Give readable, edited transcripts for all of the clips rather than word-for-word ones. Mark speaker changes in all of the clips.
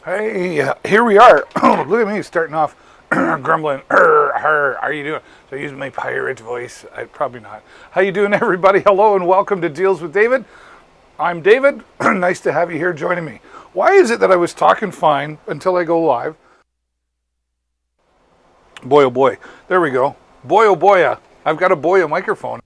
Speaker 1: Hey, here we are. Look at me starting off grumbling. How are you doing? So I use my pirate voice. I probably not. How you doing, everybody? Hello and welcome to Deals with David. I'm David. Nice to have you here joining me. Why is it that I was talking fine until I go live? Boy, oh boy. There we go. Boy, oh boy. I've got a boy a microphone.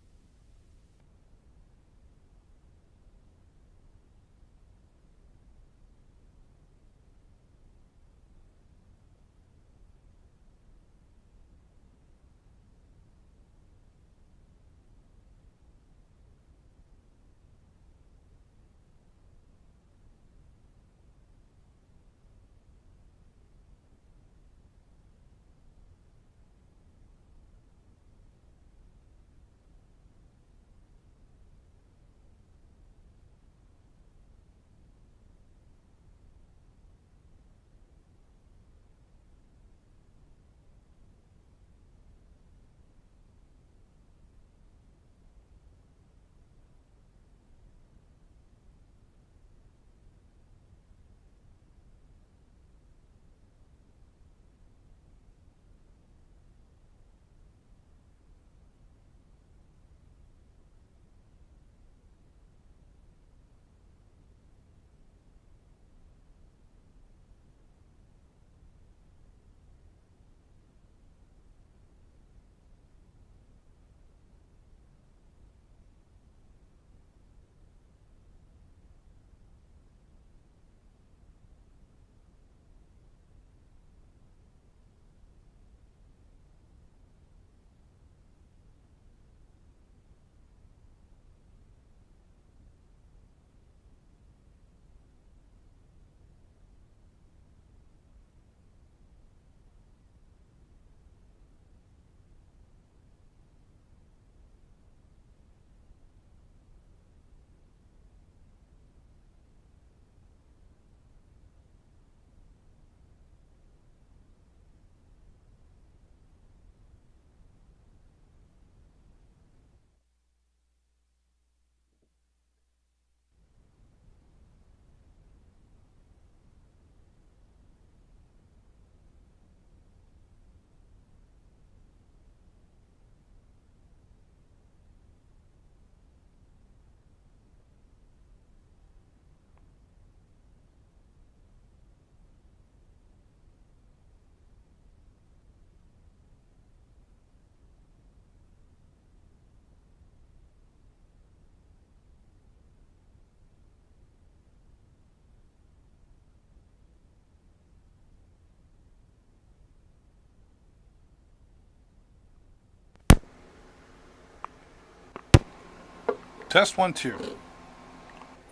Speaker 1: Test 1, 2.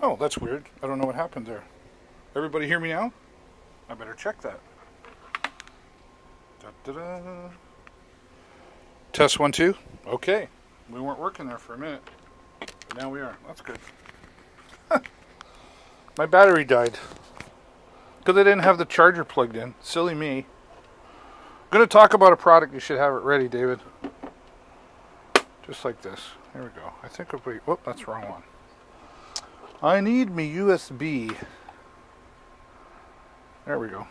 Speaker 1: Oh, that's weird. I don't know what happened there. Everybody hear me now? I better check that. Da-da-da. Test 1, 2. Okay. We weren't working there for a minute. But now we are. That's good. My battery died. Because I didn't have the charger plugged in. Silly me. I'm going to talk about a product. You should have it ready, David. Just like this. Here we go. I think if we... Whoop, that's the wrong one. I need me USB. There we go.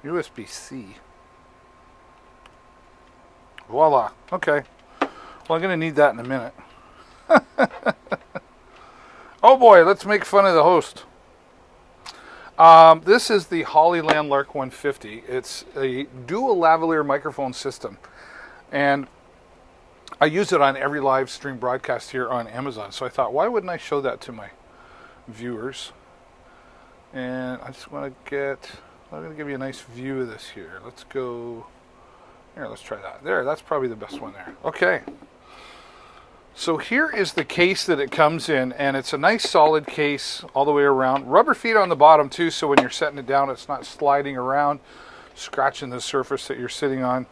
Speaker 1: USB-C. Voila. Okay. Well, I'm going to need that in a minute. Oh boy, let's make fun of the host. This is the Hollyland Lark 150. It's a dual lavalier microphone system. And I use it on every live stream broadcast here on Amazon. So I thought, why wouldn't I show that to my viewers? And I just want to I'm going to give you a nice view of this here. Let's go, here, let's try that. There, that's probably the best one there. Okay. So here is the case that it comes in, and it's a nice solid case all the way around. Rubber feet on the bottom too, so when you're setting it down, it's not sliding around, scratching the surface that you're sitting on.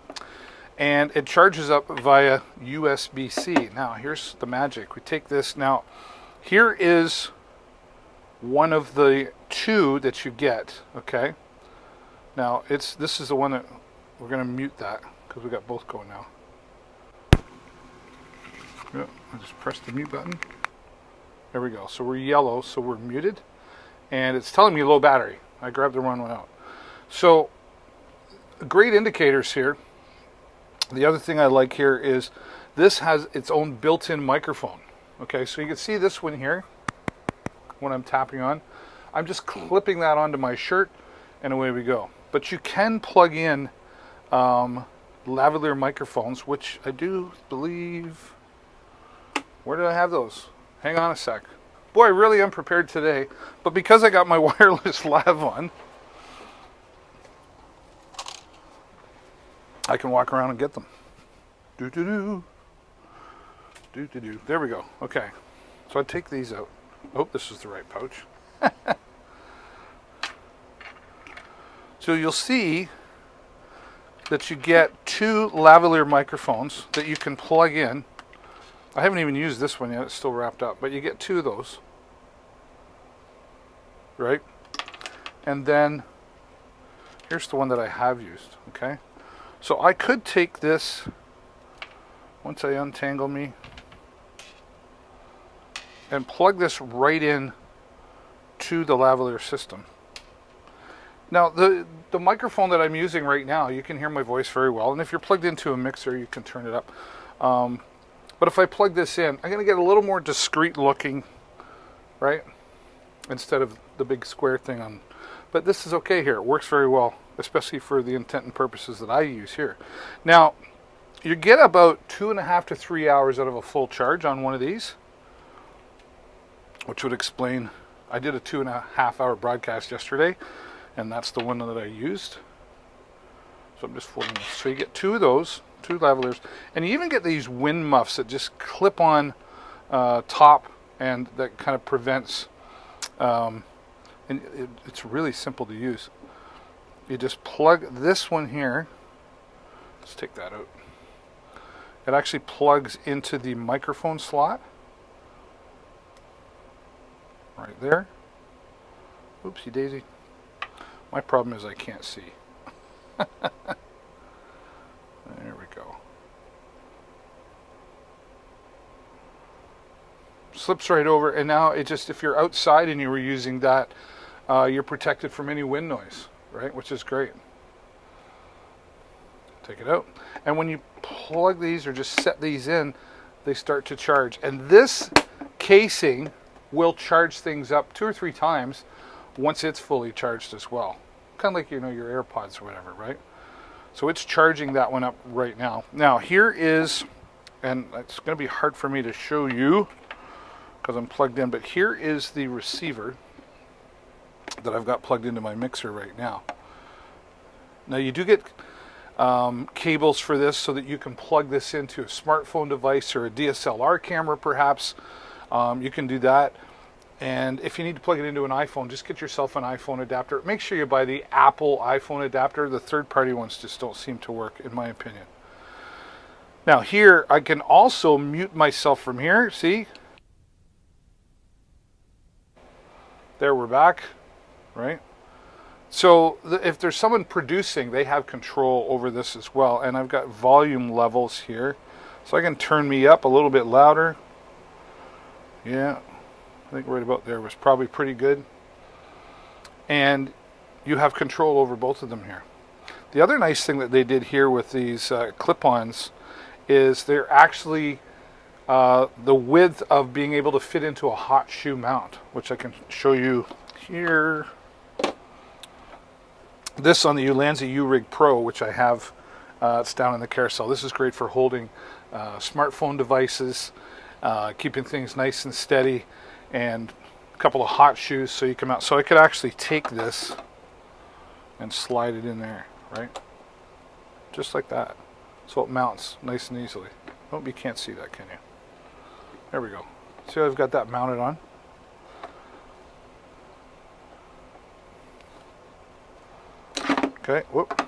Speaker 1: And it charges up via USB-C. Now, here's the magic. We take this. Now, here is one of the two that you get, okay? Now, this is the one that we're going to mute that because we got both going now. Yep, I just pressed the mute button. There we go. So we're yellow, so we're muted. And it's telling me low battery. I grabbed the wrong one out. So great indicators here. The other thing I like here is this has its own built-in microphone. Okay, so you can see this one here when I'm tapping on. I'm just clipping that onto my shirt and away we go. But you can plug in lavalier microphones, which I do believe... Where did I have those? Hang on a sec. Boy, I really am prepared today. But because I got my wireless lav on, I can walk around and get them. Do-do-do. Do-do-do. There we go. Okay. So I take these out. I hope this is the right pouch. So you'll see that you get two lavalier microphones that you can plug in. I haven't even used this one yet. It's still wrapped up. But you get two of those. Right? And then here's the one that I have used. Okay? So I could take this, once I untangle me, and plug this right in to the lavalier system. Now, the microphone that I'm using right now, you can hear my voice very well. And if you're plugged into a mixer, you can turn it up. But if I plug this in, I'm going to get a little more discreet looking, right? Instead of the big square thing on. But this is okay here. It works very well, especially for the intent and purposes that I use here. Now, you get about 2.5 to 3 hours out of a full charge on one of these, which would explain, I did a 2.5 hour broadcast yesterday, and that's the one that I used. So I'm just folding this. So you get two of those, two lavaliers, and you even get these wind muffs that just clip on top, and that kind of prevents, and it's really simple to use. You just plug this one here. Let's take that out. It actually plugs into the microphone slot. Right there. Oopsie daisy. My problem is I can't see. There we go. Slips right over, and now it just, if you're outside and you were using that, you're protected from any wind noise, right? Which is great. Take it out. And when you plug these or just set these in, they start to charge. And this casing will charge things up 2 or 3 times once it's fully charged as well. Kind of like, your AirPods or whatever, right? So it's charging that one up right now. Now here is, and it's going to be hard for me to show you because I'm plugged in, but here is the receiver that I've got plugged into my mixer right now. Now you do get cables for this so that you can plug this into a smartphone device or a DSLR camera perhaps. You can do that. And if you need to plug it into an iPhone, just get yourself an iPhone adapter. Make sure you buy the Apple iPhone adapter. The third-party ones just don't seem to work, in my opinion. Now here, I can also mute myself from here. See? There, we're back, right? So if there's someone producing, they have control over this as well. And I've got volume levels here. So I can turn me up a little bit louder. Yeah. I think right about there was probably pretty good. And you have control over both of them here. The other nice thing that they did here with these clip-ons is they're actually the width of being able to fit into a hot shoe mount, which I can show you here. This on the Ulanzi U-Rig Pro, which I have, it's down in the carousel. This is great for holding smartphone devices, keeping things nice and steady, and a couple of hot shoes so you can mount. So I could actually take this and slide it in there, right? Just like that. So it mounts nice and easily. Hope you can't see that, can you? There we go. See how I've got that mounted on? Okay, whoop.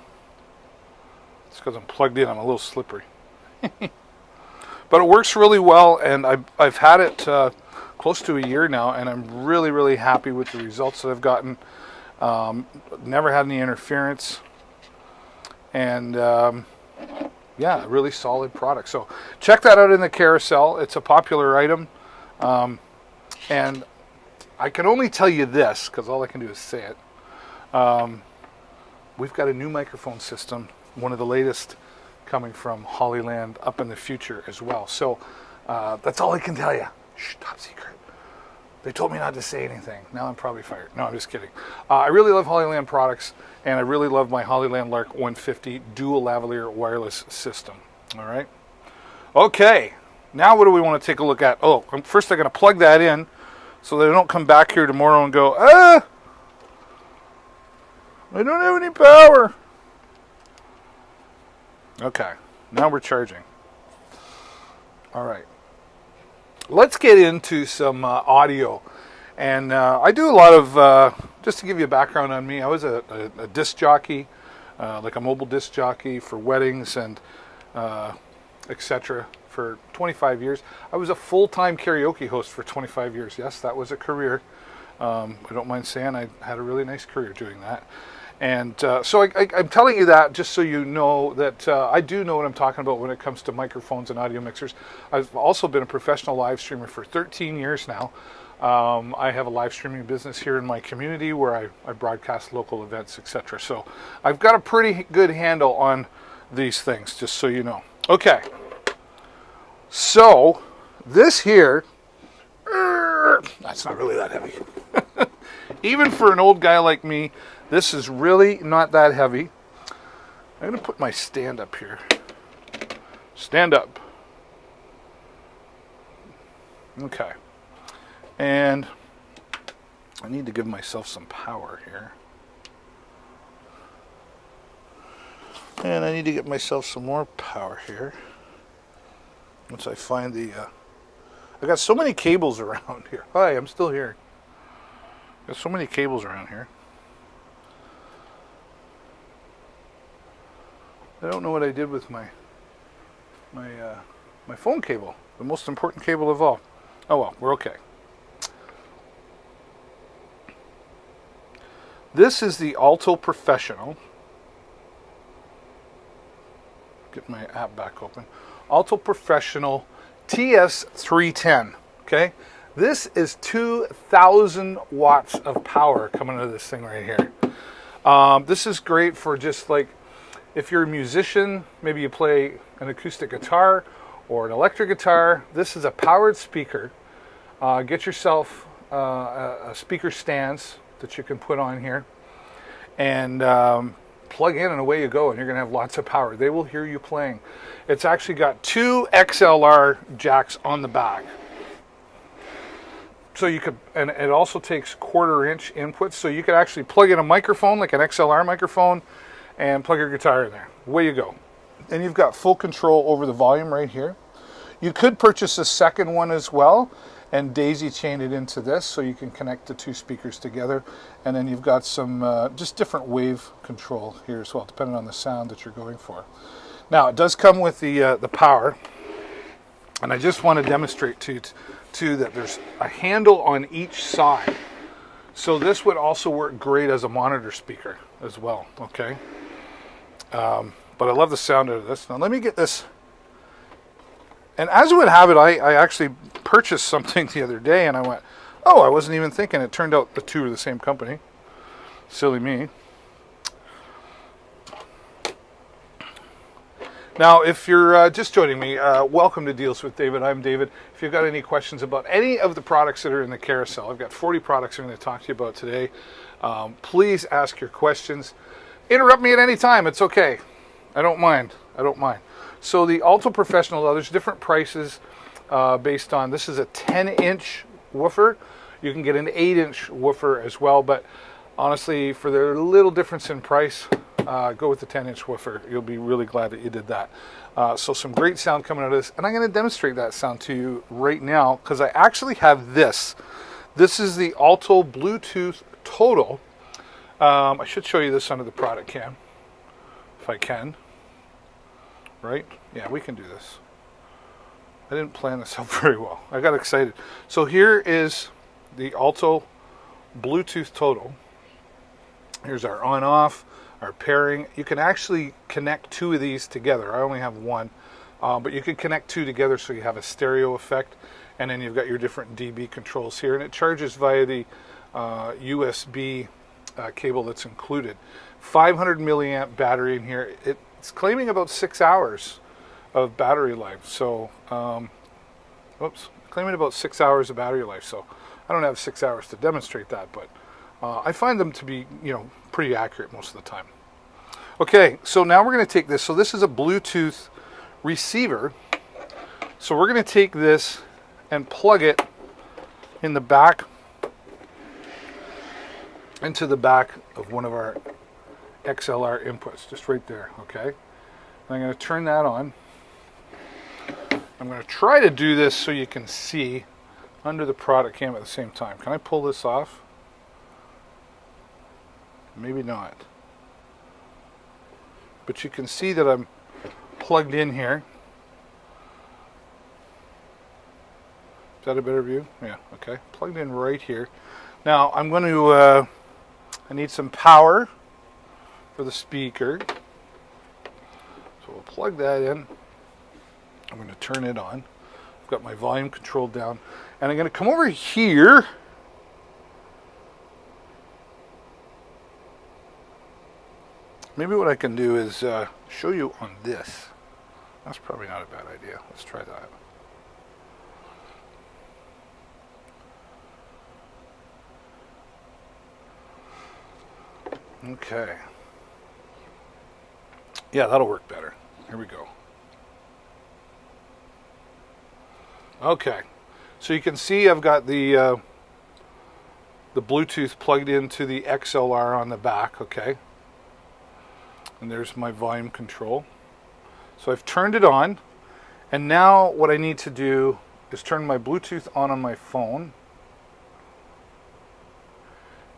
Speaker 1: It's because I'm plugged in, I'm a little slippery. But it works really well, and I've had it close to a year now, and I'm really, really happy with the results that I've gotten. Never had any interference, and yeah, really solid product. So check that out in the carousel. It's a popular item, and I can only tell you this, because all I can do is say it. we've got a new microphone system, one of the latest, coming from Hollyland up in the future as well. So that's all I can tell you. Shh, top secret. They told me not to say anything. Now I'm probably fired. No, I'm just kidding. I really love Hollyland products, and I really love my Hollyland Lark 150 dual lavalier wireless system. All right. Okay. Now what do we want to take a look at? Oh, first I'm going to plug that in so that I don't come back here tomorrow and go, I don't have any power. Okay. Now we're charging. All right. Let's get into some audio. And I do a lot of, just to give you a background on me, I was a disc jockey, like a mobile disc jockey for weddings and etc. for 25 years. I was a full-time karaoke host for 25 years. Yes, that was a career. I don't mind saying I had a really nice career doing that. And so I'm telling you that just so you know that I do know what I'm talking about when it comes to microphones and audio mixers. I've also been a professional live streamer for 13 years now. I have a live streaming business here in my community where I broadcast local events, etc. So I've got a pretty good handle on these things, just so you know. Okay. So this here, that's not really that heavy. Even for an old guy like me, this is really not that heavy. I'm going to put my stand up here. Stand up. Okay. And I need to give myself some power here. And I need to get myself some more power here. Once I find the... I got so many cables around here. Hi, I'm still here. Got so many cables around here. I don't know what I did with my phone cable, the most important cable of all. Oh well, we're okay. This is the Alto Professional. Get my app back open. Alto Professional TS310. Okay, this is 2,000 watts of power coming out of this thing right here. This is great for just like, if you're a musician, maybe you play an acoustic guitar or an electric guitar, this is a powered speaker. Get yourself a speaker stands that you can put on here and plug in and away you go, and you're going to have lots of power. They will hear you playing. It's actually got 2 XLR jacks on the back. So you could, and it also takes 1/4-inch inputs, so you could actually plug in a microphone, like an XLR microphone, and plug your guitar in there. Away you go. And you've got full control over the volume right here. You could purchase a second one as well and daisy chain it into this so you can connect the 2 speakers together. And then you've got some just different wave control here as well, depending on the sound that you're going for. Now, it does come with the power. And I just want to demonstrate to you that there's a handle on each side. So this would also work great as a monitor speaker as well, okay? But I love the sound of this. Now let me get this. And as it would have it, I actually purchased something the other day and I went, oh, I wasn't even thinking. It turned out the 2 are the same company. Silly me. Now, if you're just joining me, welcome to Deals with David. I'm David. If you've got any questions about any of the products that are in the carousel, I've got 40 products I'm going to talk to you about today. Please ask your questions. Interrupt me at any time. It's okay. I don't mind. So the Alto Professional, there's different prices based on, this is a 10-inch woofer. You can get an 8-inch woofer as well, but honestly, for the little difference in price, go with the 10-inch woofer. You'll be really glad that you did that. So some great sound coming out of this, and I'm going to demonstrate that sound to you right now because I actually have this. This is the Alto Bluetooth Total. I should show you this under the product cam, if I can. Right? Yeah, we can do this. I didn't plan this out very well. I got excited. So here is the Alto Bluetooth Total. Here's our on-off, our pairing. You can actually connect 2 of these together. I only have 1, but you can connect 2 together so you have a stereo effect, and then you've got your different dB controls here, and it charges via the USB cable that's included. 500 milliamp battery in here. It's claiming about 6 hours of battery life. So, claiming about 6 hours of battery life. So, I don't have 6 hours to demonstrate that, but I find them to be, pretty accurate most of the time. Okay, so now we're going to take this. So this is a Bluetooth receiver. So we're going to take this and plug it in the back, into the back of one of our XLR inputs, just right there, okay? And I'm going to turn that on. I'm going to try to do this so you can see under the product cam at the same time. Can I pull this off? Maybe not. But you can see that I'm plugged in here. Is that a better view? Yeah, okay. Plugged in right here. Now I'm going to, I need some power for the speaker. So we'll plug that in. I'm going to turn it on. I've got my volume control down. And I'm going to come over here. Maybe what I can do is show you on this. That's probably not a bad idea. Let's try that. Okay. Yeah, that'll work better. Here we go. Okay. So you can see I've got the Bluetooth plugged into the XLR on the back, okay? And there's my volume control. So I've turned it on, and now what I need to do is turn my Bluetooth on my phone.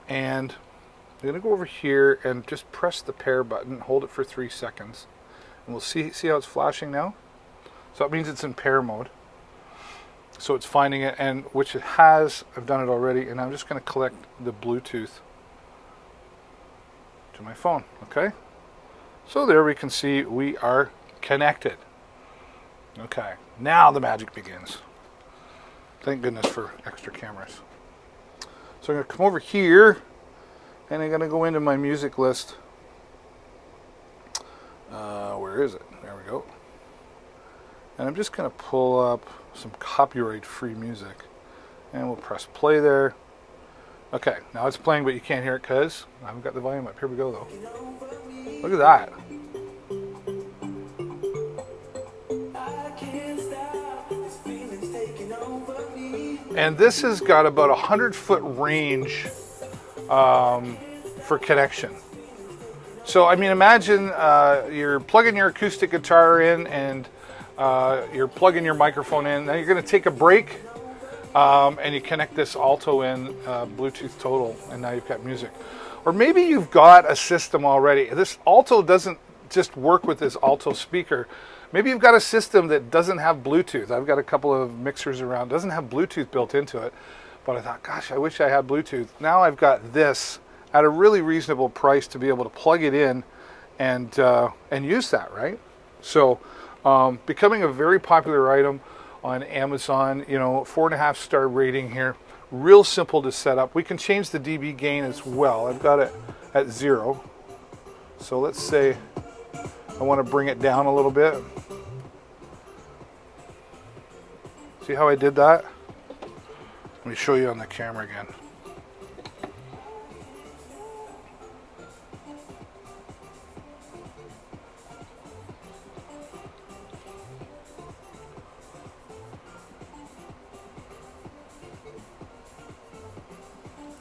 Speaker 1: And I'm going to go over here and just press the pair button, hold it for 3 seconds, and we'll see how it's flashing now. So that means it's in pair mode. So it's finding it, and which it has. I've done it already, and I'm just going to connect the Bluetooth to my phone, okay? So there we can see we are connected. Okay, now the magic begins. Thank goodness for extra cameras. So I'm going to come over here, and I'm going to go into my music list. Where is it? There we go. And I'm just going to pull up some copyright-free music. And we'll press play there. Okay, now it's playing, but you can't hear it because I haven't got the volume up. Here we go, though. Look at that. And this has got about 100-foot range for connection. So, I mean, imagine you're plugging your acoustic guitar in and you're plugging your microphone in. Now you're going to take a break and you connect this alto in, Bluetooth Total, and now you've got music. Or maybe you've got a system already. This alto doesn't just work with this alto speaker. Maybe you've got a system that doesn't have Bluetooth. I've got a couple of mixers around, doesn't have Bluetooth built into it. But I thought, gosh, I wish I had Bluetooth. Now I've got this at a really reasonable price to be able to plug it in and use that, right? So becoming a very popular item on Amazon, 4.5 star rating here. Real simple to set up. We can change the dB gain as well. I've got it at 0. So let's say I want to bring it down a little bit. See how I did that? Let me show you on the camera again.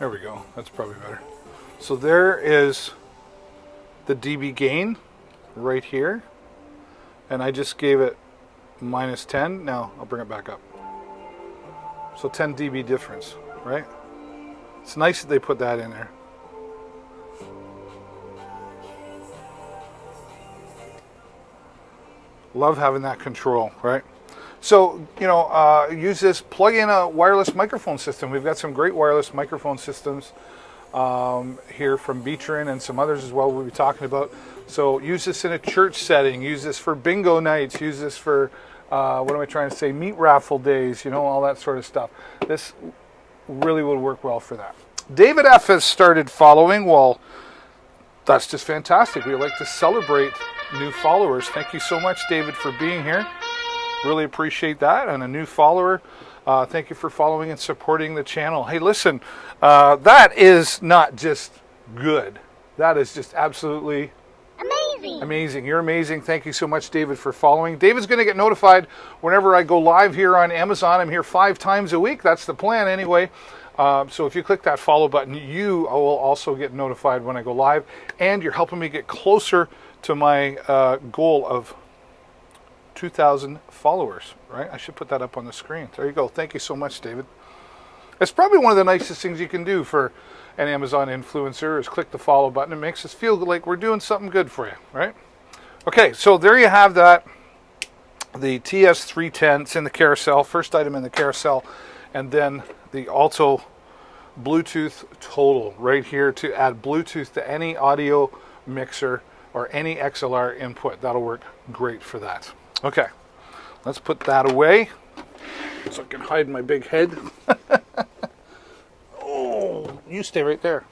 Speaker 1: There we go. That's probably better. So there is the dB gain right here. And I just gave it minus 10. Now I'll bring it back up. So 10 dB difference, right? It's nice that they put that in there. Love having that control, right? So, use this, plug in a wireless microphone system. We've got some great wireless microphone systems here from Beatrin and some others as well we'll be talking about. So use this in a church setting, use this for bingo nights, use this for, meat raffle days, all that sort of stuff. This really would work well for that. David F. has started following. Well, that's just fantastic. We like to celebrate new followers. Thank you so much, David, for being here. Really appreciate that. And a new follower, thank you for following and supporting the channel. Hey, listen, that is not just good. That is just absolutely amazing. Amazing. You're amazing. Thank you so much, David, for following. David's going to get notified whenever I go live here on Amazon. I'm here 5 times a week. That's the plan anyway. So if you click that follow button, you will also get notified when I go live. And you're helping me get closer to my goal of 2,000 followers, right? I should put that up on the screen. There you go. Thank you so much, David. It's probably one of the nicest things you can do for an Amazon influencer is click the follow button. It makes us feel like we're doing something good for you, right? Okay, so there you have that. The TS310, it's in the carousel, first item in the carousel, and then the Alto Bluetooth Total right here to add Bluetooth to any audio mixer or any XLR input. That'll work great for that. Okay, let's put that away so I can hide my big head. Oh, you stay right there.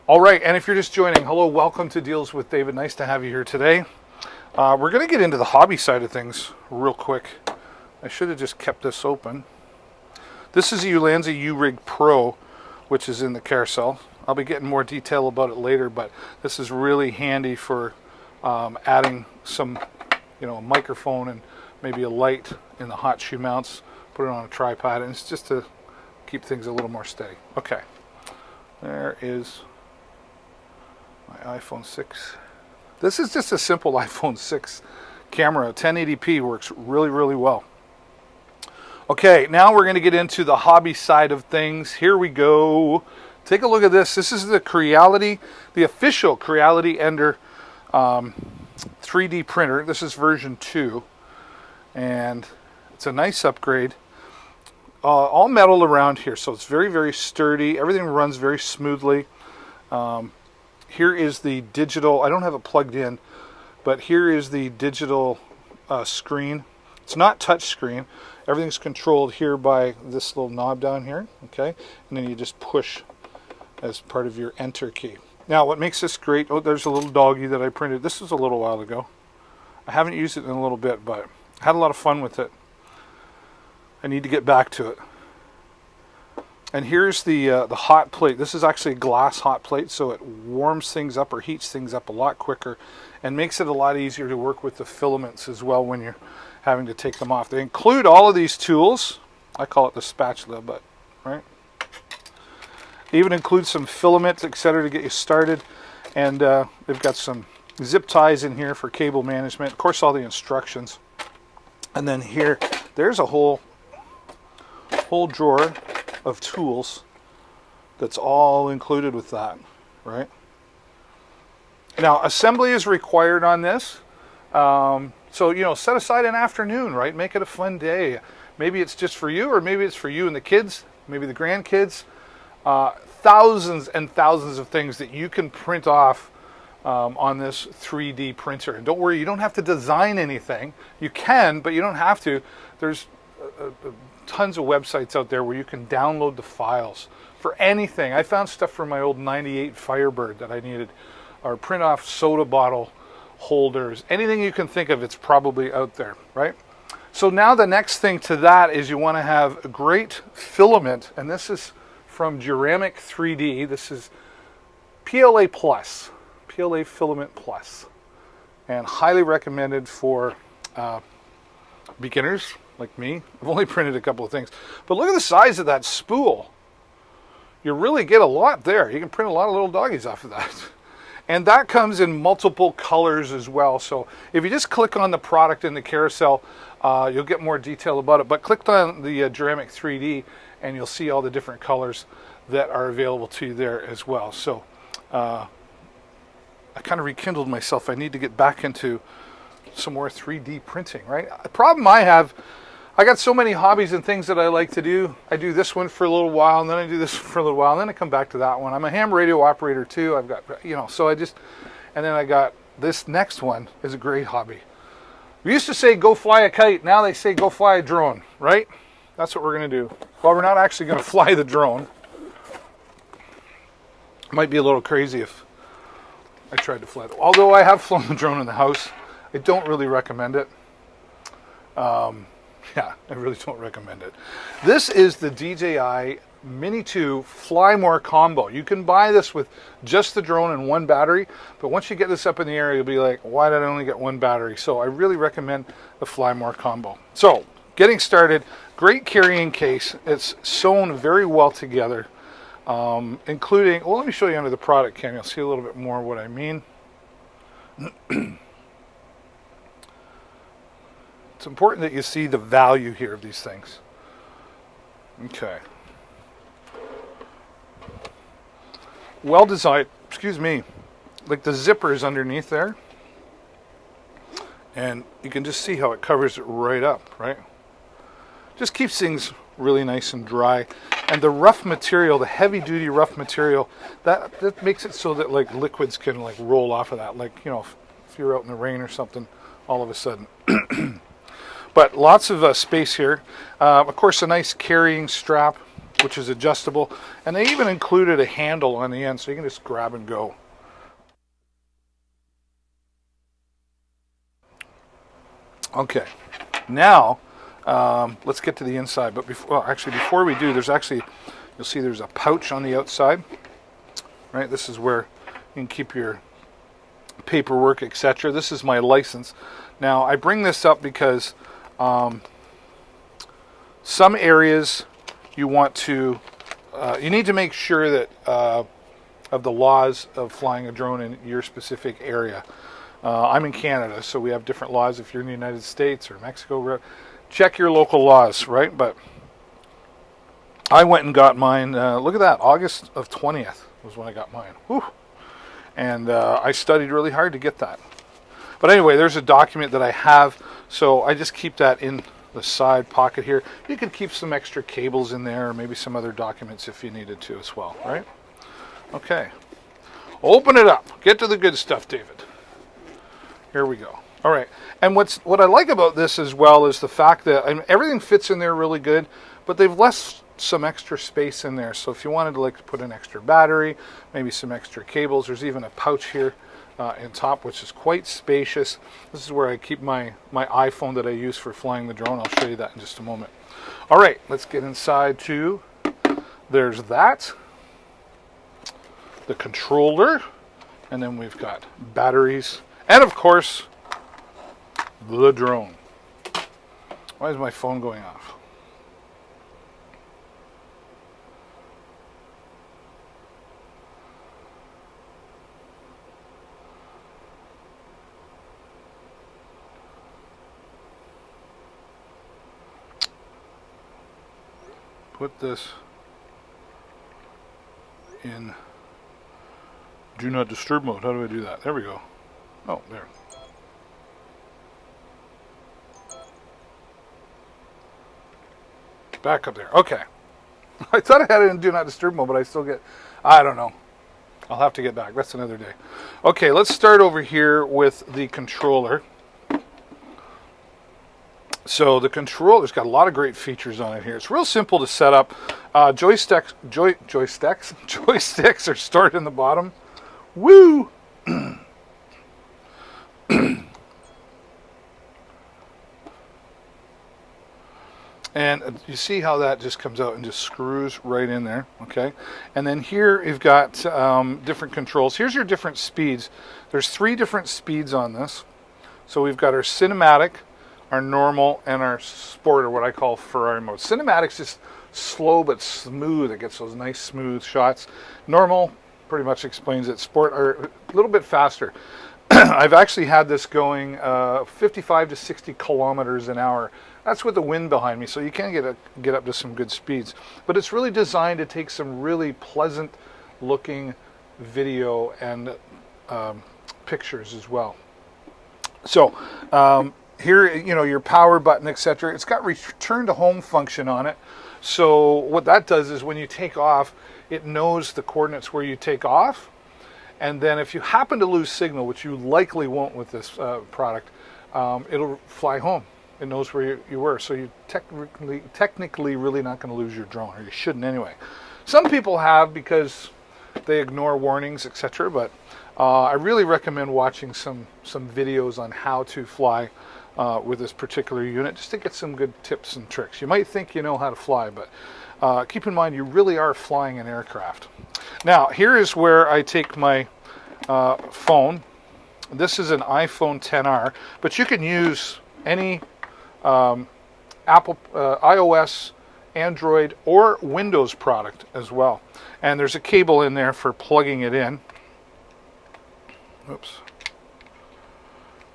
Speaker 1: All right, and if you're just joining, hello, welcome to Deals with David. Nice to have you here today. We're going to get into the hobby side of things real quick. I should have just kept this open. This is a Ulanzi U-Rig Pro, which is in the carousel. I'll be getting more detail about it later, but this is really handy for adding some, a microphone and maybe a light in the hot shoe mounts. Put it on a tripod, and it's just to keep things a little more steady. Okay, there is my iPhone 6. This is just a simple iPhone 6 camera. 1080p works really, really well. Okay, now we're going to get into the hobby side of things. Here we go. Take a look at this. This is the Creality, the official Creality Ender 3D printer. This is version 2, and it's a nice upgrade. All metal around here, so it's very, very sturdy. Everything runs very smoothly. Here is the digital. I don't have it plugged in, but here is the digital screen. It's not touch screen. Everything's controlled here by this little knob down here, okay? And then you just push as part of your enter key. Now, what makes this great, there's a little doggy that I printed. This was a little while ago. I haven't used it in a little bit, but I had a lot of fun with it. I need to get back to it. And here's the hot plate. This is actually a glass hot plate, so it warms things up or heats things up a lot quicker and makes it a lot easier to work with the filaments as well when you're having to take them off. They include all of these tools. I call it the spatula, but right. They even include some filaments, etc., to get you started. And they've got some zip ties in here for cable management. Of course, all the instructions. And then here, there's a whole drawer of tools that's all included with that, right? Now, assembly is required on this. So, set aside an afternoon, right? Make it a fun day. Maybe it's just for you, or maybe it's for you and the kids, maybe the grandkids. Thousands and thousands of things that you can print off on this 3D printer. And don't worry, you don't have to design anything. You can, but you don't have to. There's tons of websites out there where you can download the files for anything. I found stuff for my old 98 Firebird that I needed, or print off soda bottle holders. Anything you can think of, it's probably out there, right? So now the next thing to that is you want to have a great filament, and this is from Duramic 3D. This is PLA Plus, PLA Filament Plus, and highly recommended for beginners like me. I've only printed a couple of things, but look at the size of that spool. You really get a lot there. You can print a lot of little doggies off of that. And that comes in multiple colors as well. So if you just click on the product in the carousel, you'll get more detail about it. But click on the Duramic 3D and you'll see all the different colors that are available to you there as well. So I kind of rekindled myself. I need to get back into some more 3D printing, right? The problem I have, I got so many hobbies and things that I like to do. I do this one for a little while, and then I do this for a little while, and then I come back to that one. I'm a ham radio operator too. I've got, so and then I got this next one is a great hobby. We used to say go fly a kite. Now they say go fly a drone, right? That's what we're going to do. Well, we're not actually going to fly the drone. Might be a little crazy if I tried to fly it. Although I have flown the drone in the house, I don't really recommend it. Yeah, I really don't recommend it. This is the DJI Mini 2 Fly More Combo. You can buy this with just the drone and one battery, but once you get this up in the air, you'll be like, why did I only get one battery? So I really recommend the Fly More Combo. So, getting started, great carrying case. It's sewn very well together, including, well, let me show you under the product can. You'll see a little bit more what I mean. It's important that you see the value here of these things. Okay. Well designed, excuse me, like the zipper is underneath there. And you can just see how it covers it right up, right? Just keeps things really nice and dry. And the rough material, the heavy duty rough material, that makes it so that like liquids can like roll off of that. Like, you know, if you're out in the rain or something, all of a sudden. But lots of space here. Of course, a nice carrying strap, which is adjustable. And they even included a handle on the end, so you can just grab and go. Okay, now let's get to the inside. But before we do, you'll see there's a pouch on the outside. Right, this is where you can keep your paperwork, etc. This is my license. Now, I bring this up because some areas you need to make sure that of the laws of flying a drone in your specific area. I'm in Canada, so we have different laws. If you're in the United States or Mexico, check your local laws, right? But I went and got mine. Look at that, August of 20th was when I got mine. Whew. And I studied really hard to get that. But anyway, there's a document that I have, so I just keep that in the side pocket here. You could keep some extra cables in there, or maybe some other documents if you needed to as well, right? Okay. Open it up. Get to the good stuff, David. Here we go. All right. And what I like about this as well is the fact that everything fits in there really good, but they've left some extra space in there. So if you wanted to like put an extra battery, maybe some extra cables, there's even a pouch here in top, which is quite spacious. This is where I keep my iPhone that I use for flying the drone. I'll show you that in just a moment. All right, let's get inside too. There's that, the controller, and then we've got batteries, and of course, the drone. Why is my phone going off? Put this in do not disturb mode. How do I do that? There we go. Oh, there. Back up there. Okay. I thought I had it in do not disturb mode, but I don't know. I'll have to get back. That's another day. Okay, let's start over here with the controller. So the controller's got a lot of great features on it here. It's real simple to set up. Joysticks are stored in the bottom. Woo! And you see how that just comes out and just screws right in there, okay? And then here you've got different controls. Here's your different speeds. There's 3 different speeds on this. So we've got our cinematic, our normal, and our sport, or what I call Ferrari mode. Cinematic's just slow but smooth. It gets those nice smooth shots. Normal pretty much explains it. Sport are a little bit faster. I've actually had this going 55 to 60 kilometers an hour. That's with the wind behind me, so you can get up to some good speeds. But it's really designed to take some really pleasant looking video and pictures as well. So here, your power button, etc. It's got return to home function on it. So what that does is when you take off, it knows the coordinates where you take off. And then if you happen to lose signal, which you likely won't with this product, it'll fly home. It knows where you were. So you're technically really not going to lose your drone, or you shouldn't anyway. Some people have, because they ignore warnings, etc. But I really recommend watching some videos on how to fly with this particular unit, just to get some good tips and tricks. You might think you know how to fly, but keep in mind you really are flying an aircraft. Now, here is where I take my phone. This is an iPhone XR, but you can use any Apple, iOS, Android, or Windows product as well. And there's a cable in there for plugging it in. Oops.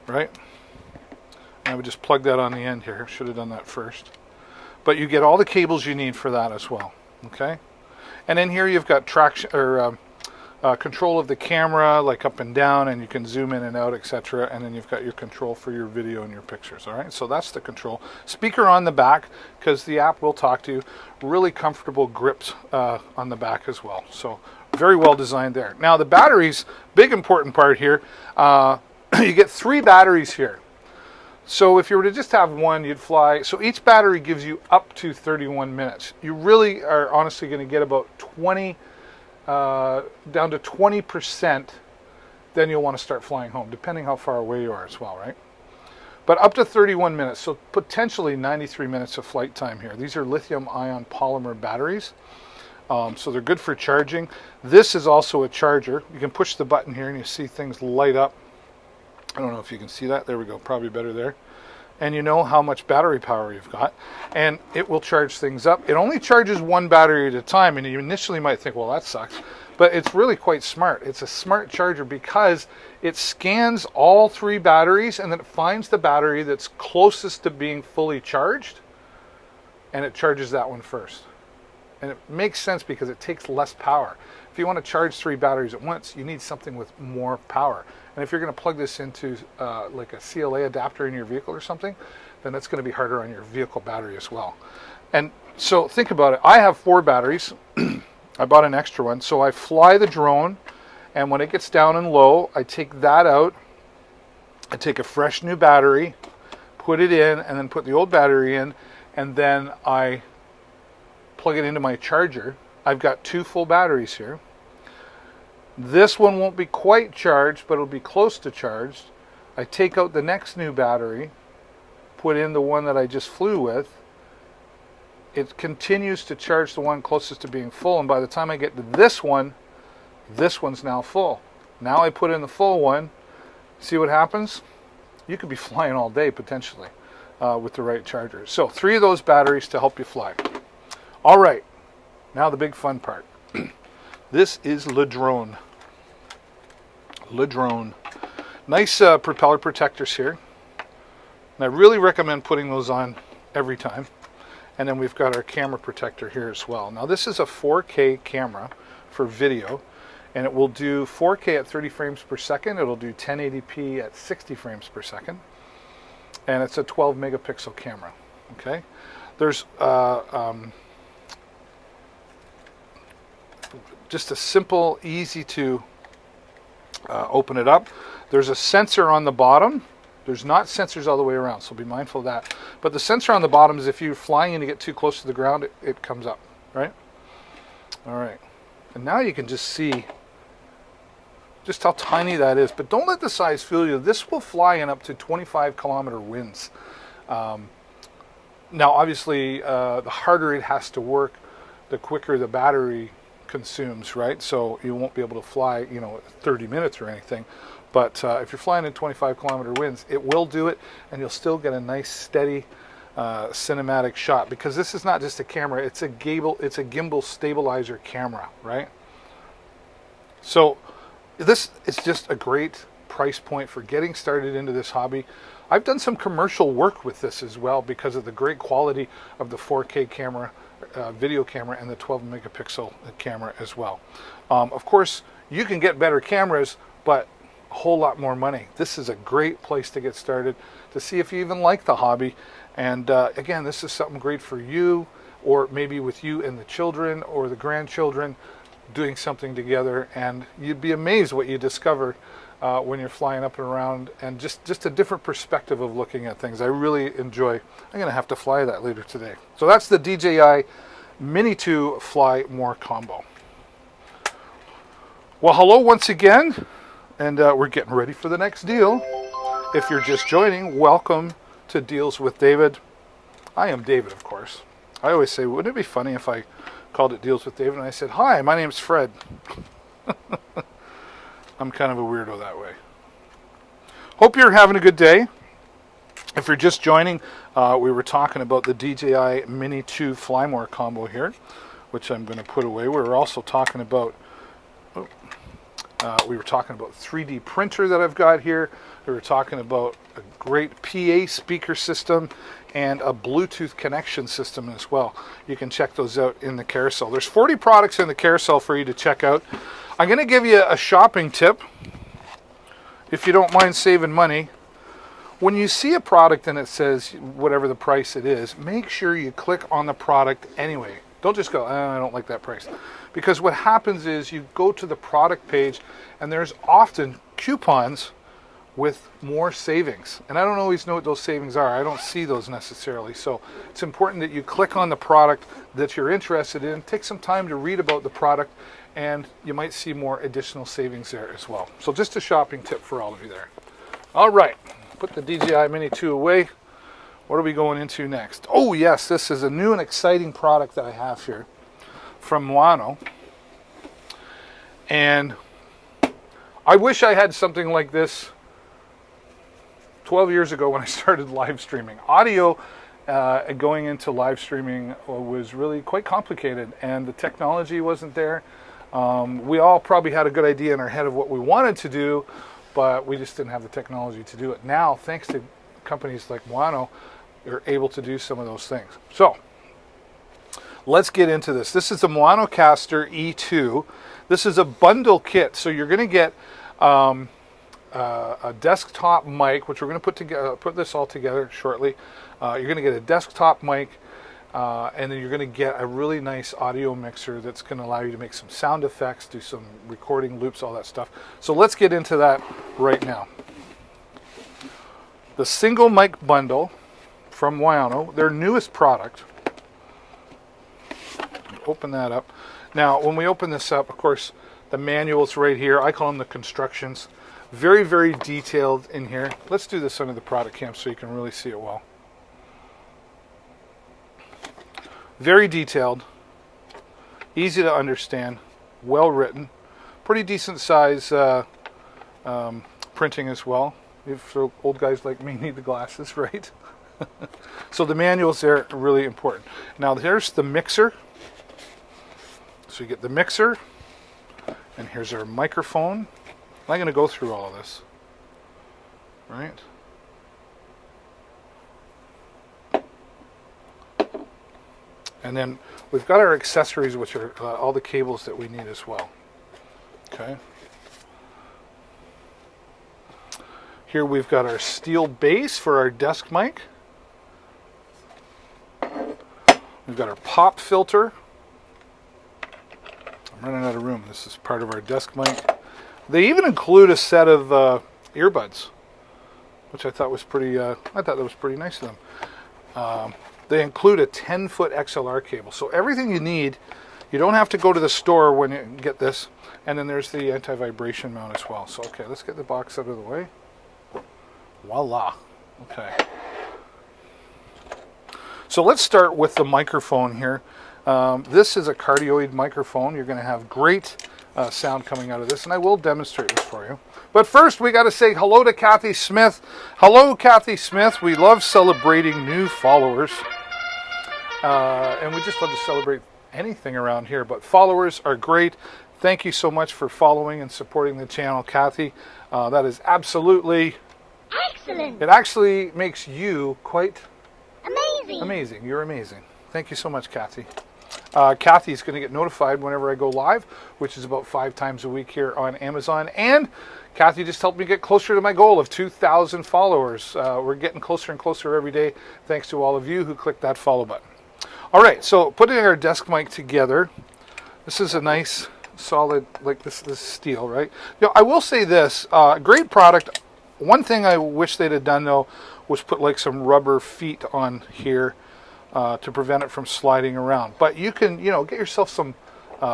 Speaker 1: Right? And I would just plug that on the end here. Should have done that first. But you get all the cables you need for that as well. Okay? And in here you've got traction or control of the camera, like up and down, and you can zoom in and out, etc. And then you've got your control for your video and your pictures. All right, so that's the control. Speaker on the back, because the app will talk to you. Really comfortable grips on the back as well. So very well designed there. Now the batteries, big important part here. You get 3 batteries here. So if you were to just have one, you'd fly. So each battery gives you up to 31 minutes. You really are honestly going to get about 20. Down to 20%, then you'll want to start flying home, depending how far away you are as well, right? But up to 31 minutes, so potentially 93 minutes of flight time here. These are lithium-ion polymer batteries, so they're good for charging. This is also a charger. You can push the button here and you see things light up. I don't know if you can see that. There we go, probably better there. And you know how much battery power you've got, and it will charge things up. It only charges one battery at a time, and you initially might think, well, that sucks, but it's really quite smart. It's a smart charger because it scans all 3 batteries, and then it finds the battery that's closest to being fully charged, and it charges that one first. And it makes sense because it takes less power. If you want to charge 3 batteries at once, you need something with more power. And if you're going to plug this into like a CLA adapter in your vehicle or something, then that's going to be harder on your vehicle battery as well. And so think about it. I have 4 batteries. I bought an extra one. So I fly the drone, and when it gets down and low, I take that out. I take a fresh new battery, put it in, and then put the old battery in, and then I plug it into my charger. I've got 2 full batteries here. This one won't be quite charged, but it'll be close to charged. I take out the next new battery, put in the one that I just flew with. It continues to charge the one closest to being full, and by the time I get to this one's now full. Now I put in the full one. See what happens? You could be flying all day potentially with the right charger. So 3 of those batteries to help you fly. All right, now the big fun part. This is Le Drone. Le Drone. Nice propeller protectors here. And I really recommend putting those on every time. And then we've got our camera protector here as well. Now this is a 4K camera for video, and it will do 4K at 30 frames per second. It'll do 1080p at 60 frames per second. And it's a 12 megapixel camera. Okay. There's just a simple, easy to open it up. There's a sensor on the bottom. There's not sensors all the way around, so be mindful of that. But the sensor on the bottom is if you're flying and you get too close to the ground, it comes up, right? All right. And now you can just see just how tiny that is. But don't let the size fool you. This will fly in up to 25-kilometer winds. Now, obviously, the harder it has to work, the quicker the battery consumes, right? So you won't be able to fly, 30 minutes or anything. But if you're flying in 25-kilometer winds, it will do it, and you'll still get a nice, steady cinematic shot. Because this is not just a camera; it's a gimbal stabilizer camera, right? So this is just a great price point for getting started into this hobby. I've done some commercial work with this as well because of the great quality of the 4K camera, video camera, and the 12 megapixel camera as well. Of course, you can get better cameras, but a whole lot more money. This is a great place to get started to see if you even like the hobby. And again, this is something great for you, or maybe with you and the children or the grandchildren doing something together, and you'd be amazed what you discover when you're flying up and around, and just a different perspective of looking at things. I really enjoy. I'm going to have to fly that later today. So that's the DJI Mini 2 Fly More combo. Well, hello once again, and we're getting ready for the next deal. If you're just joining, welcome to Deals with David. I am David, of course. I always say, wouldn't it be funny if I called it Deals with David and I said, hi, my name's Fred. I'm kind of a weirdo that way. Hope you're having a good day. If you're just joining, we were talking about the DJI Mini 2 Flymore combo here, which I'm going to put away. We were also talking about 3D printer that I've got here. We were talking about a great PA speaker system and a Bluetooth connection system as well. You can check those out in the carousel. There's 40 products in the carousel for you to check out. I'm going to give you a shopping tip if you don't mind saving money. When you see a product and it says whatever the price it is, make sure you click on the product anyway. Don't just go, I don't like that price. Because what happens is you go to the product page and there's often coupons with more savings. And I don't always know what those savings are. I don't see those necessarily. So it's important that you click on the product that you're interested in. Take some time to read about the product and you might see more additional savings there as well. So just a shopping tip for all of you there. All right, put the DJI Mini 2 away. What are we going into next? Oh yes, this is a new and exciting product that I have here from Moano. And I wish I had something like this 12 years ago when I started live streaming. Audio going into live streaming was really quite complicated and the technology wasn't there. We all probably had a good idea in our head of what we wanted to do, but we just didn't have the technology to do it. Now, thanks to companies like Moano, you're able to do some of those things. So, let's get into this. This is the Moano Caster E2. This is a bundle kit, so you're going to get a desktop mic, which we're going to put this all together shortly. You're going to get a desktop mic, and then you're going to get a really nice audio mixer that's going to allow you to make some sound effects, do some recording loops, all that stuff. So let's get into that right now. The single mic bundle from Moano, their newest product. Open that up. Now, when we open this up, of course, the manual's right here. I call them the constructions. Very, very detailed in here. Let's do this under the product cam so you can really see it well. Very detailed, easy to understand, well written, pretty decent size printing as well. If old guys like me need the glasses, right? So the manuals there are really important. Now here's the mixer. So you get the mixer, and here's our microphone. I'm going to go through all of this, right? And then we've got our accessories, which are all the cables that we need as well. Okay. Here we've got our steel base for our desk mic. We've got our pop filter. I'm running out of room. This is part of our desk mic. They even include a set of earbuds, which I thought was pretty. I thought that was pretty nice of them. They include a 10-foot XLR cable, so everything you need. You don't have to go to the store when you get this. And then there's the anti-vibration mount as well. So okay, let's get the box out of the way. Voila. Okay. So let's start with the microphone here. This is a cardioid microphone. You're going to have great sound coming out of this, and I will demonstrate this for you. But first, we got to say hello to Kathy Smith. Hello, Kathy Smith. We love celebrating new followers, and we just love to celebrate anything around here. But followers are great. Thank you so much for following and supporting the channel, Kathy. That is absolutely
Speaker 2: excellent.
Speaker 1: It actually makes you quite
Speaker 2: Amazing.
Speaker 1: amazing. You're amazing. Thank you so much, Kathy. Kathy's going to get notified whenever I go live, which is about 5 times a week here on Amazon. And Kathy just helped me get closer to my goal of 2,000 followers. We're getting closer and closer every day, thanks to all of you who clicked that follow button. All right, so putting our desk mic together. This is a nice, solid, like this steel, right? You know, I will say this, great product. One thing I wish they'd have done, though, was put like some rubber feet on here to prevent it from sliding around. But you can, get yourself some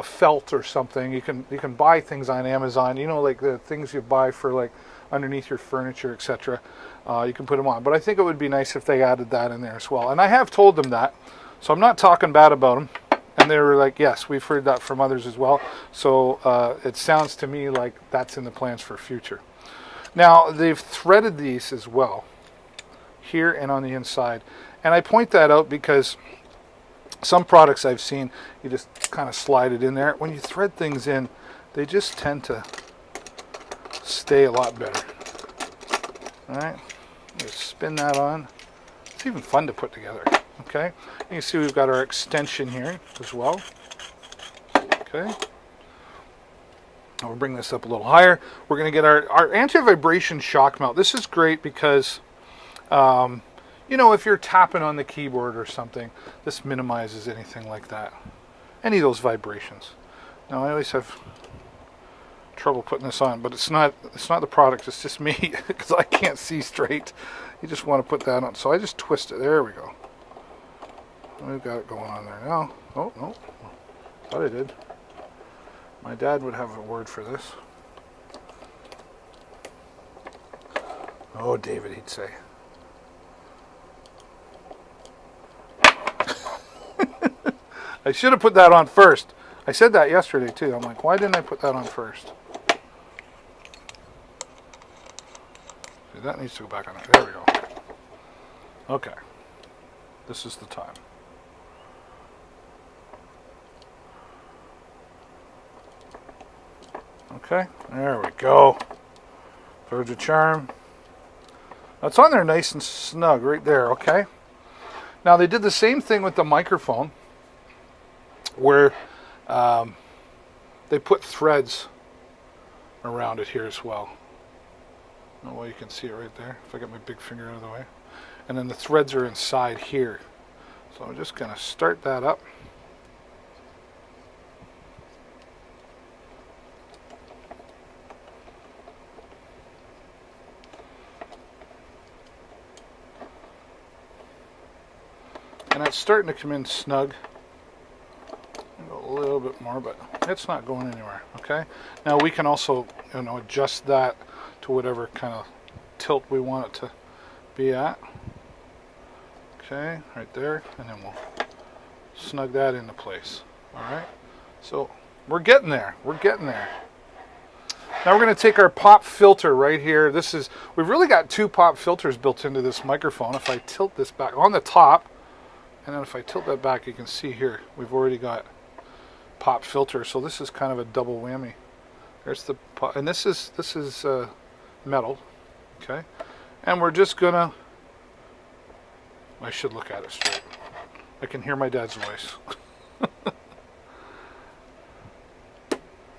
Speaker 1: felt or something. You can buy things on Amazon. You know, like the things you buy for like underneath your furniture, etc. You can put them on. But I think it would be nice if they added that in there as well. And I have told them that, so I'm not talking bad about them. And they were like, yes, we've heard that from others as well. So it sounds to me like that's in the plans for future. Now, they've threaded these as well, here and on the inside. And I point that out because some products I've seen, you just kind of slide it in there. When you thread things in, they just tend to stay a lot better. All right, just spin that on. It's even fun to put together. Okay, you can see we've got our extension here as well. Okay, I'll bring this up a little higher. We're going to get our anti-vibration shock mount. This is great because you know, if you're tapping on the keyboard or something, this minimizes anything like that. Any of those vibrations. Now, I always have trouble putting this on, but it's not the product, it's just me, because I can't see straight. You just want to put that on. So I just twist it. There we go. We've got it going on there now. Oh, no. Thought I did. My dad would have a word for this. Oh, David, he'd say. I should have put that on first. I said that yesterday too. I'm like, why didn't I put that on first? See, that needs to go back on there. There we go. Okay. This is the time. Okay, there we go. Third the charm. That's on there nice and snug right there, okay? Now they did the same thing with the microphone where they put threads around it here as well. Oh, well, you can see it right there if I get my big finger out of the way. And then the threads are inside here. So I'm just going to start that up. And it's starting to come in snug. A little bit more, but it's not going anywhere. Okay. Now we can also, you know, adjust that to whatever kind of tilt we want it to be at. Okay, right there, and then we'll snug that into place. All right. So we're getting there. We're getting there. Now we're going to take our pop filter right here. We've really got two pop filters built into this microphone. If I tilt this back on the top, and then if I tilt that back, you can see here we've already got pop filter. So this is kind of a double whammy. There's the pop, and this is metal. Okay, and we're just gonna. I should look at it straight. I can hear my dad's voice.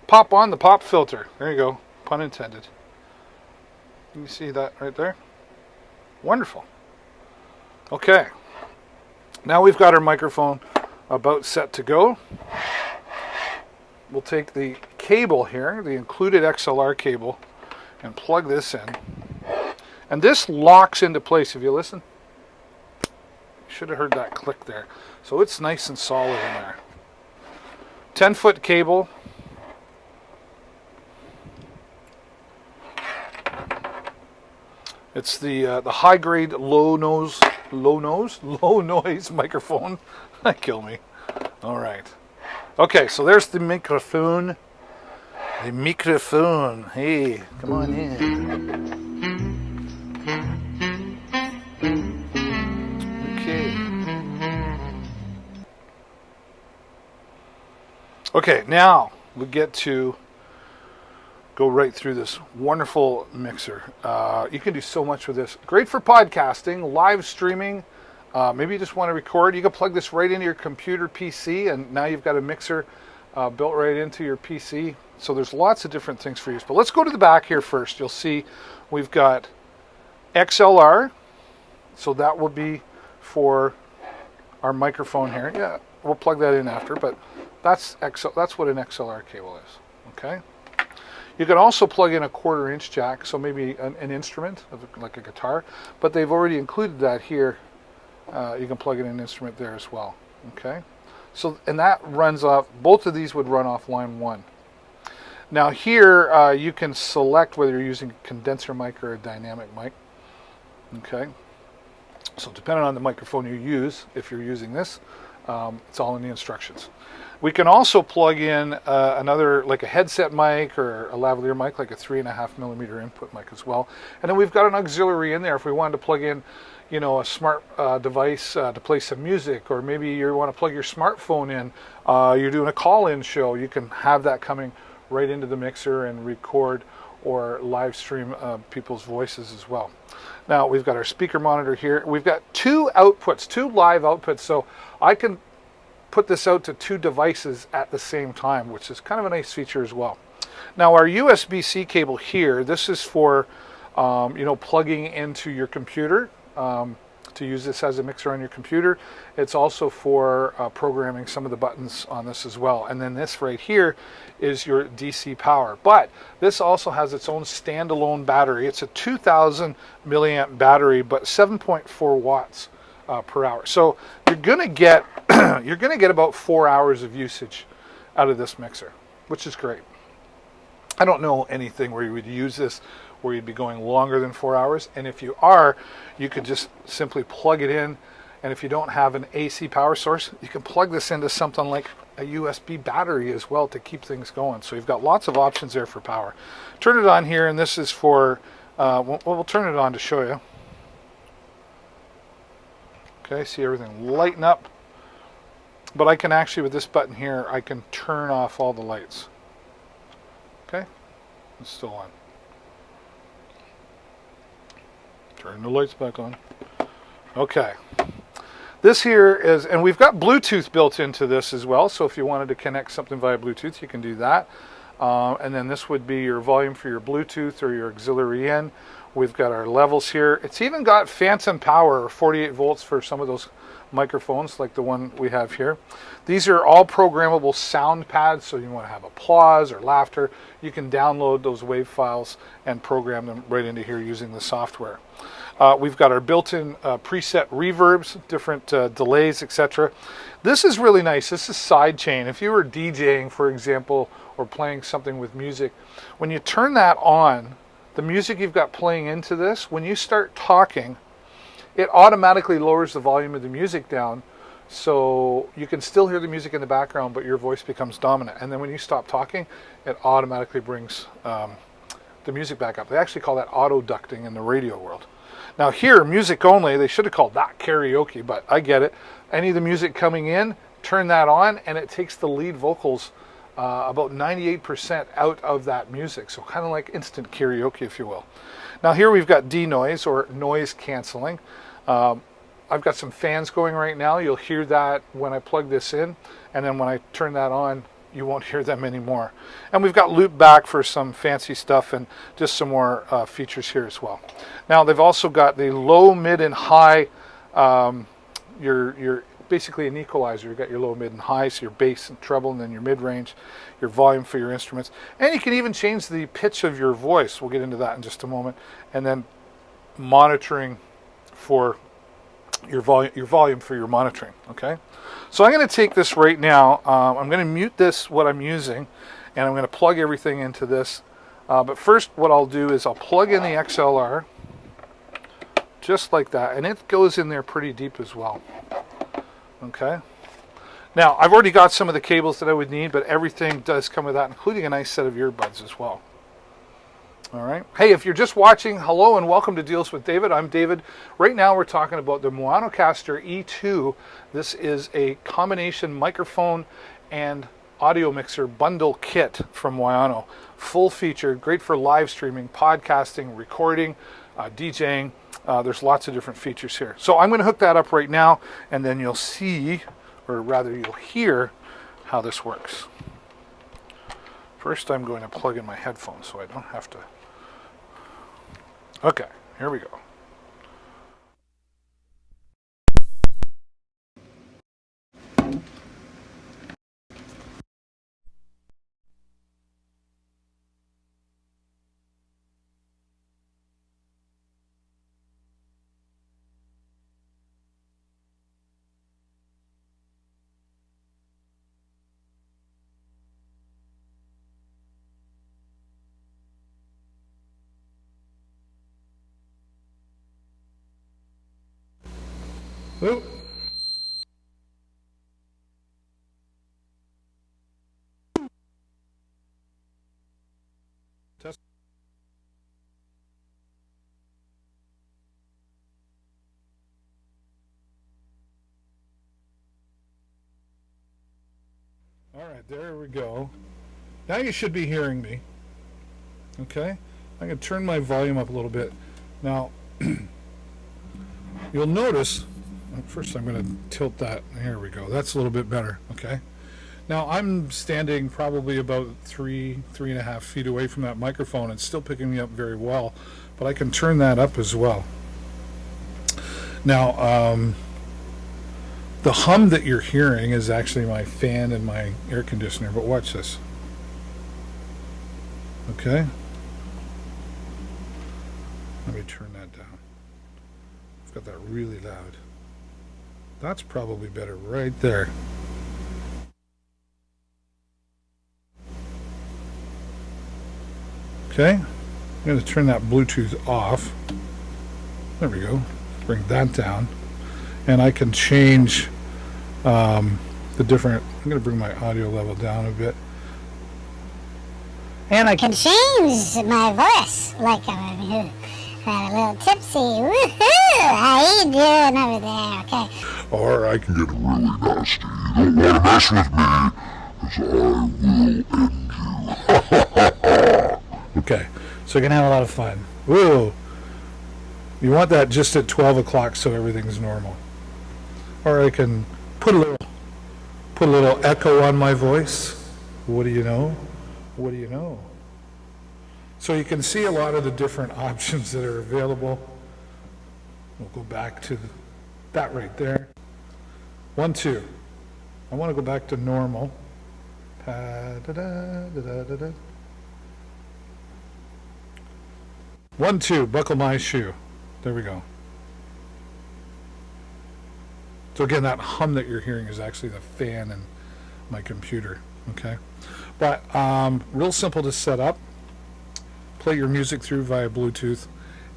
Speaker 1: Pop on the pop filter. There you go. Pun intended. You see that right there? Wonderful. Okay. Now we've got our microphone about set to go. We'll take the cable here, the included XLR cable, and plug this in. And this locks into place. If you listen, you should have heard that click there. So it's nice and solid in there. 10-foot cable. It's the high-grade low noise microphone. That killed me. All right. Okay, so there's the microphone. The microphone. Hey, come on in. Okay, now we get to go right through this wonderful mixer. You can do so much with this. Great for podcasting, live streaming. Maybe you just want to record. You can plug this right into your computer PC, and now you've got a mixer built right into your PC. So there's lots of different things for use. But let's go to the back here first. You'll see we've got XLR. So that will be for our microphone here. Yeah, we'll plug that in after, but that's what an XLR cable is. Okay. You can also plug in a 1/4 inch jack, so maybe an instrument, like a guitar, but they've already included that here. You can plug in an instrument there as well. Okay. So, and that runs off, both of these would run off line 1. Now here, you can select whether you're using a condenser mic or a dynamic mic. Okay. So depending on the microphone you use, if you're using this, it's all in the instructions. We can also plug in another, like a headset mic or a lavalier mic, like a 3.5 millimeter input mic as well. And then we've got an auxiliary in there if we wanted to plug in, you know, a smart device to play some music, or maybe you want to plug your smartphone in. You're doing a call-in show. You can have that coming right into the mixer and record or live stream people's voices as well. Now we've got our speaker monitor here. We've got 2 outputs, 2 live outputs, so I can put this out to 2 devices at the same time, which is kind of a nice feature as well. Now our USB-C cable here, this is for you know, plugging into your computer, to use this as a mixer on your computer. It's also for programming some of the buttons on this as well. And then this right here is your DC power. But this also has its own standalone battery. It's a 2000 milliamp battery, but 7.4 watts per hour. So you're gonna get about 4 hours of usage out of this mixer, which is great. I don't know anything where you would use this where you'd be going longer than 4 hours. And if you are, you could just simply plug it in. And if you don't have an AC power source, you can plug this into something like a USB battery as well to keep things going. So you've got lots of options there for power. Turn it on here, and this is for, we'll turn it on to show you. Okay, see everything lighten up. But I can actually, with this button here, I can turn off all the lights. Okay, it's still on. Turn the lights back on. Okay. This here is, and we've got Bluetooth built into this as well, so if you wanted to connect something via Bluetooth, you can do that. And then this would be your volume for your Bluetooth or your auxiliary in. We've got our levels here. It's even got phantom power, 48 volts for some of those microphones like the one we have here. These are all programmable sound pads, so you want to have applause or laughter. You can download those WAV files and program them right into here using the software. We've got our built-in preset reverbs, different delays, etc. This is really nice. This is sidechain. If you were DJing, for example, or playing something with music, when you turn that on, the music you've got playing into this, when you start talking, it automatically lowers the volume of the music down, so you can still hear the music in the background, but your voice becomes dominant. And then when you stop talking, it automatically brings the music back up. They actually call that auto-ducting in the radio world. Now here, music only, they should have called that karaoke, but I get it. Any of the music coming in, turn that on, and it takes the lead vocals about 98% out of that music. So kind of like instant karaoke, if you will. Now here we've got denoise, or noise canceling. I've got some fans going right now. You'll hear that when I plug this in, and then when I turn that on, you won't hear them anymore. And we've got loop back for some fancy stuff and just some more features here as well. Now they've also got the low, mid, and high. Your basically an equalizer. You've got your low, mid, and high, so your bass and treble, and then your mid-range, your volume for your instruments. And you can even change the pitch of your voice. We'll get into that in just a moment. And then monitoring for your volume for your monitoring. Okay, so I'm going to take this right now. I'm going to mute this, what I'm using, and I'm going to plug everything into this. But first, what I'll do is I'll plug in the XLR, just like that, and it goes in there pretty deep as well. Okay. Now, I've already got some of the cables that I would need, but everything does come with that, including a nice set of earbuds as well. All right. Hey, if you're just watching, hello and welcome to Deals with David. I'm David. Right now we're talking about the Moanocaster E2. This is a combination microphone and audio mixer bundle kit from Wayano. Full featured, great for live streaming, podcasting, recording, DJing. There's lots of different features here. So I'm going to hook that up right now, and then you'll see, or rather you'll hear, how this works. First, I'm going to plug in my headphones so I don't have to. Okay, here we go. Oop. Test. All right, there we go. Now you should be hearing me. Okay? I'm going to turn my volume up a little bit. Now, you'll notice, first I'm going to tilt that. Here we go. That's a little bit better. Okay? Now, I'm standing probably about 3.5 feet away from that microphone. It's still picking me up very well, but I can turn that up as well. Now, the hum that you're hearing is actually my fan and my air conditioner, but watch this. Okay? Let me turn that down. I've got that really loud. That's probably better right there. Okay? I'm going to turn that Bluetooth off. There we go. Bring that down. And I can change the different... I'm going to bring my audio level down a bit. And I
Speaker 2: Can change my voice like I'm a little tipsy. Woohoo! How you doing over there? Okay.
Speaker 3: Or I can get really nasty. You don't want to mess with me, because I will end you.
Speaker 1: Okay, so you can have a lot of fun. Woo! You want that just at 12 o'clock so everything's normal. Or I can put a little echo on my voice. What do you know? What do you know? So you can see a lot of the different options that are available. We'll go back to that right there. 1, 2. I want to go back to normal. Pa-da-da-da-da-da-da. 1, 2, buckle my shoe. There we go. So again, that hum that you're hearing is actually the fan in my computer, okay? But real simple to set up. Play your music through via Bluetooth.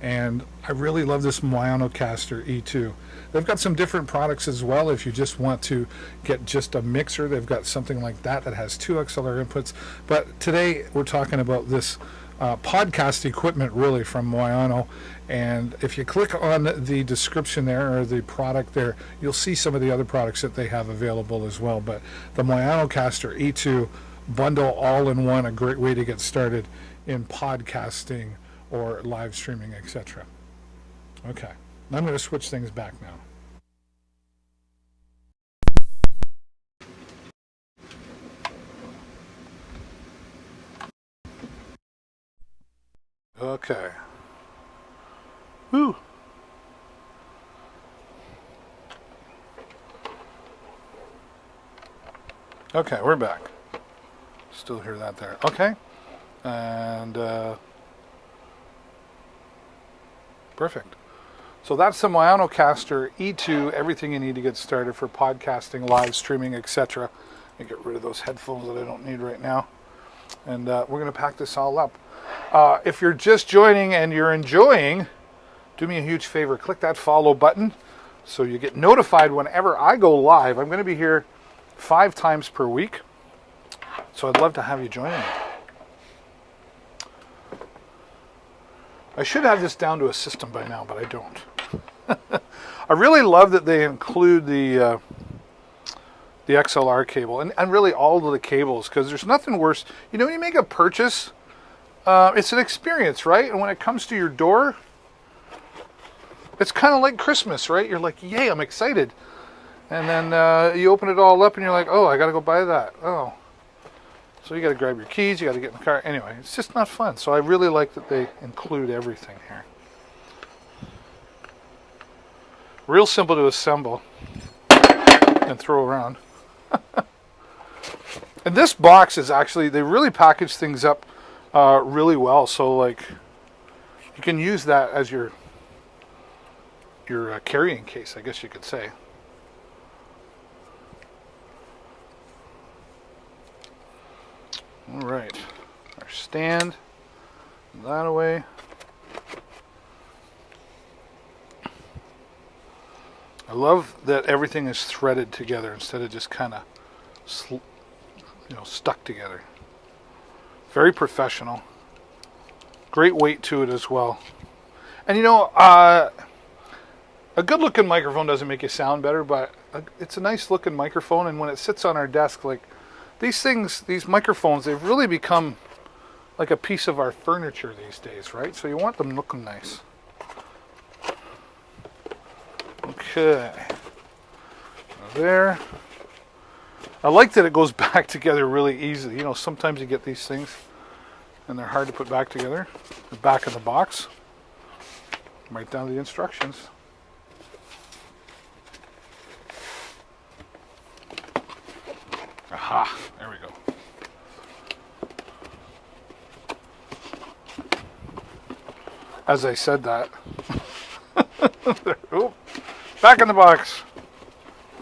Speaker 1: And I really love this Moyanocaster E2. They've got some different products as well if you just want to get just a mixer. They've got something like that that has 2 XLR inputs. But today we're talking about this podcast equipment really from Moyano. And if you click on the description there or the product there, you'll see some of the other products that they have available as well. But the Moyanocaster E2 bundle all in one, a great way to get started in podcasting or live streaming, etc. Okay, I'm going to switch things back now. Okay. Woo. Okay, we're back. Still hear that there. Okay. And perfect. So that's the Moyanocaster E2, everything you need to get started for podcasting, live streaming, etc. I get rid of those headphones that I don't need right now. And we're going to pack this all up. If you're just joining and you're enjoying, do me a huge favor. Click that follow button so you get notified whenever I go live. I'm going to be here 5 times per week. So I'd love to have you join me. I should have this down to a system by now, but I don't. I really love that they include the XLR cable and really all of the cables, because there's nothing worse. You know, when you make a purchase, it's an experience, right? And when it comes to your door, it's kind of like Christmas, right? You're like, yay, I'm excited. And then you open it all up and you're like, oh, I got to go buy that. Oh. So you got to grab your keys, you got to get in the car. Anyway, it's just not fun. So I really like that they include everything here. Real simple to assemble and throw around. And this box is actually, they really package things up really well. So like, you can use that as your carrying case, I guess you could say. All right, our stand, that away. I love that everything is threaded together instead of just kind of, stuck together. Very professional. Great weight to it as well. And a good-looking microphone doesn't make you sound better, but it's a nice-looking microphone. And when it sits on our desk, like these microphones, they've really become like a piece of our furniture these days, right? So you want them looking nice. Okay. There. I like that it goes back together really easily. Sometimes you get these things and they're hard to put back together. The back of the box. Write down the instructions. Aha, there we go. As I said that. Oop. Back in the box.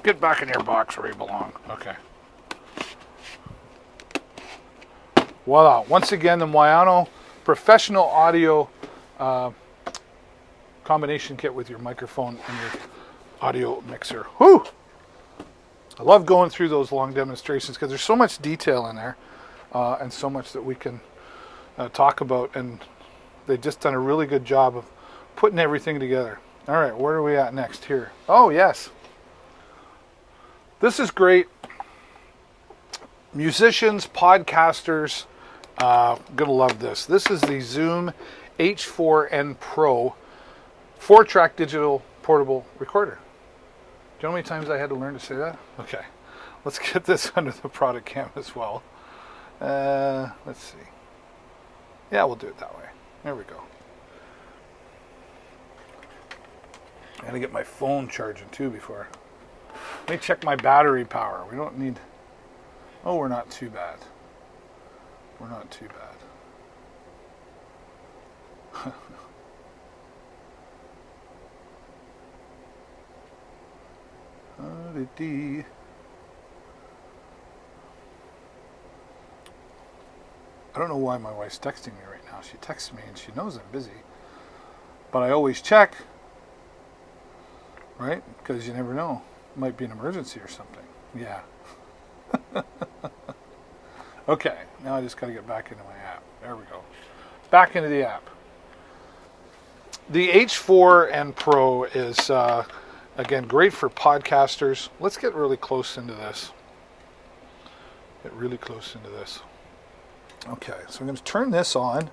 Speaker 1: Get back in your box where you belong. Okay. Voila. Once again, the Moyano professional audio combination kit with your microphone and your audio mixer. Whew! I love going through those long demonstrations because there's so much detail in there and so much that we can talk about. And they've just done a really good job of putting everything together. All right, where are we at next here? Oh, yes. This is great. Musicians, podcasters, gonna love this. This is the Zoom H4n Pro 4-track digital portable recorder. Do you know how many times I had to learn to say that? Okay, let's get this under the product cam as well. Let's see. Yeah, we'll do it that way. There we go. I gotta get my phone charging too before. Let me check my battery power. We don't need... Oh, we're not too bad. We're not too bad. I don't know why my wife's texting me right now. She texts me and she knows I'm busy. But I always check. Right? Because you never know. It might be an emergency or something. Yeah. Okay. Now I just got to get back into my app. There we go. Back into the app. The H4n Pro is, again, great for podcasters. Let's get really close into this. Get really close into this. Okay. So I'm going to turn this on.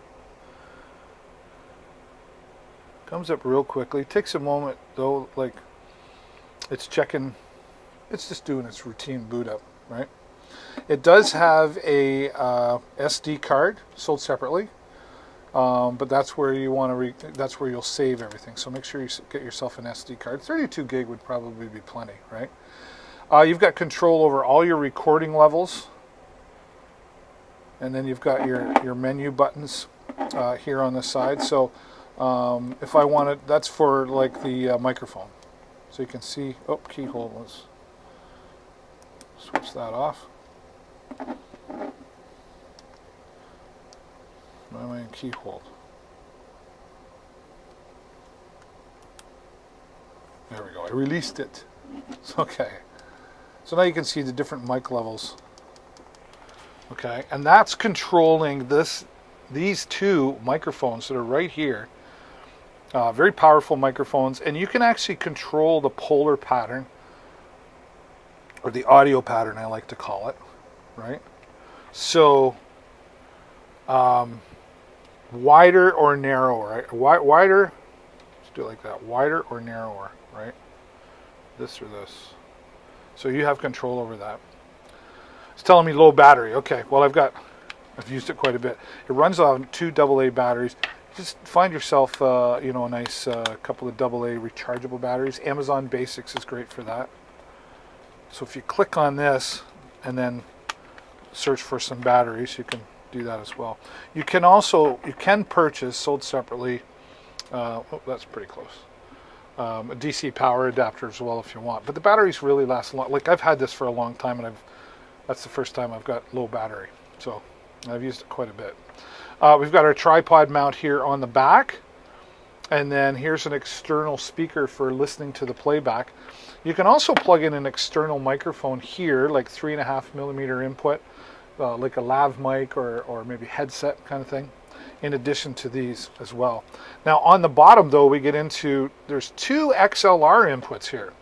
Speaker 1: Comes up real quickly. Takes a moment, though, like... It's checking, it's just doing its routine boot up, right? It does have a SD card sold separately, but that's where you want to, that's where you'll save everything. So make sure you get yourself an SD card. 32 gig would probably be plenty, right? You've got control over all your recording levels, and then you've got your menu buttons here on the side. So if I wanted, that's for like the microphone. So you can see, keyhole was, switch that off. Why am I in keyhole? There we go, I released it. Okay. So now you can see the different mic levels. Okay, and that's controlling these two microphones that are right here. Very powerful microphones, and you can actually control the polar pattern, or the audio pattern I like to call it, right? So wider or narrower, right? Wider, let's do it like that, wider or narrower, right? This or this. So you have control over that. It's telling me low battery. Okay, well I've used it quite a bit. It runs on 2 AA batteries. Just find yourself, a nice couple of AA rechargeable batteries. Amazon Basics is great for that. So if you click on this and then search for some batteries, you can do that as well. You can purchase, sold separately, that's pretty close, a DC power adapter as well if you want. But the batteries really last long. Like I've had this for a long time, and that's the first time I've got low battery. So I've used it quite a bit. We've got our tripod mount here on the back. And then here's an external speaker for listening to the playback. You can also plug in an external microphone here, like 3.5mm input, like a lav mic or maybe headset kind of thing, in addition to these as well. Now on the bottom though, we get into, there's 2 XLR inputs here.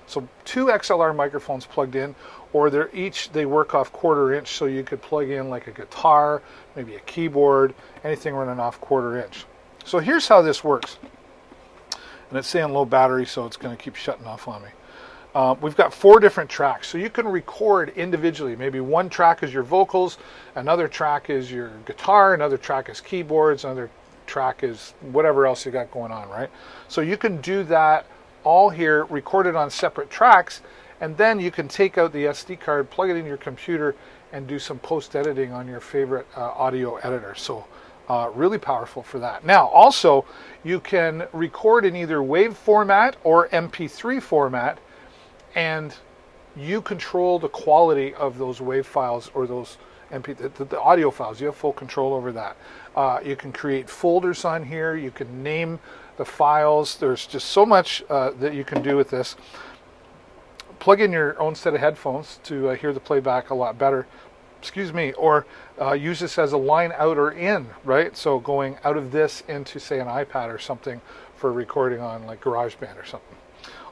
Speaker 1: So 2 XLR microphones plugged in, or they work off 1/4 inch, so you could plug in like a guitar, maybe a keyboard, anything running off 1/4 inch. So here's how this works. And it's saying low battery, so it's going to keep shutting off on me. We've got 4 different tracks, so you can record individually. Maybe one track is your vocals, another track is your guitar, another track is keyboards, another track is whatever else you got going on, right? So you can do that all here, recorded on separate tracks, and then you can take out the SD card, plug it in your computer, and do some post-editing on your favorite audio editor. So really powerful for that. Now, also, you can record in either WAV format or MP3 format, and you control the quality of those WAV files or those the audio files. You have full control over that. You can create folders on here. You can name the files. There's just so much that you can do with this. Plug in your own set of headphones to hear the playback a lot better. Excuse me, or use this as a line out or in, right? So going out of this into, say, an iPad or something for recording on like GarageBand or something.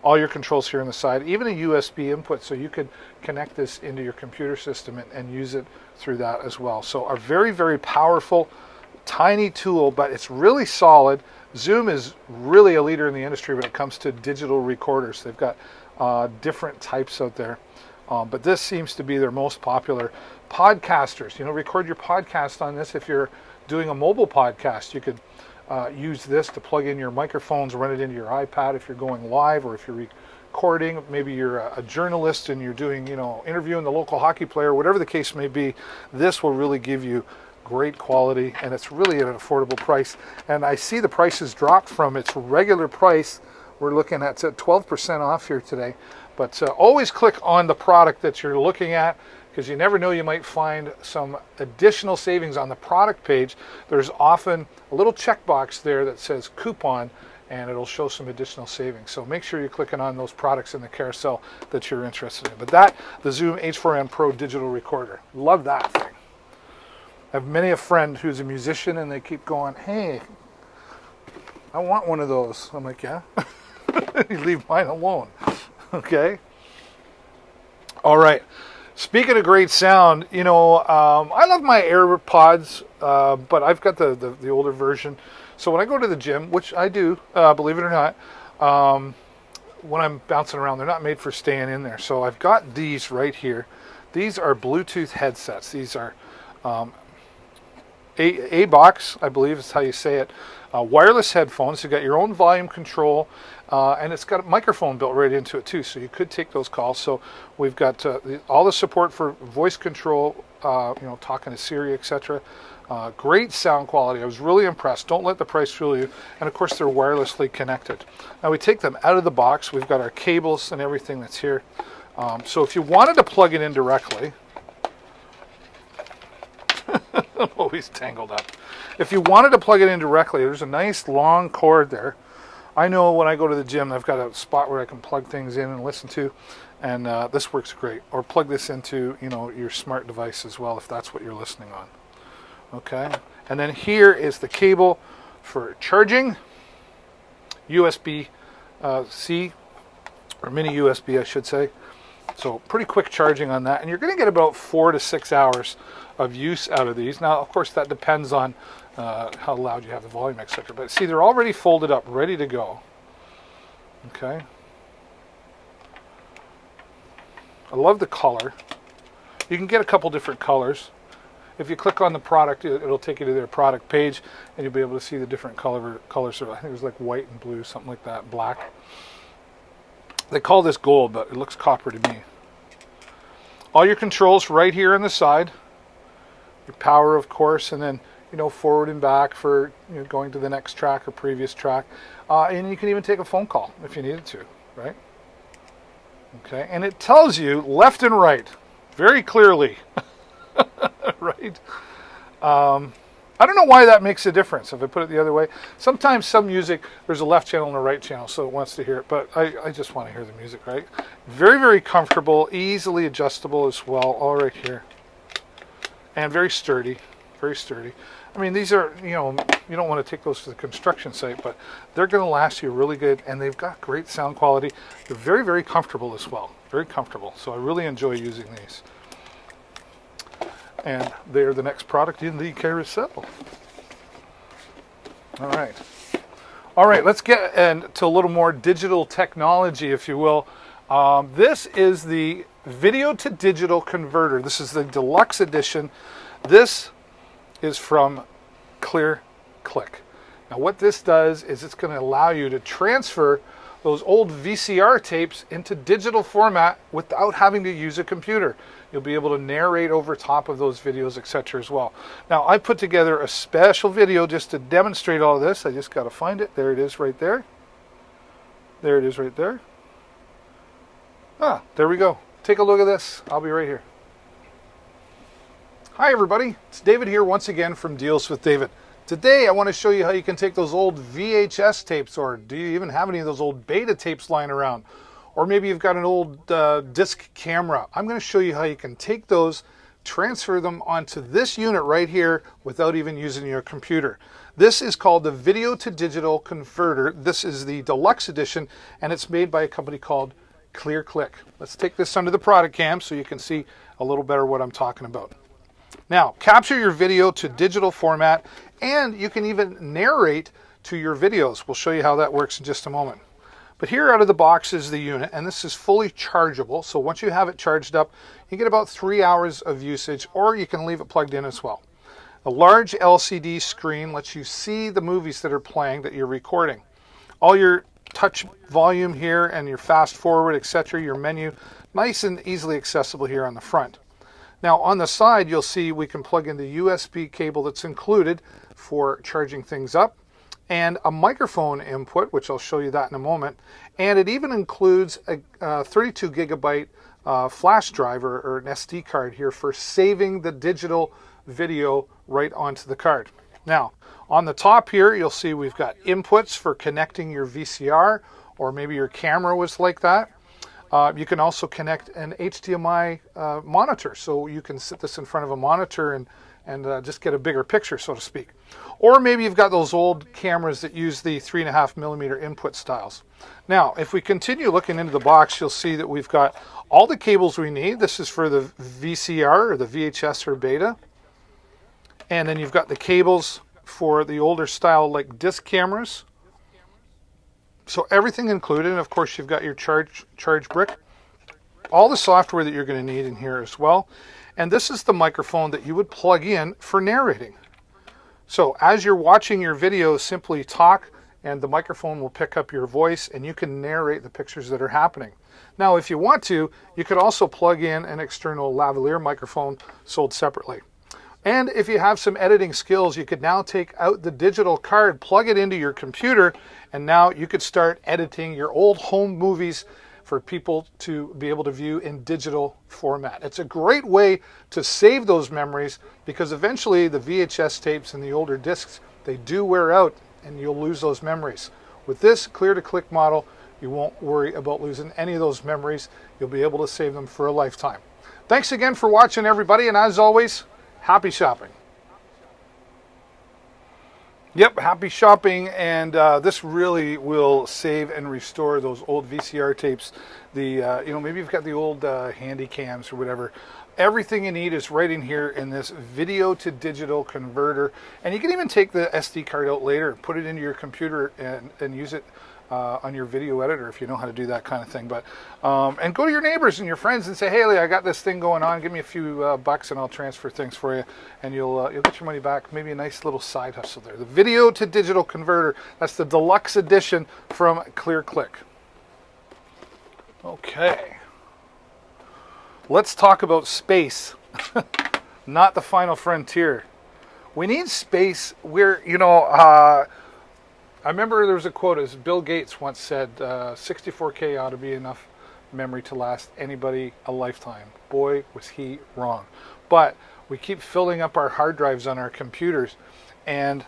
Speaker 1: All your controls here on the side, even a USB input, so you could connect this into your computer system and use it through that as well. So a very, very powerful, tiny tool, but it's really solid. Zoom is really a leader in the industry when it comes to digital recorders. They've got different types out there, but this seems to be their most popular. Podcasters, record your podcast on this. If you're doing a mobile podcast, you could use this to plug in your microphones, run it into your iPad if you're going live, or if you're recording, maybe you're a journalist and you're doing, interviewing the local hockey player, whatever the case may be. This will really give you great quality, and it's really at an affordable price. And I see the prices dropped from its regular price. We're looking at 12% off here today. But always click on the product that you're looking at, because you never know, you might find some additional savings on the product page. There's often a little checkbox there that says coupon, and it'll show some additional savings. So make sure you're clicking on those products in the carousel that you're interested in. But the Zoom H4n Pro digital recorder. Love that thing. I have many a friend who's a musician, and they keep going, hey, I want one of those. I'm like, yeah? You leave mine alone. Okay? All right. Speaking of great sound, I love my AirPods, but I've got the older version. So when I go to the gym, which I do, believe it or not, when I'm bouncing around, they're not made for staying in there. So I've got these right here. These are Bluetooth headsets. These are A-Box, I believe is how you say it. Wireless headphones. You've got your own volume control, and it's got a microphone built right into it too, so you could take those calls. So we've got all the support for voice control, talking to Siri, etc. Great sound quality. I was really impressed. Don't let the price fool you. And of course, they're wirelessly connected. Now we take them out of the box. We've got our cables and everything that's here. So if you wanted to plug it in directly, I'm always tangled up. If you wanted to plug it in directly, there's a nice long cord there. I know when I go to the gym, I've got a spot where I can plug things in and listen to, and this works great. Or plug this into, your smart device as well, if that's what you're listening on. Okay, and then here is the cable for charging, USB-C, or mini USB, I should say. So pretty quick charging on that, and you're going to get about 4 to 6 hours of use out of these. Now, of course, that depends on how loud you have the volume, etc. But see, they're already folded up, ready to go. Okay. I love the color. You can get a couple different colors. If you click on the product, it'll take you to their product page, and you'll be able to see the different colors. I think it was like white and blue, something like that, black. They call this gold, but it looks copper to me. All your controls right here on the side. Your power, of course, and then forward and back for going to the next track or previous track. And you can even take a phone call if you needed to, right? Okay, and it tells you left and right very clearly, right? I don't know why that makes a difference if I put it the other way. Sometimes some music, there's a left channel and a right channel, so it wants to hear it, but I just want to hear the music, right? Very, very comfortable, easily adjustable as well, all right here. And very sturdy, very sturdy. I mean, these are, you know, you don't want to take those to the construction site, but they're going to last you really good, and they've got great sound quality. They're very, very comfortable as well, very comfortable. So I really enjoy using these. And they're the next product in the carousel. All right. All right, let's get into a little more digital technology, if you will. This is the video to digital converter. This is the deluxe edition. This is from Clear Click. Now what this does is it's going to allow you to transfer those old VCR tapes into digital format without having to use a computer. You'll be able to narrate over top of those videos, etc. as well. Now I put together a special video just to demonstrate all of this. I just got to find it. There it is right there. There it is right there. Ah, there we go. Take a look at this. I'll be right here. Hi everybody, it's David here once again from Deals with David. Today I want to show you how you can take those old VHS tapes, or do you even have any of those old beta tapes lying around? Or maybe you've got an old disc camera. I'm going to show you how you can take those, transfer them onto this unit right here without even using your computer. This is called the Video to Digital Converter. This is the deluxe edition, and it's made by a company called Clear Click. Let's take this under the product cam so you can see a little better what I'm talking about. Now, capture your video to digital format, and you can even narrate to your videos. We'll show you how that works in just a moment. But here out of the box is the unit, and this is fully chargeable. So once you have it charged up, you get about 3 hours of usage, or you can leave it plugged in as well. A large LCD screen lets you see the movies that are playing that you're recording. All your touch volume here and your fast forward, etc., your menu, nice and easily accessible here on the front. Now on the side, you'll see we can plug in the USB cable that's included for charging things up, and a microphone input, which I'll show you that in a moment. And it even includes a 32 gigabyte flash drive or an SD card here for saving the digital video right onto the card. Now, on the top here, you'll see we've got inputs for connecting your VCR, or maybe your camera was like that. You can also connect an HDMI monitor, so you can sit this in front of a monitor and just get a bigger picture, so to speak. Or maybe you've got those old cameras that use the 3.5mm input styles. Now, if we continue looking into the box, you'll see that we've got all the cables we need. This is for the VCR or the VHS or beta. And then you've got the cables for the older style like disc cameras. So everything included, and of course you've got your charge brick. All the software that you're going to need in here as well. And this is the microphone that you would plug in for narrating. So as you're watching your video, simply talk and the microphone will pick up your voice and you can narrate the pictures that are happening. Now if you want to, you could also plug in an external lavalier microphone sold separately. And if you have some editing skills, you could now take out the digital card, plug it into your computer, and now you could start editing your old home movies for people to be able to view in digital format. It's a great way to save those memories, because eventually the VHS tapes and the older discs, they do wear out and you'll lose those memories. With this Clear to Click model, you won't worry about losing any of those memories. You'll be able to save them for a lifetime. Thanks again for watching, everybody, and as always, happy shopping. Yep, happy shopping, and this really will save and restore those old VCR tapes. The maybe you've got the old handy cams or whatever. Everything you need is right in here in this video to digital converter, and you can even take the SD card out later, put it into your computer, and use it on your video editor if you know how to do that kind of thing. But and go to your neighbors and your friends and say, hey, I got this thing going on, give me a few bucks and I'll transfer things for you, and you'll get your money back. Maybe a nice little side hustle there. The video to digital converter, that's the deluxe edition from Clear Click. Okay, let's talk about space. Not the final frontier. We need space where, I remember there was a quote, as Bill Gates once said, 64K ought to be enough memory to last anybody a lifetime. Boy, was he wrong. But we keep filling up our hard drives on our computers, And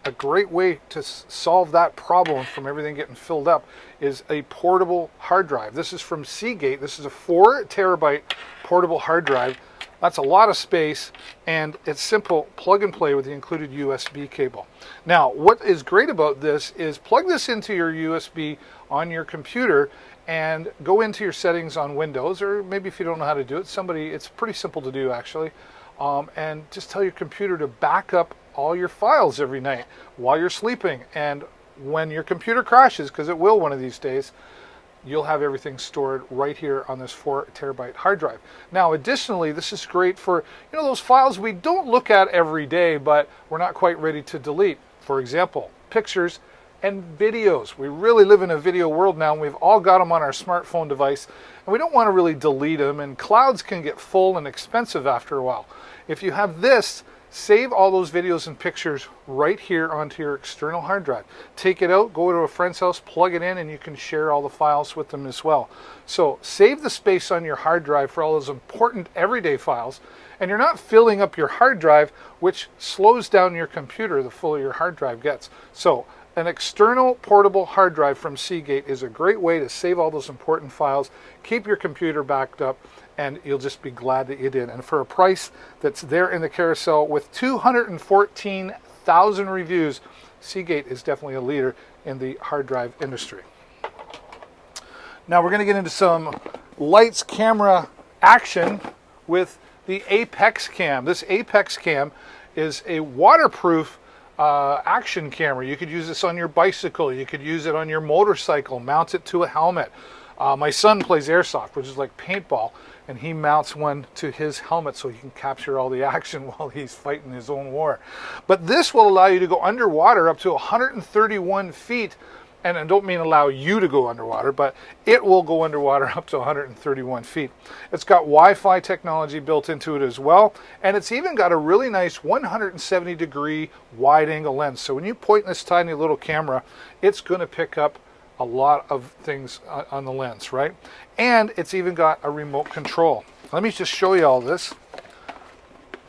Speaker 1: a great way to solve that problem from everything getting filled up is a portable hard drive. This is from Seagate. This is a 4 terabyte portable hard drive. That's a lot of space, and it's simple plug and play with the included USB cable. Now, what is great about this is plug this into your USB on your computer and go into your settings on Windows, or maybe if you don't know how to do it, it's pretty simple to do actually, and just tell your computer to back up all your files every night while you're sleeping. And when your computer crashes, because it will one of these days, you'll have everything stored right here on this 4 terabyte hard drive. Now, additionally, this is great for, those files we don't look at every day, but we're not quite ready to delete. For example, pictures and videos. We really live in a video world now, and we've all got them on our smartphone device, and we don't want to really delete them, and clouds can get full and expensive after a while. If you have this, save all those videos and pictures right here onto your external hard drive. Take it out, go to a friend's house, plug it in, and you can share all the files with them as well. So save the space on your hard drive for all those important everyday files, and you're not filling up your hard drive, which slows down your computer the fuller your hard drive gets. So an external portable hard drive from Seagate is a great way to save all those important files, keep your computer backed up, and you'll just be glad that you did. And for a price that's there in the carousel with 214,000 reviews, Seagate is definitely a leader in the hard drive industry. Now we're going to get into some lights camera action with the Apex Cam. This Apex Cam is a waterproof action camera. You could use this on your bicycle, you could use it on your motorcycle, mount it to a helmet. My son plays airsoft, which is like paintball, and he mounts one to his helmet so he can capture all the action while he's fighting his own war. But this will allow you to go underwater up to 131 feet, and I don't mean allow you to go underwater, but it will go underwater up to 131 feet. It's got Wi-Fi technology built into it as well, and it's even got a really nice 170-degree wide-angle lens. So when you point this tiny little camera, it's going to pick up a lot of things on the lens, right? And it's even got a remote control. Let me just show you all this.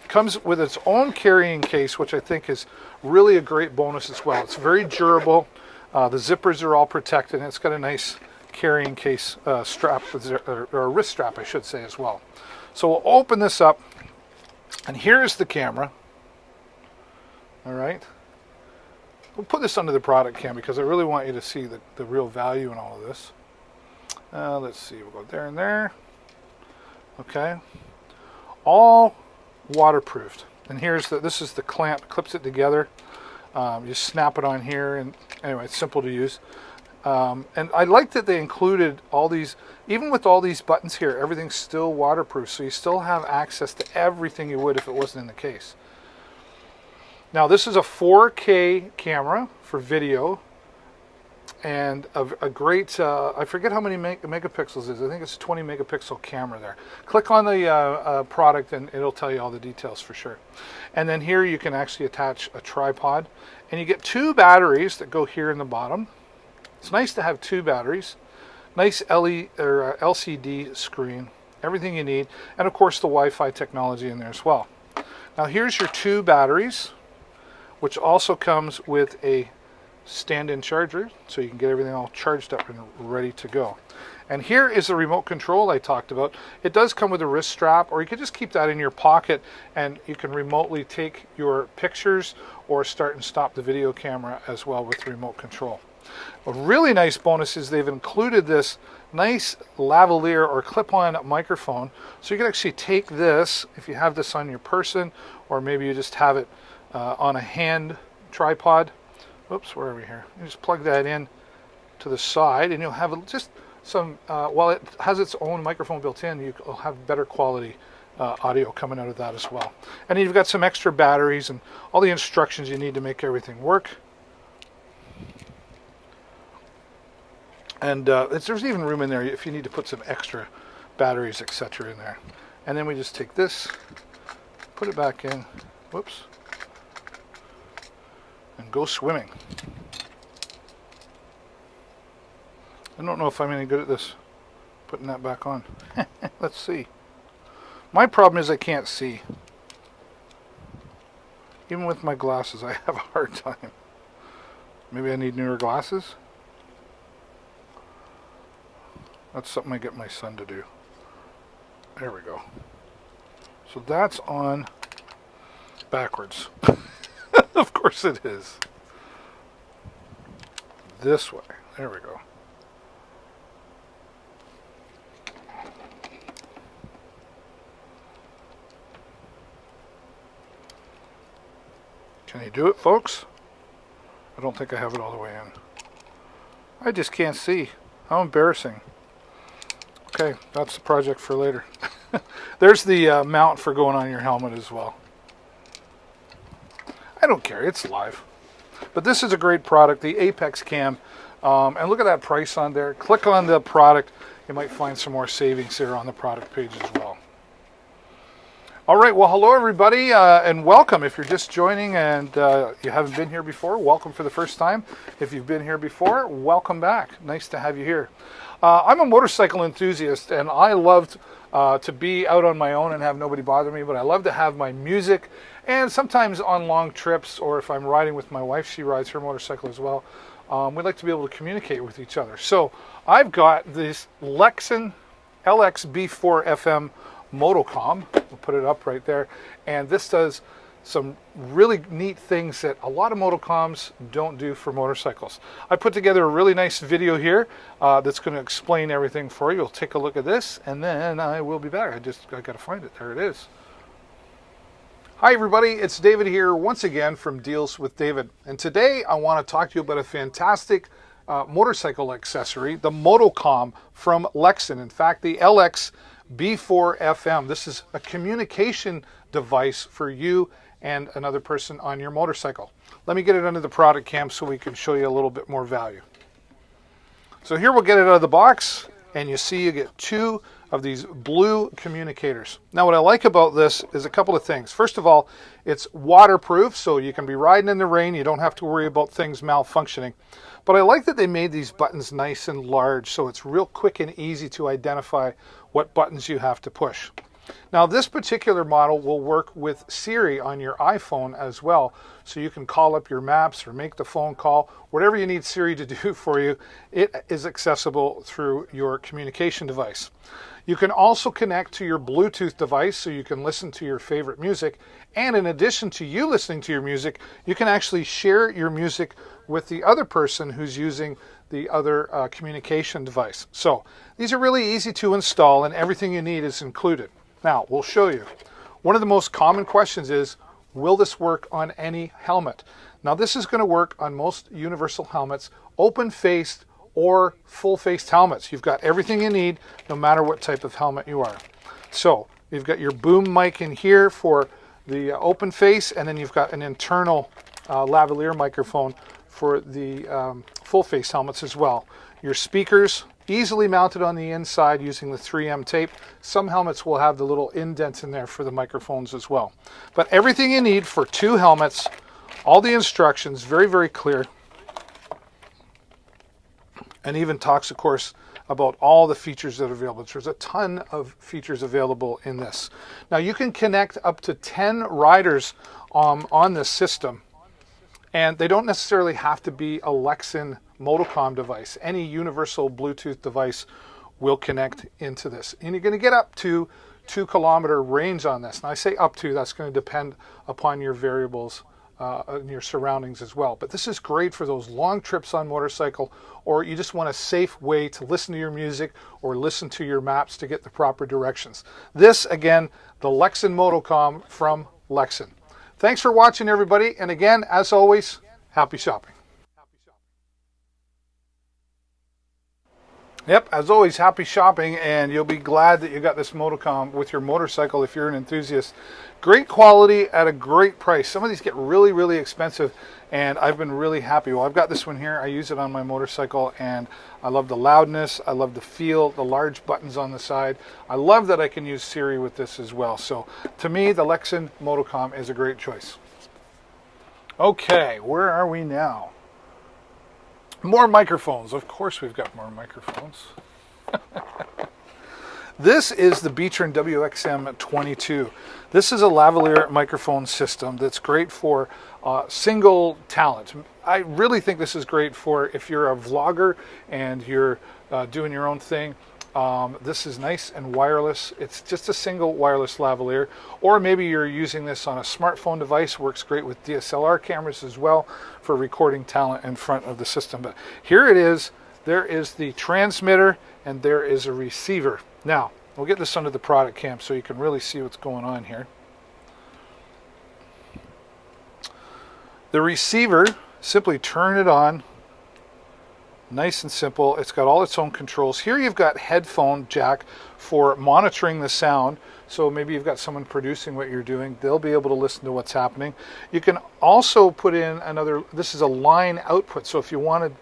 Speaker 1: It comes with its own carrying case, which I think is really a great bonus as well. It's very durable. The zippers are all protected, and it's got a nice carrying case strap, or a wrist strap, I should say, as well. So we'll open this up, and here's the camera. All right. We'll put this under the product cam because I really want you to see the real value in all of this. Let's see, we'll go there and there. Okay. All waterproofed. And this is the clamp, clips it together. You snap it on here, and anyway, it's simple to use. And I like that they included all these, even with all these buttons here, everything's still waterproof, so you still have access to everything you would if it wasn't in the case. Now this is a 4K camera for video, and a great, I forget how many megapixels it is. I think it's a 20 megapixel camera there. Click on the product and it'll tell you all the details for sure. And then here you can actually attach a tripod, and you get 2 batteries that go here in the bottom. It's nice to have 2 batteries. Nice LCD screen, everything you need, and of course the Wi-Fi technology in there as well. Now here's your 2 batteries, which also comes with a stand-in charger, so you can get everything all charged up and ready to go. And here is the remote control I talked about. It does come with a wrist strap, or you could just keep that in your pocket, and you can remotely take your pictures or start and stop the video camera as well with the remote control. A really nice bonus is they've included this nice lavalier or clip-on microphone, so you can actually take this if you have this on your person, or maybe you just have it on a hand tripod. Oops, where are we here? You just plug that in to the side, and you'll have just some, while it has its own microphone built in, you'll have better quality audio coming out of that as well. And you've got some extra batteries and all the instructions you need to make everything work. And there's even room in there if you need to put some extra batteries, etc. in there. And then we just take this, put it back in, whoops, and go swimming. I don't know if I'm any good at this, putting that back on. Let's see. My problem is I can't see. Even with my glasses, I have a hard time. Maybe I need newer glasses? That's something I get my son to do. There we go. So that's on backwards. Of course it is. This way. There we go. Can you do it, folks? I don't think I have it all the way in. I just can't see. How embarrassing. Okay, that's the project for later. There's the mount for going on your helmet as well. I don't care, it's live. But this is a great product, the Apex Cam. And look at that price on there. Click on the product. You might find some more savings here on the product page as well. All right, well, hello everybody, and welcome. If you're just joining and you haven't been here before, welcome for the first time. If you've been here before, welcome back. Nice to have you here. I'm a motorcycle enthusiast, and I loved to be out on my own and have nobody bother me, but I love to have my music, and sometimes on long trips, or if I'm riding with my wife, she rides her motorcycle as well, we like to be able to communicate with each other. So I've got this Lexan LX-B4 FM Motocom. We'll put it up right there, and this does some really neat things that a lot of motocoms don't do for motorcycles. I put together a really nice video here that's going to explain everything for you. You'll take a look at this, and then I will be back. I got to find it. There it is. Hi everybody, it's David here once again from Deals with David, and today I want to talk to you about a fantastic motorcycle accessory, the Motocom from Lexan. In fact, the LX-B4 FM. This is a communication device for you and another person on your motorcycle. Let me get it under the product cam so we can show you a little bit more value. So here we'll get it out of the box, and you see you get two of these blue communicators. Now what I like about this is a couple of things. First of all, it's waterproof, so you can be riding in the rain. You don't have to worry about things malfunctioning. But I like that they made these buttons nice and large, so it's real quick and easy to identify what buttons you have to push. Now this particular model will work with Siri on your iPhone as well, so you can call up your maps or make the phone call. Whatever you need Siri to do for you, it is accessible through your communication device. You can also connect to your Bluetooth device so you can listen to your favorite music, and in addition to you listening to your music, you can actually share your music with the other person who's using the other communication device. So these are really easy to install, and everything you need is included. Now, we'll show you. One of the most common questions is, will this work on any helmet? Now, this is going to work on most universal helmets, open-faced or full-faced helmets. You've got everything you need, no matter what type of helmet you are. So, you've got your boom mic in here for the open face, and then you've got an internal lavalier microphone for the full-face helmets as well. Your speakers, easily mounted on the inside using the 3M tape. Some helmets will have the little indents in there for the microphones as well. But everything you need for two helmets, all the instructions, very, very clear. And even talks, of course, about all the features that are available. There's a ton of features available in this. Now you can connect up to 10 riders on this system. And they don't necessarily have to be a Lexan Motocom device. Any universal Bluetooth device will connect into this. And you're going to get up to 2 kilometer range on this. And I say up to, that's going to depend upon your variables and your surroundings as well. But this is great for those long trips on motorcycle, or you just want a safe way to listen to your music or listen to your maps to get the proper directions. This, again, the Lexan Motocom from Lexan. Thanks for watching, everybody. And again, as always, happy shopping. Yep, as always, happy shopping, and you'll be glad that you got this Motocom with your motorcycle if you're an enthusiast. Great quality at a great price. Some of these get really, really expensive, and I've been really happy. Well, I've got this one here. I use it on my motorcycle, and I love the loudness. I love the feel, the large buttons on the side. I love that I can use Siri with this as well. So to me, the Lexan Motocom is a great choice. Okay, where are we now? More microphones. Of course we've got more microphones. This is the Beatron WXM22. This is a lavalier microphone system that's great for single talent. I really think this is great for if you're a vlogger and you're doing your own thing. This is nice and wireless. It's just a single wireless lavalier. Or maybe you're using this on a smartphone device. Works great with DSLR cameras as well for recording talent in front of the system. But here it is. There is the transmitter and there is a receiver. Now, we'll get this under the product cam so you can really see what's going on here. The receiver, simply turn it on. Nice and simple. It's got all its own controls. Here you've got headphone jack for monitoring the sound. So maybe you've got someone producing what you're doing. They'll be able to listen to what's happening. You can also put in another, this is a line output. So if you wanted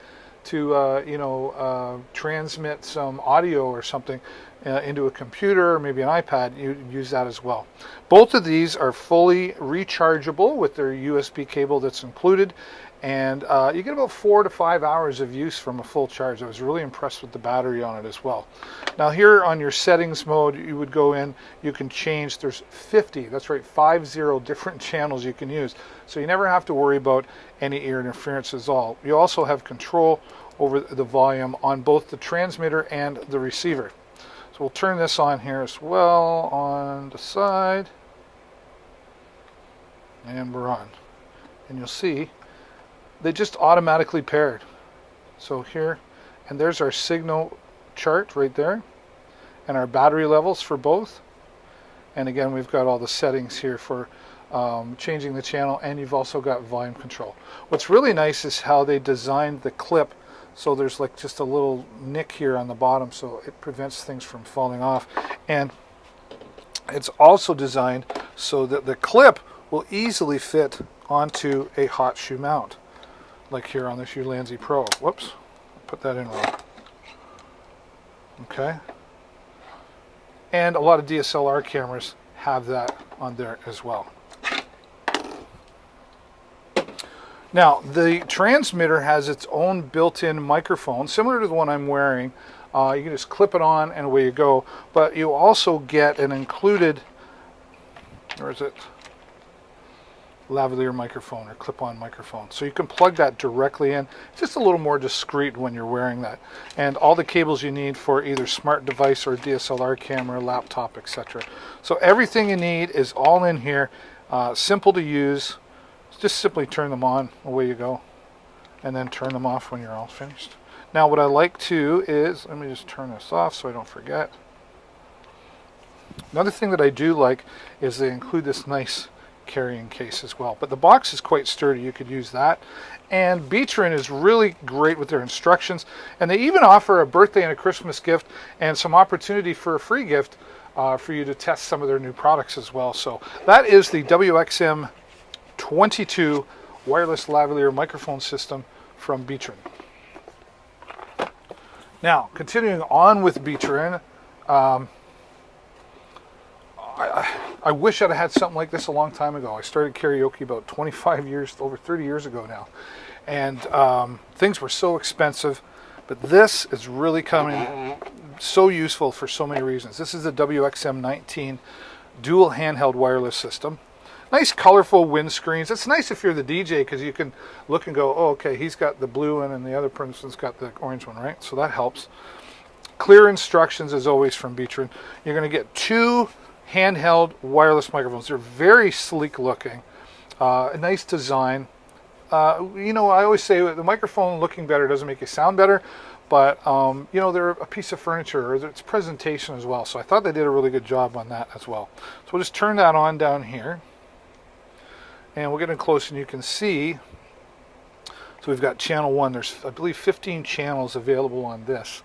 Speaker 1: to transmit some audio or something into a computer or maybe an iPad, you use that as well. Both of these are fully rechargeable with their USB cable that's included, and you get about 4 to 5 hours of use from a full charge. I was really impressed with the battery on it as well. Now here on your settings mode, you would go in, you can change, there's 50, that's right, 50 different channels you can use. So you never have to worry about any ear interference at all. You also have control over the volume on both the transmitter and the receiver. So we'll turn this on here as well on the side. And we're on. And you'll see they just automatically paired. So here, and there's our signal chart right there, and our battery levels for both. And again, we've got all the settings here for changing the channel, and you've also got volume control. What's really nice is how they designed the clip, so there's like just a little nick here on the bottom, so it prevents things from falling off. And it's also designed so that the clip will easily fit onto a hot shoe mount, like here on this Ulanzi Pro. Whoops, put that in wrong. Okay. And a lot of DSLR cameras have that on there as well. Now, the transmitter has its own built-in microphone, similar to the one I'm wearing. You can just clip it on and away you go. But you also get an included, where is it? Lavalier microphone or clip-on microphone. So you can plug that directly in. It's just a little more discreet when you're wearing that. And all the cables you need for either smart device or DSLR camera, laptop, etc. So everything you need is all in here. Simple to use. Just simply turn them on, away you go. And then turn them off when you're all finished. Now what I like to is, let me just turn this off so I don't forget. Another thing that I do like is they include this nice carrying case as well. But the box is quite sturdy, you could use that. And Beatron is really great with their instructions, and they even offer a birthday and a Christmas gift and some opportunity for a free gift for you to test some of their new products as well. So that is the WXM22 wireless lavalier microphone system from Beatron. Now, continuing on with Beatron, I wish I'd had something like this a long time ago. I started karaoke about 25 years, over 30 years ago now. And things were so expensive, but this is really coming so useful for so many reasons. This is the WXM19 dual handheld wireless system. Nice colorful windscreens. It's nice if you're the DJ because you can look and go, oh, okay, he's got the blue one and the other person's got the orange one, right? So that helps. Clear instructions as always from Beatron. You're going to get 2 handheld wireless microphones. They're very sleek looking, a nice design. You know, I always say the microphone looking better doesn't make you sound better, but you know, they're a piece of furniture, or it's presentation as well. So I thought they did a really good job on that as well. So we'll just turn that on down here, and we'll get in close, and you can see. So we've got channel 1. There's, I believe, 15 channels available on this.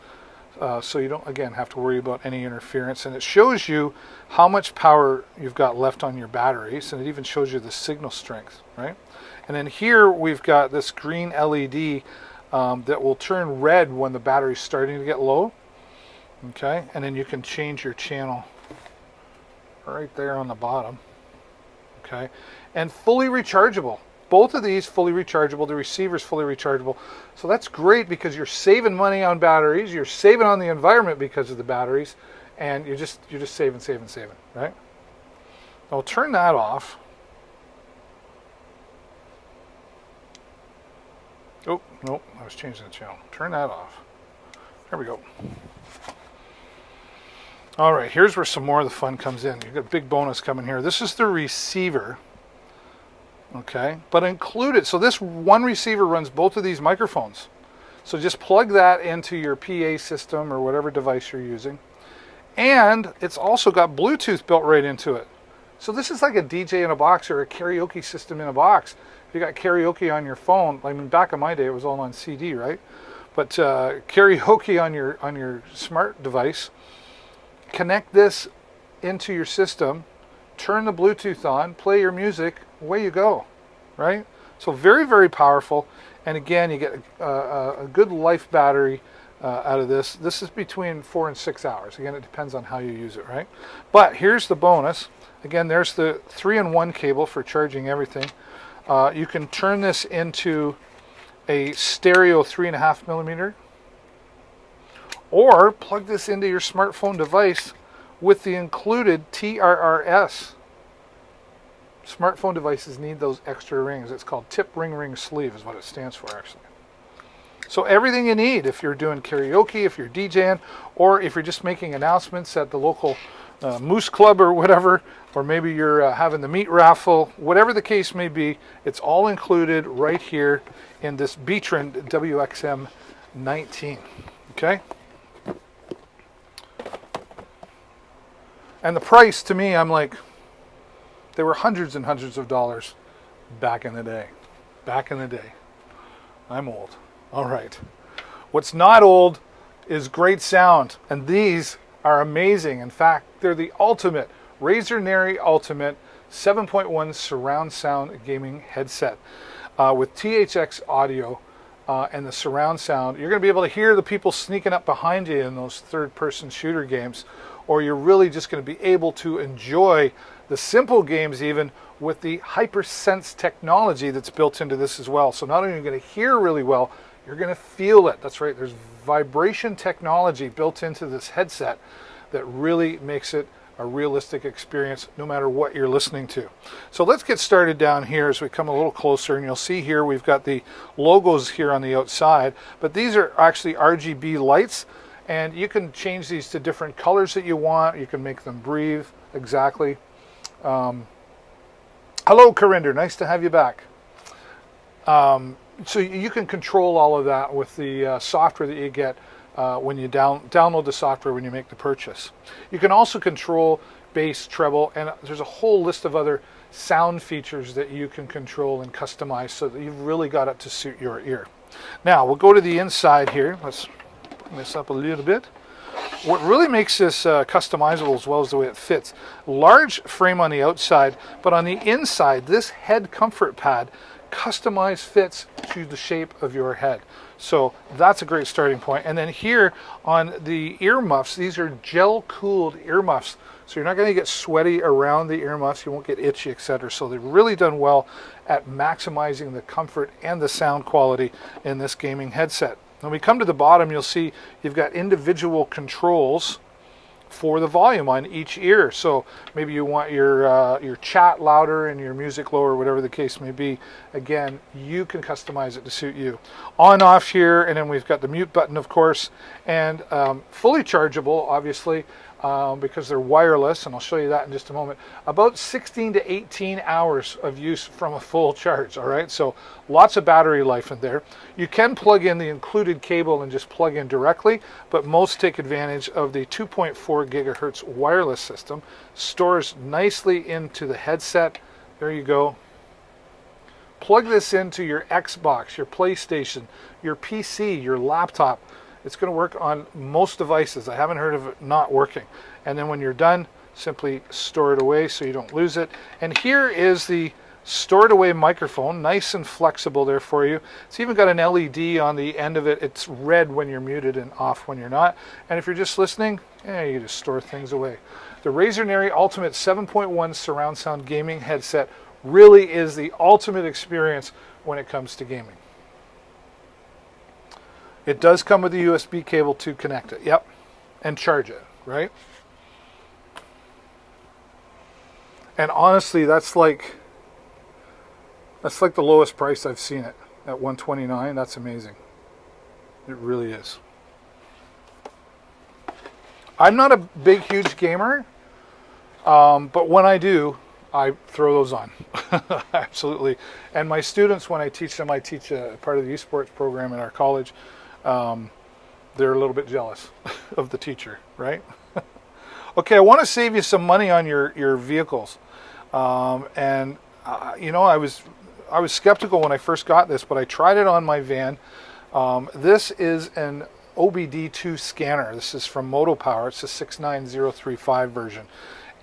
Speaker 1: So you don't, again, have to worry about any interference. And it shows you how much power you've got left on your batteries, and it even shows you the signal strength, right? And then here we've got this green LED that will turn red when the battery's starting to get low. Okay, and then you can change your channel right there on the bottom. Okay, and fully rechargeable. both of these fully rechargeable. The receiver's fully rechargeable. So that's great because you're saving money on batteries. You're saving on the environment because of the batteries. And you're just saving, right? I'll turn that off. Oh, no, I was changing the channel. Turn that off. There we go. All right, here's where some more of the fun comes in. You've got a big bonus coming here. This is the receiver. Okay, but included. So this one receiver runs both of these microphones. So just plug that into your PA system or whatever device you're using. And it's also got Bluetooth built right into it. So this is like a DJ in a box or a karaoke system in a box. If you got karaoke on your phone, I mean, back in my day, it was all on CD, right? But karaoke on your smart device, connect this into your system, turn the Bluetooth on, play your music, away you go, right? So very, very powerful. And again, you get a good life battery out of this. This is between 4 and 6 hours. Again, it depends on how you use it, right? But here's the bonus. Again, there's the 3-in-1 cable for charging everything. You can turn this into a stereo 3.5 millimeter, or plug this into your smartphone device with the included TRRS. Smartphone devices need those extra rings. It's called tip ring sleeve is what it stands for, actually. So everything you need if you're doing karaoke, if you're DJing, or if you're just making announcements at the local Moose Club or whatever, or maybe you're having the meat raffle, whatever the case may be, it's all included right here in this B-Trend WXM 19. Okay? And the price, to me, I'm like, they were hundreds and hundreds of dollars back in the day. Back in the day. I'm old. All right. What's not old is great sound. And these are amazing. In fact, they're the ultimate Razer Neri Ultimate 7.1 surround sound gaming headset with THX audio and the surround sound. You're going to be able to hear the people sneaking up behind you in those third-person shooter games, or you're really just going to be able to enjoy the simple games even with the HyperSense technology that's built into this as well. So not only are you going to hear really well, you're going to feel it. That's right, there's vibration technology built into this headset that really makes it a realistic experience no matter what you're listening to. So let's get started down here as we come a little closer, and you'll see here we've got the logos here on the outside, but these are actually RGB lights, and you can change these to different colors that you want. You can make them breathe exactly. Hello, Corinder, nice to have you back. So you can control all of that with the software that you get when you download the software when you make the purchase. You can also control bass, treble, and there's a whole list of other sound features that you can control and customize so that you've really got it to suit your ear. Now, we'll go to the inside here. Let's bring this up a little bit. What really makes this customizable as well as the way it fits. Large frame on the outside, but on the inside, this head comfort pad customized fits to the shape of your head. So that's a great starting point. And then here on the earmuffs, these are gel-cooled earmuffs. So you're not going to get sweaty around the earmuffs. You won't get itchy, etc. So they've really done well at maximizing the comfort and the sound quality in this gaming headset. When we come to the bottom, you'll see you've got individual controls for the volume on each ear. So maybe you want your chat louder and your music lower, whatever the case may be. Again, you can customize it to suit you. On, off here, and then we've got the mute button, of course, and fully chargeable, obviously, because they're wireless, and I'll show you that in just a moment. About 16 to 18 hours of use from a full charge, all right? So lots of battery life in there. You can plug in the included cable and just plug in directly, but most take advantage of the 2.4 gigahertz wireless system. Stores nicely into the headset. There you go. Plug this into your Xbox, your PlayStation, your PC, your laptop. It's going to work on most devices. I haven't heard of it not working. And then when you're done, simply store it away so you don't lose it. And here is the stored away microphone, nice and flexible there for you. It's even got an LED on the end of it. It's red when you're muted and off when you're not. And if you're just listening, you just store things away. The Razer Neri Ultimate 7.1 surround sound gaming headset, really is the ultimate experience when it comes to gaming. It does come with a USB cable to connect it. Yep. And charge it, right? And honestly, that's like the lowest price I've seen it at $129. That's amazing. It really is. I'm not a big, huge gamer, but when I do, I throw those on. Absolutely. And my students, when I teach them, I teach a part of the esports program in our college. They're a little bit jealous of the teacher, right? Okay, I want to save you some money on your vehicles. You know, I was skeptical when I first got this, but I tried it on my van. This is an OBD2 scanner. This is from MotoPower. It's a 69035 version.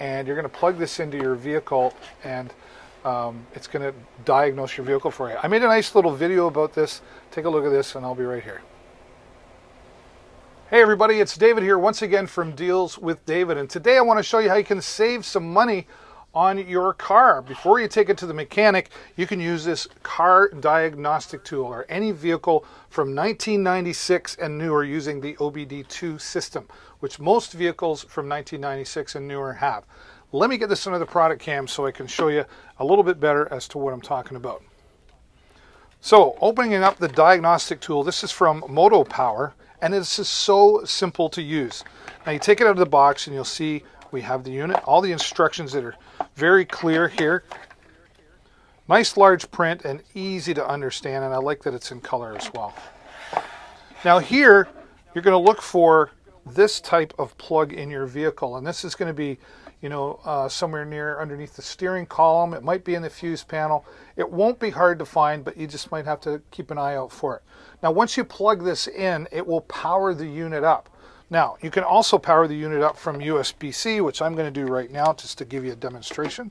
Speaker 1: And you're going to plug this into your vehicle, and it's going to diagnose your vehicle for you. I made a nice little video about this. Take a look at this, and I'll be right here. Hey everybody, it's David here once again from Deals with David, and today I want to show you how you can save some money on your car. Before you take it to the mechanic, you can use this car diagnostic tool, or any vehicle from 1996 and newer using the OBD2 system, which most vehicles from 1996 and newer have. Let me get this under the product cam so I can show you a little bit better as to what I'm talking about. So, opening up the diagnostic tool, this is from MotoPower, and this is so simple to use. Now you take it out of the box and you'll see we have the unit, all the instructions that are very clear here. Nice large print and easy to understand, and I like that it's in color as well. Now here, you're going to look for this type of plug in your vehicle, and this is going to be, you know, somewhere near underneath the steering column. It might be in the fuse panel. It won't be hard to find, but you just might have to keep an eye out for it. Now once you plug this in, it will power the unit up. Now you can also power the unit up from USB-C, which I'm going to do right now just to give you a demonstration.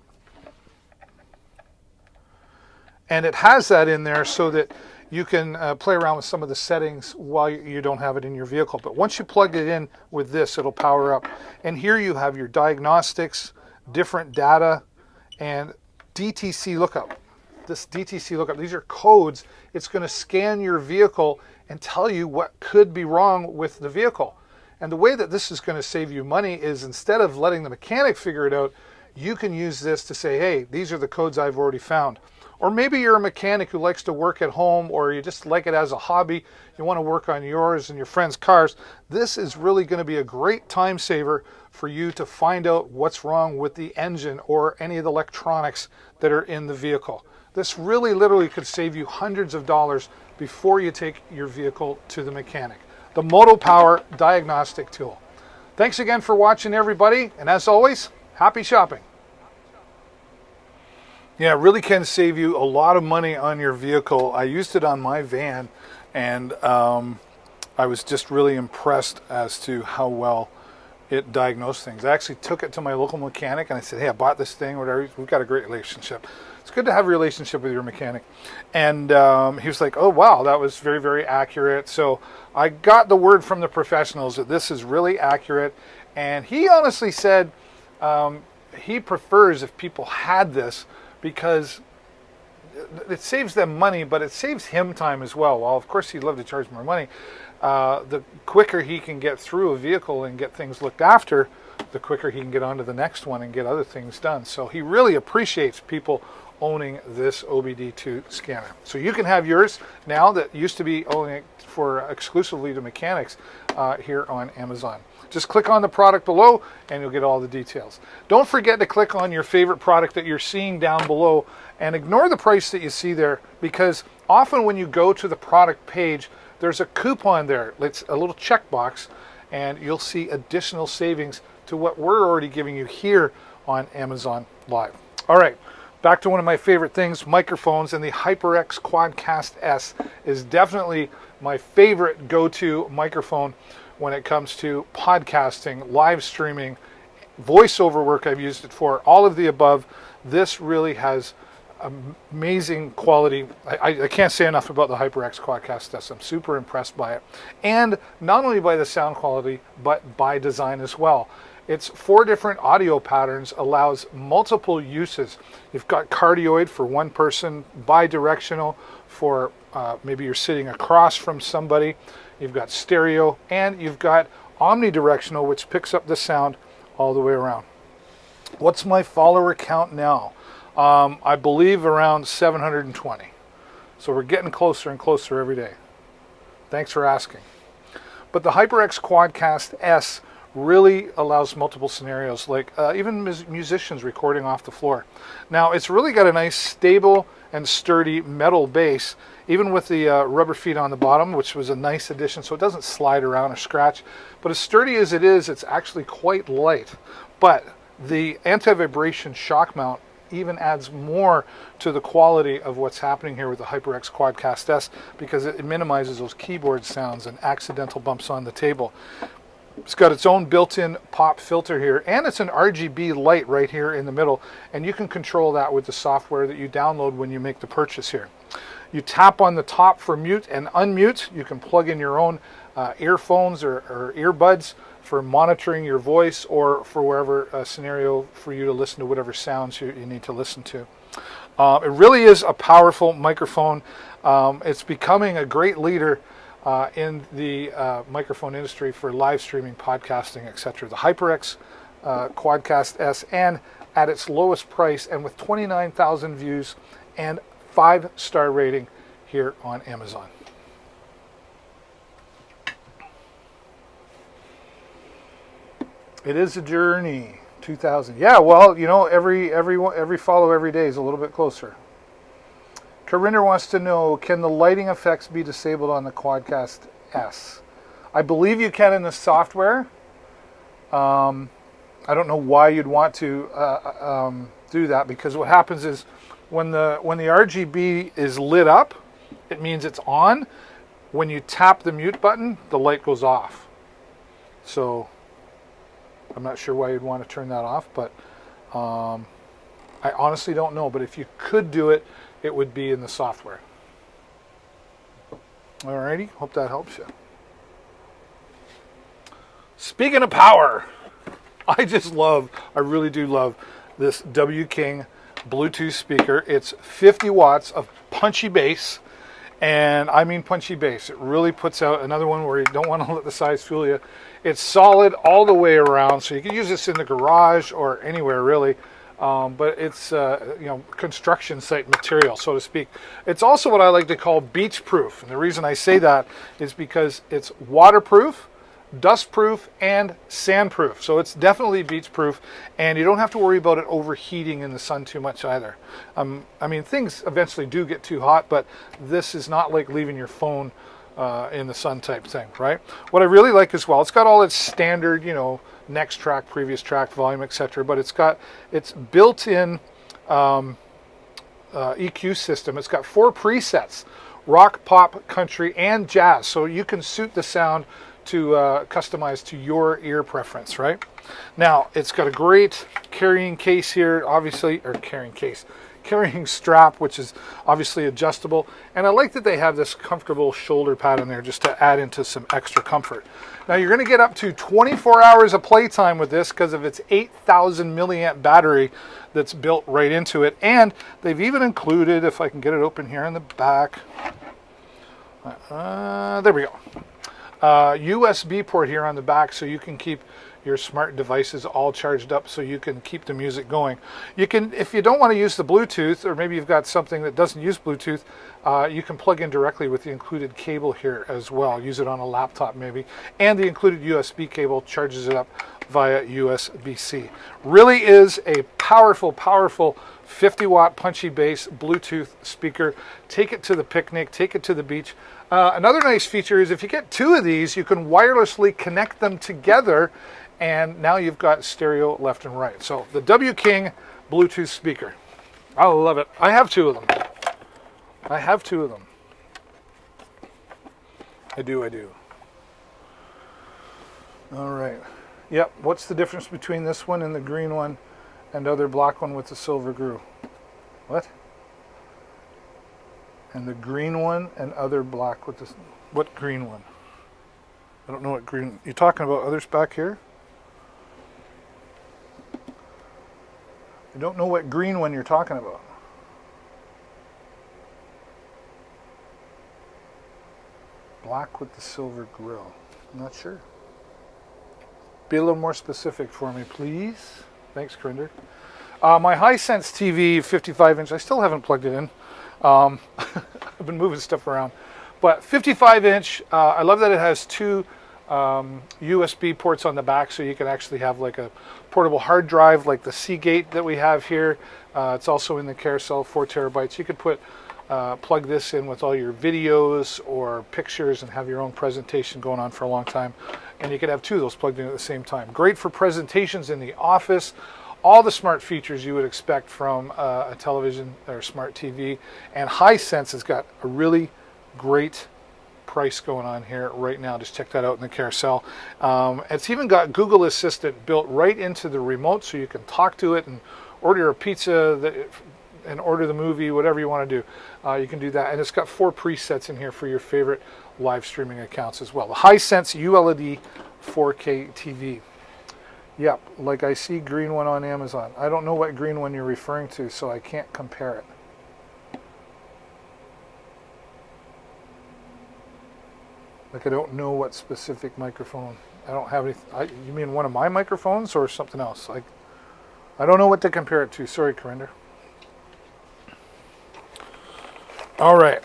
Speaker 1: And it has that in there so that you can play around with some of the settings while you don't have it in your vehicle. But once you plug it in with this, it'll power up. And here you have your diagnostics, different data, and DTC lookup. This DTC lookup, these are codes. It's going to scan your vehicle and tell you what could be wrong with the vehicle. And the way that this is going to save you money is, instead of letting the mechanic figure it out, you can use this to say, hey, these are the codes I've already found. Or maybe you're a mechanic who likes to work at home, or you just like it as a hobby. You want to work on yours and your friends' cars. This is really going to be a great time saver for you to find out what's wrong with the engine or any of the electronics that are in the vehicle. This really literally could save you hundreds of dollars before you take your vehicle to the mechanic. The MotoPower diagnostic tool. Thanks again for watching, everybody, and as always, happy shopping. Yeah, it really can save you a lot of money on your vehicle. I used it on my van, and I was just really impressed as to how well it diagnosed things. I actually took it to my local mechanic and I said, hey, I bought this thing, whatever. We've got a great relationship. It's good to have a relationship with your mechanic. And he was like, oh, wow, that was very, very accurate. So I got the word from the professionals that this is really accurate. And he honestly said he prefers if people had this, because it saves them money, but it saves him time as well. Well, of course, he'd love to charge more money. The quicker he can get through a vehicle and get things looked after, the quicker he can get on to the next one and get other things done. So he really appreciates people owning this OBD2 scanner. So you can have yours now, that used to be only for exclusively to mechanics, here on Amazon. Just click on the product below and you'll get all the details. Don't forget to click on your favorite product that you're seeing down below, and ignore the price that you see there, because often when you go to the product page, there's a coupon there. It's a little checkbox, and you'll see additional savings to what we're already giving you here on Amazon Live. All right, back to one of my favorite things, microphones, and the HyperX Quadcast S is definitely my favorite go-to microphone when it comes to podcasting, live streaming, voiceover work. I've used it for all of the above. This really has amazing quality. I can't say enough about the HyperX Quadcast S. I'm super impressed by it. And not only by the sound quality, but by design as well. It's 4 different audio patterns, allows multiple uses. You've got cardioid for one person, bidirectional for maybe you're sitting across from somebody. You've got stereo, and you've got omnidirectional, which picks up the sound all the way around. What's my follower count now? I believe around 720. So we're getting closer and closer every day. Thanks for asking. But the HyperX Quadcast S really allows multiple scenarios, like even musicians recording off the floor. Now, it's really got a nice stable and sturdy metal base, even with the rubber feet on the bottom, which was a nice addition, so it doesn't slide around or scratch. But as sturdy as it is, it's actually quite light. But the anti-vibration shock mount even adds more to the quality of what's happening here with the HyperX Quadcast S, because it minimizes those keyboard sounds and accidental bumps on the table. It's got its own built-in pop filter here, and it's an RGB light right here in the middle, and you can control that with the software that you download when you make the purchase here. You tap on the top for mute and unmute. You can plug in your own earphones or earbuds for monitoring your voice, or for wherever scenario for you to listen to whatever sounds you need to listen to. It really is a powerful microphone. It's becoming a great leader in the microphone industry for live streaming, podcasting, etc. The HyperX Quadcast S, and at its lowest price, and with 29,000 views and 5-star rating here on Amazon. It is a journey. 2,000. Yeah, well, you know, every follow every day is a little bit closer. Karinder wants to know, can the lighting effects be disabled on the Quadcast S? I believe you can in the software. I don't know why you'd want to do that, because what happens is when the RGB is lit up, it means it's on. When you tap the mute button, the light goes off. So I'm not sure why you'd want to turn that off, but I honestly don't know. But if you could do it, it would be in the software. Alrighty, hope that helps you. Speaking of power, I really do love this W King Bluetooth speaker. It's 50 watts of punchy bass, and I mean punchy bass. It really puts out another one where you don't want to let the size fool you. It's solid all the way around, so you can use this in the garage or anywhere really. But it's construction site material, so to speak. It's also what I like to call beach proof, and the reason I say that is because it's waterproof, dust proof, and sand proof. So it's definitely beach proof, and you don't have to worry about it overheating in the sun too much either. I mean, things eventually do get too hot, but this is not like leaving your phone in the sun type thing, right? What I really like as well, it's got all its standard, next track, previous track, volume, etc. But it's got its built-in EQ system. It's got 4 presets: rock, pop, country, and jazz. So you can suit the sound to customize to your ear preference, right? Now, it's got a great carrying case here, obviously, or carrying strap, which is obviously adjustable. And I like that they have this comfortable shoulder pad in there just to add into some extra comfort. Now, you're going to get up to 24 hours of playtime with this because of its 8,000 milliamp battery that's built right into it. And they've even included, if I can get it open here in the back, there we go, USB port here on the back, so you can keep your smart devices all charged up, so you can keep the music going. You can, if you don't want to use the Bluetooth, or maybe you've got something that doesn't use Bluetooth, you can plug in directly with the included cable here as well. Use it on a laptop maybe, and the included USB cable charges it up via USB-C. Really is a powerful 50 watt punchy bass Bluetooth speaker. Take it to the picnic, take it to the beach. Another nice feature is if you get 2 of these, you can wirelessly connect them together, and now you've got stereo left and right. So the W King Bluetooth speaker. I love it. I have 2 of them. I do. All right. Yep. What's the difference between this one and the green one and other black one with the silver groove? What? and the green one, and other black with this. What green one? I don't know what green. You talking about others back here? I don't know what green one you're talking about. Black with the silver grill. I'm not sure. Be a little more specific for me, please. Thanks, Crinder. My Hisense TV, 55 inch, I still haven't plugged it in. I've been moving stuff around. But 55 inch, I love that it has two USB ports on the back, so you can actually have like a portable hard drive like the Seagate that we have here. It's also in the Carousel, 4 terabytes. You could plug this in with all your videos or pictures and have your own presentation going on for a long time. And you could have two of those plugged in at the same time. Great for presentations in the office. All the smart features you would expect from a television or smart TV. And Hisense has got a really great price going on here right now. Just check that out in the Carousel. It's even got Google Assistant built right into the remote, so you can talk to it and order a pizza and order the movie, whatever you want to do. You can do that. And it's got 4 presets in here for your favorite live streaming accounts as well. The Hisense ULED 4K TV. Yep, like I see green one on Amazon. I don't know what green one you're referring to, so I can't compare it. Like I don't know what specific microphone. I don't have any. You mean one of my microphones or something else? Like I don't know what to compare it to. Sorry, Corinder. All right.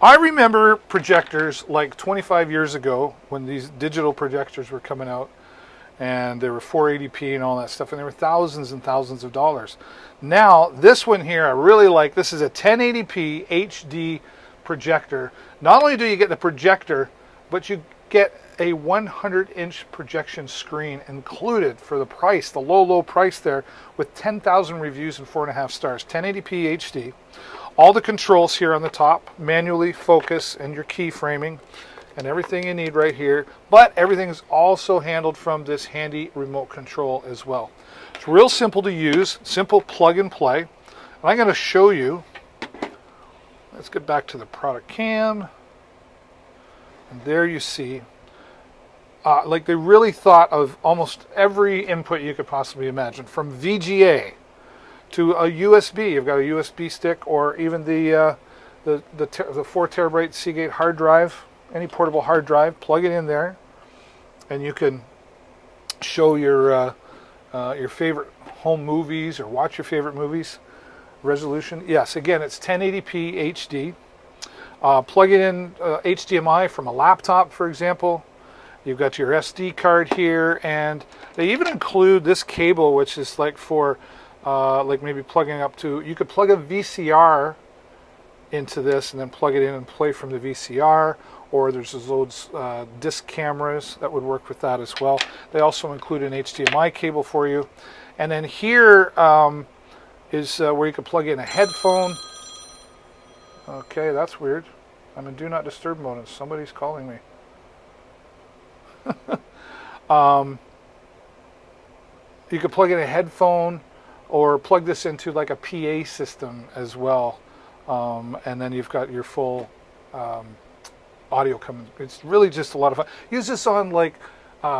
Speaker 1: I remember projectors like 25 years ago when these digital projectors were coming out, and they were 480p and all that stuff, and they were thousands and thousands of dollars. Now, this one here, I really like. This is a 1080p HD projector. Not only do you get the projector, but you get a 100-inch projection screen included for the price, the low price there, with 10,000 reviews and 4.5 stars. 1080p HD. All the controls here on the top, manually focus and your key framing and everything you need right here. But everything is also handled from this handy remote control as well. It's real simple to use, simple plug and play. And I'm going to show you. Let's get back to the product cam. And there you see, like they really thought of almost every input you could possibly imagine, from VGA to a USB. You've got a USB stick, or even the 4 terabyte Seagate hard drive, any portable hard drive. Plug it in there, and you can show your favorite home movies or watch your favorite movies. Resolution, yes. Again, it's 1080p HD. Plug it in HDMI from a laptop, for example. You've got your SD card here, and they even include this cable, which is like for like maybe plugging up to. You could plug a VCR into this and then plug it in and play from the VCR. Or there's those disc cameras that would work with that as well. They also include an HDMI cable for you, and then here. Is where you can plug in a headphone. Okay, that's weird. I'm in do not disturb mode and somebody's calling me. You could plug in a headphone or plug this into like a PA system as well. And then you've got your full audio coming. It's really just a lot of fun. Use this on like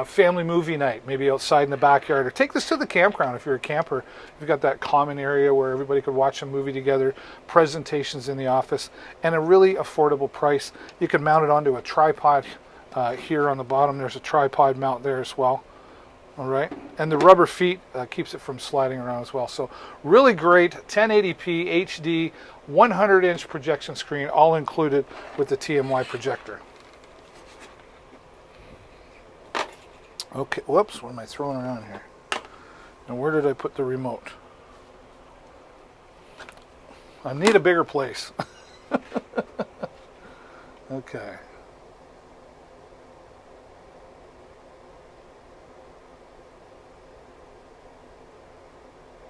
Speaker 1: family movie night, maybe outside in the backyard, or take this to the campground if you're a camper. You've got that common area where everybody could watch a movie together, presentations in the office, and a really affordable price. You can mount it onto a tripod here on the bottom. There's a tripod mount there as well. All right, and the rubber feet keeps it from sliding around as well. So really great 1080p HD 100-inch projection screen, all included with the TMY projector. Okay, whoops, what am I throwing around here? And where did I put the remote? I need a bigger place. Okay.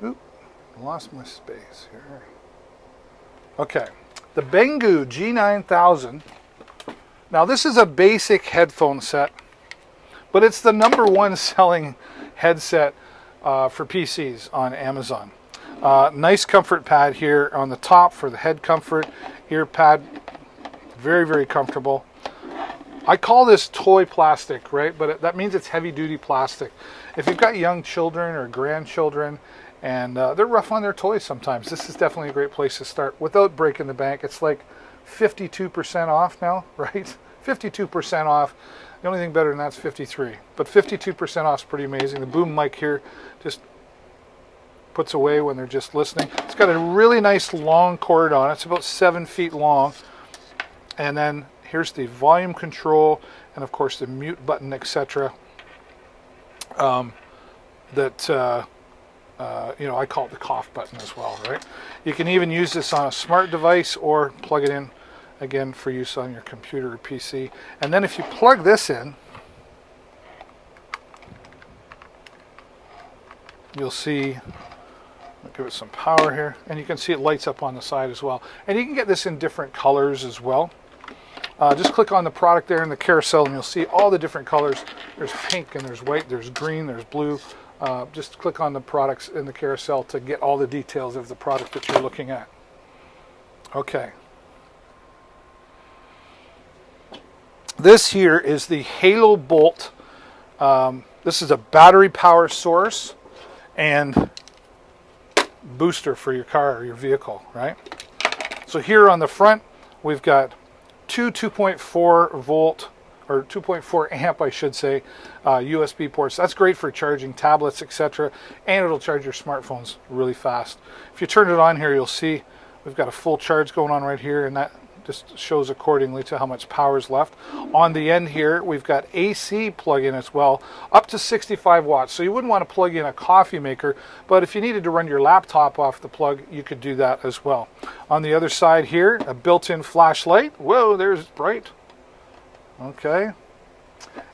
Speaker 1: Oop, lost my space here. Okay, the Banggood G9000. Now this is a basic headphone set, but it's the #1 selling headset for PCs on Amazon. Nice comfort pad here on the top for the head comfort. Ear pad, very, very comfortable. I call this toy plastic, right? But that means it's heavy duty plastic. If you've got young children or grandchildren and they're rough on their toys sometimes, this is definitely a great place to start without breaking the bank. It's like 52% off now, right? 52% off. The only thing better than that's 53. But 52% off is pretty amazing. The boom mic here just puts away when they're just listening. It's got a really nice long cord on it. It's about 7 feet long. And then here's the volume control and of course the mute button, etc. I call it the cough button as well, right? You can even use this on a smart device or plug it in again for use on your computer or PC. And then if you plug this in, you'll see, I'll give it some power here, and you can see it lights up on the side as well. And you can get this in different colors as well. Just click on the product there in the carousel and you'll see all the different colors. There's pink and there's white, there's green, there's blue. Just click on the products in the carousel to get all the details of the product that you're looking at. Okay. This here is the Halo Bolt. This is a battery power source and booster for your car or your vehicle, right? So here on the front, we've got two 2.4 volt or 2.4 amp, I should say, USB ports. That's great for charging tablets, etc. And it'll charge your smartphones really fast. If you turn it on here, you'll see we've got a full charge going on right here, and that just shows accordingly to how much power is left. On the end here, we've got AC plug-in as well, up to 65 watts. So you wouldn't want to plug in a coffee maker, but if you needed to run your laptop off the plug, you could do that as well. On the other side here, a built-in flashlight. Whoa, there's bright. Okay.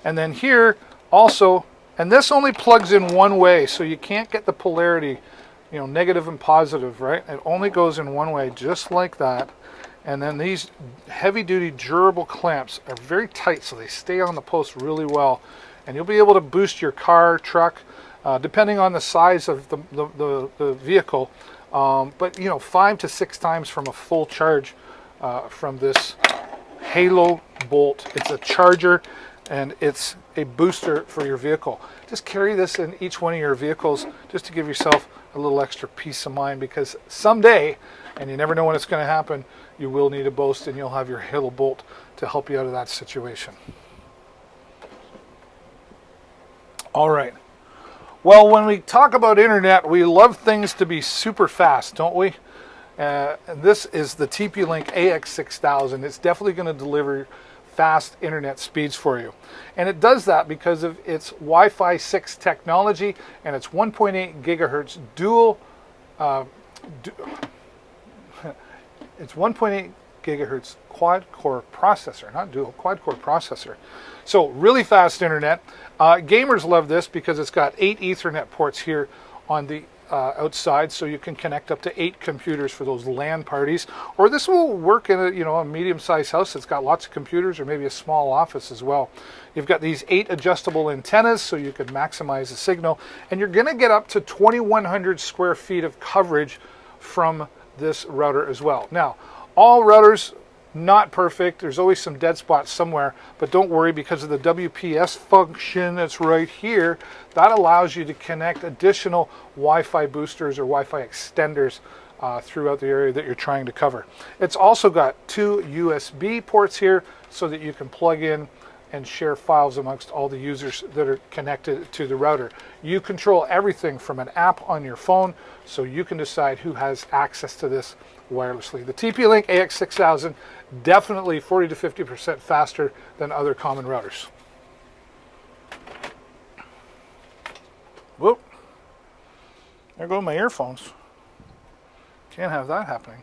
Speaker 1: And then here also, and this only plugs in one way, so you can't get the polarity, negative and positive, right? It only goes in one way, just like that. And then these heavy-duty durable clamps are very tight, so they stay on the post really well. And you'll be able to boost your car, truck, depending on the size of the vehicle. But 5 to 6 times from a full charge from this Halo Bolt. It's a charger and it's a booster for your vehicle. Just carry this in each one of your vehicles just to give yourself a little extra peace of mind, because someday, and you never know when it's going to happen, you will need a Boast and you'll have your Halo Bolt to help you out of that situation. All right. Well, when we talk about internet, we love things to be super fast, don't we? This is the TP-Link AX6000. It's definitely going to deliver fast internet speeds for you. And it does that because of its Wi-Fi 6 technology and its 1.8 gigahertz dual it's 1.8 gigahertz quad-core processor, not dual, quad-core processor. So really fast internet. Gamers love this because it's got 8 Ethernet ports here on the outside, so you can connect up to 8 computers for those LAN parties. Or this will work in a medium-sized house that's got lots of computers, or maybe a small office as well. You've got these 8 adjustable antennas, so you can maximize the signal, and you're going to get up to 2,100 square feet of coverage from this router as well. Now, all routers not perfect. There's always some dead spots somewhere, but don't worry, because of the WPS function that's right here, that allows you to connect additional Wi-Fi boosters or Wi-Fi extenders throughout the area that you're trying to cover. It's also got 2 USB ports here so that you can plug in and share files amongst all the users that are connected to the router. You control everything from an app on your phone, so you can decide who has access to this wirelessly. The TP-Link AX6000, definitely 40 to 50% faster than other common routers. Whoop. There go my earphones. Can't have that happening.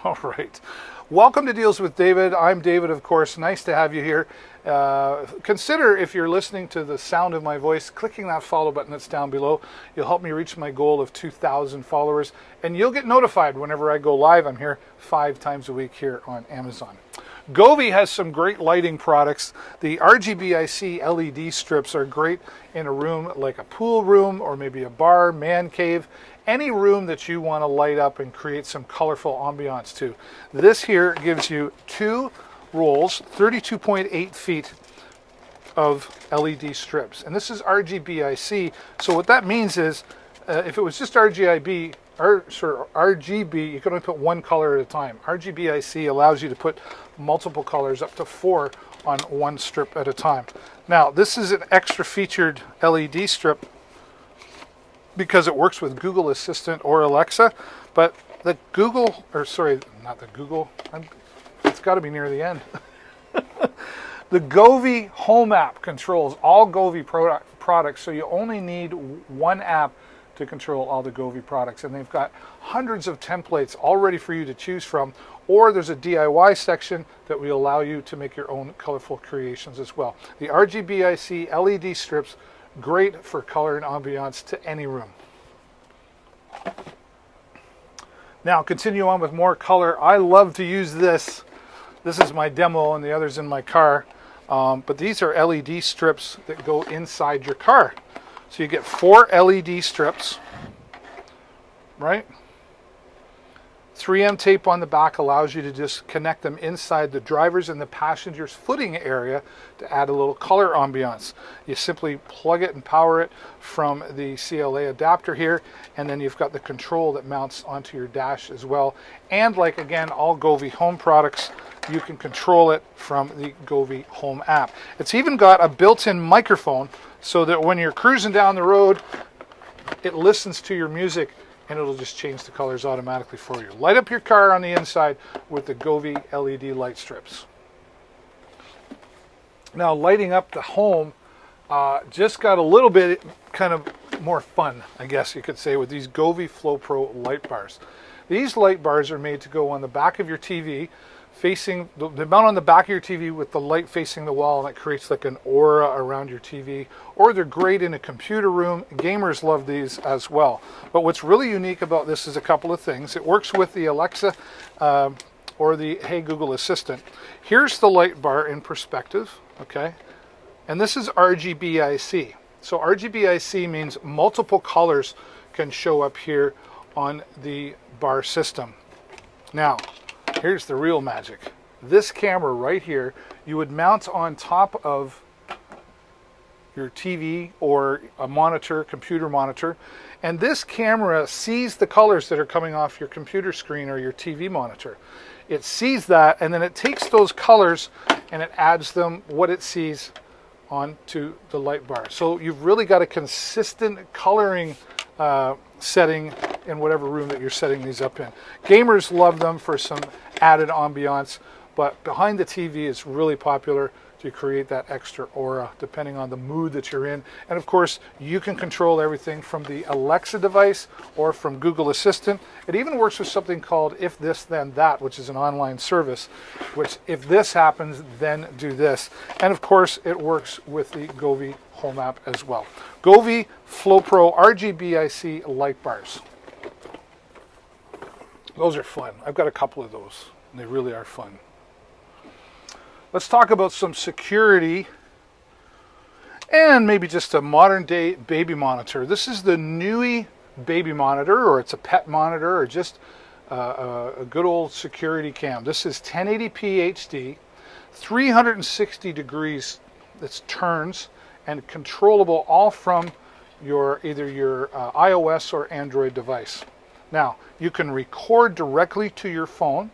Speaker 1: All right. Welcome to Deals with David. I'm David, of course. Nice to have you here. Consider, if you're listening to the sound of my voice, clicking that follow button that's down below. You'll help me reach my goal of 2,000 followers, and you'll get notified whenever I go live. I'm here 5 times a week here on Amazon. Govee has some great lighting products. The RGBIC LED strips are great in a room like a pool room or maybe a bar, man cave, any room that you want to light up and create some colorful ambiance to. This here gives you 2 rolls, 32.8 feet of LED strips. And this is RGBIC. So what that means is if it was just RGB, you can only put 1 color at a time. RGBIC allows you to put multiple colors, up to 4 on 1 strip at a time. Now, this is an extra featured LED strip because it works with Google Assistant or Alexa, but the Google, or sorry, not the Google, it's got to be near the end. The Govee Home app controls all Govee products, so you only need 1 app to control all the Govee products, and they've got hundreds of templates all ready for you to choose from, or there's a DIY section that will allow you to make your own colorful creations as well. The RGBIC LED strips, great for color and ambiance to any room. Now continue on with more color. I love to use this. This is my demo and the other's in my car. But these are LED strips that go inside your car. So you get 4 LED strips, right? 3M tape on the back allows you to just connect them inside the driver's and the passenger's footing area to add a little color ambiance. You simply plug it and power it from the CLA adapter here, and then you've got the control that mounts onto your dash as well. And like again, all Govee Home products, you can control it from the Govee Home app. It's even got a built-in microphone so that when you're cruising down the road, it listens to your music and it'll just change the colors automatically for you. Light up your car on the inside with the Govee LED light strips. Now lighting up the home just got a little bit kind of more fun, I guess you could say, with these Govee Flow Pro light bars. These light bars are made to go on the back of your TV, facing the mount on the back of your TV with the light facing the wall, and it creates like an aura around your TV. Or they're great in a computer room. Gamers love these as well. But what's really unique about this is a couple of things. It works with the Alexa or the Hey Google Assistant. Here's the light bar in perspective, okay? And this is RGBIC. So RGBIC means multiple colors can show up here on the bar system. Now, here's the real magic. This camera right here, you would mount on top of your TV or a monitor, computer monitor, and this camera sees the colors that are coming off your computer screen or your TV monitor. It sees that, and then it takes those colors and it adds them what it sees onto the light bar. So you've really got a consistent coloring setting in whatever room that you're setting these up in. Gamers love them for some added ambiance, but behind the TV is really popular to create that extra aura depending on the mood that you're in. And of course, you can control everything from the Alexa device or from Google Assistant. It even works with something called If This Then That, which is an online service, which if this happens, then do this. And of course, it works with the Govee Home app as well. Govee Flow Pro RGBIC light bars. Those are fun. I've got a couple of those, and they really are fun. Let's talk about some security and maybe just a modern day baby monitor. This is the Nui baby monitor, or it's a pet monitor, or just a good old security cam. This is 1080p HD, 360 degrees, that's turns, and controllable all from either your iOS or Android device. Now, you can record directly to your phone.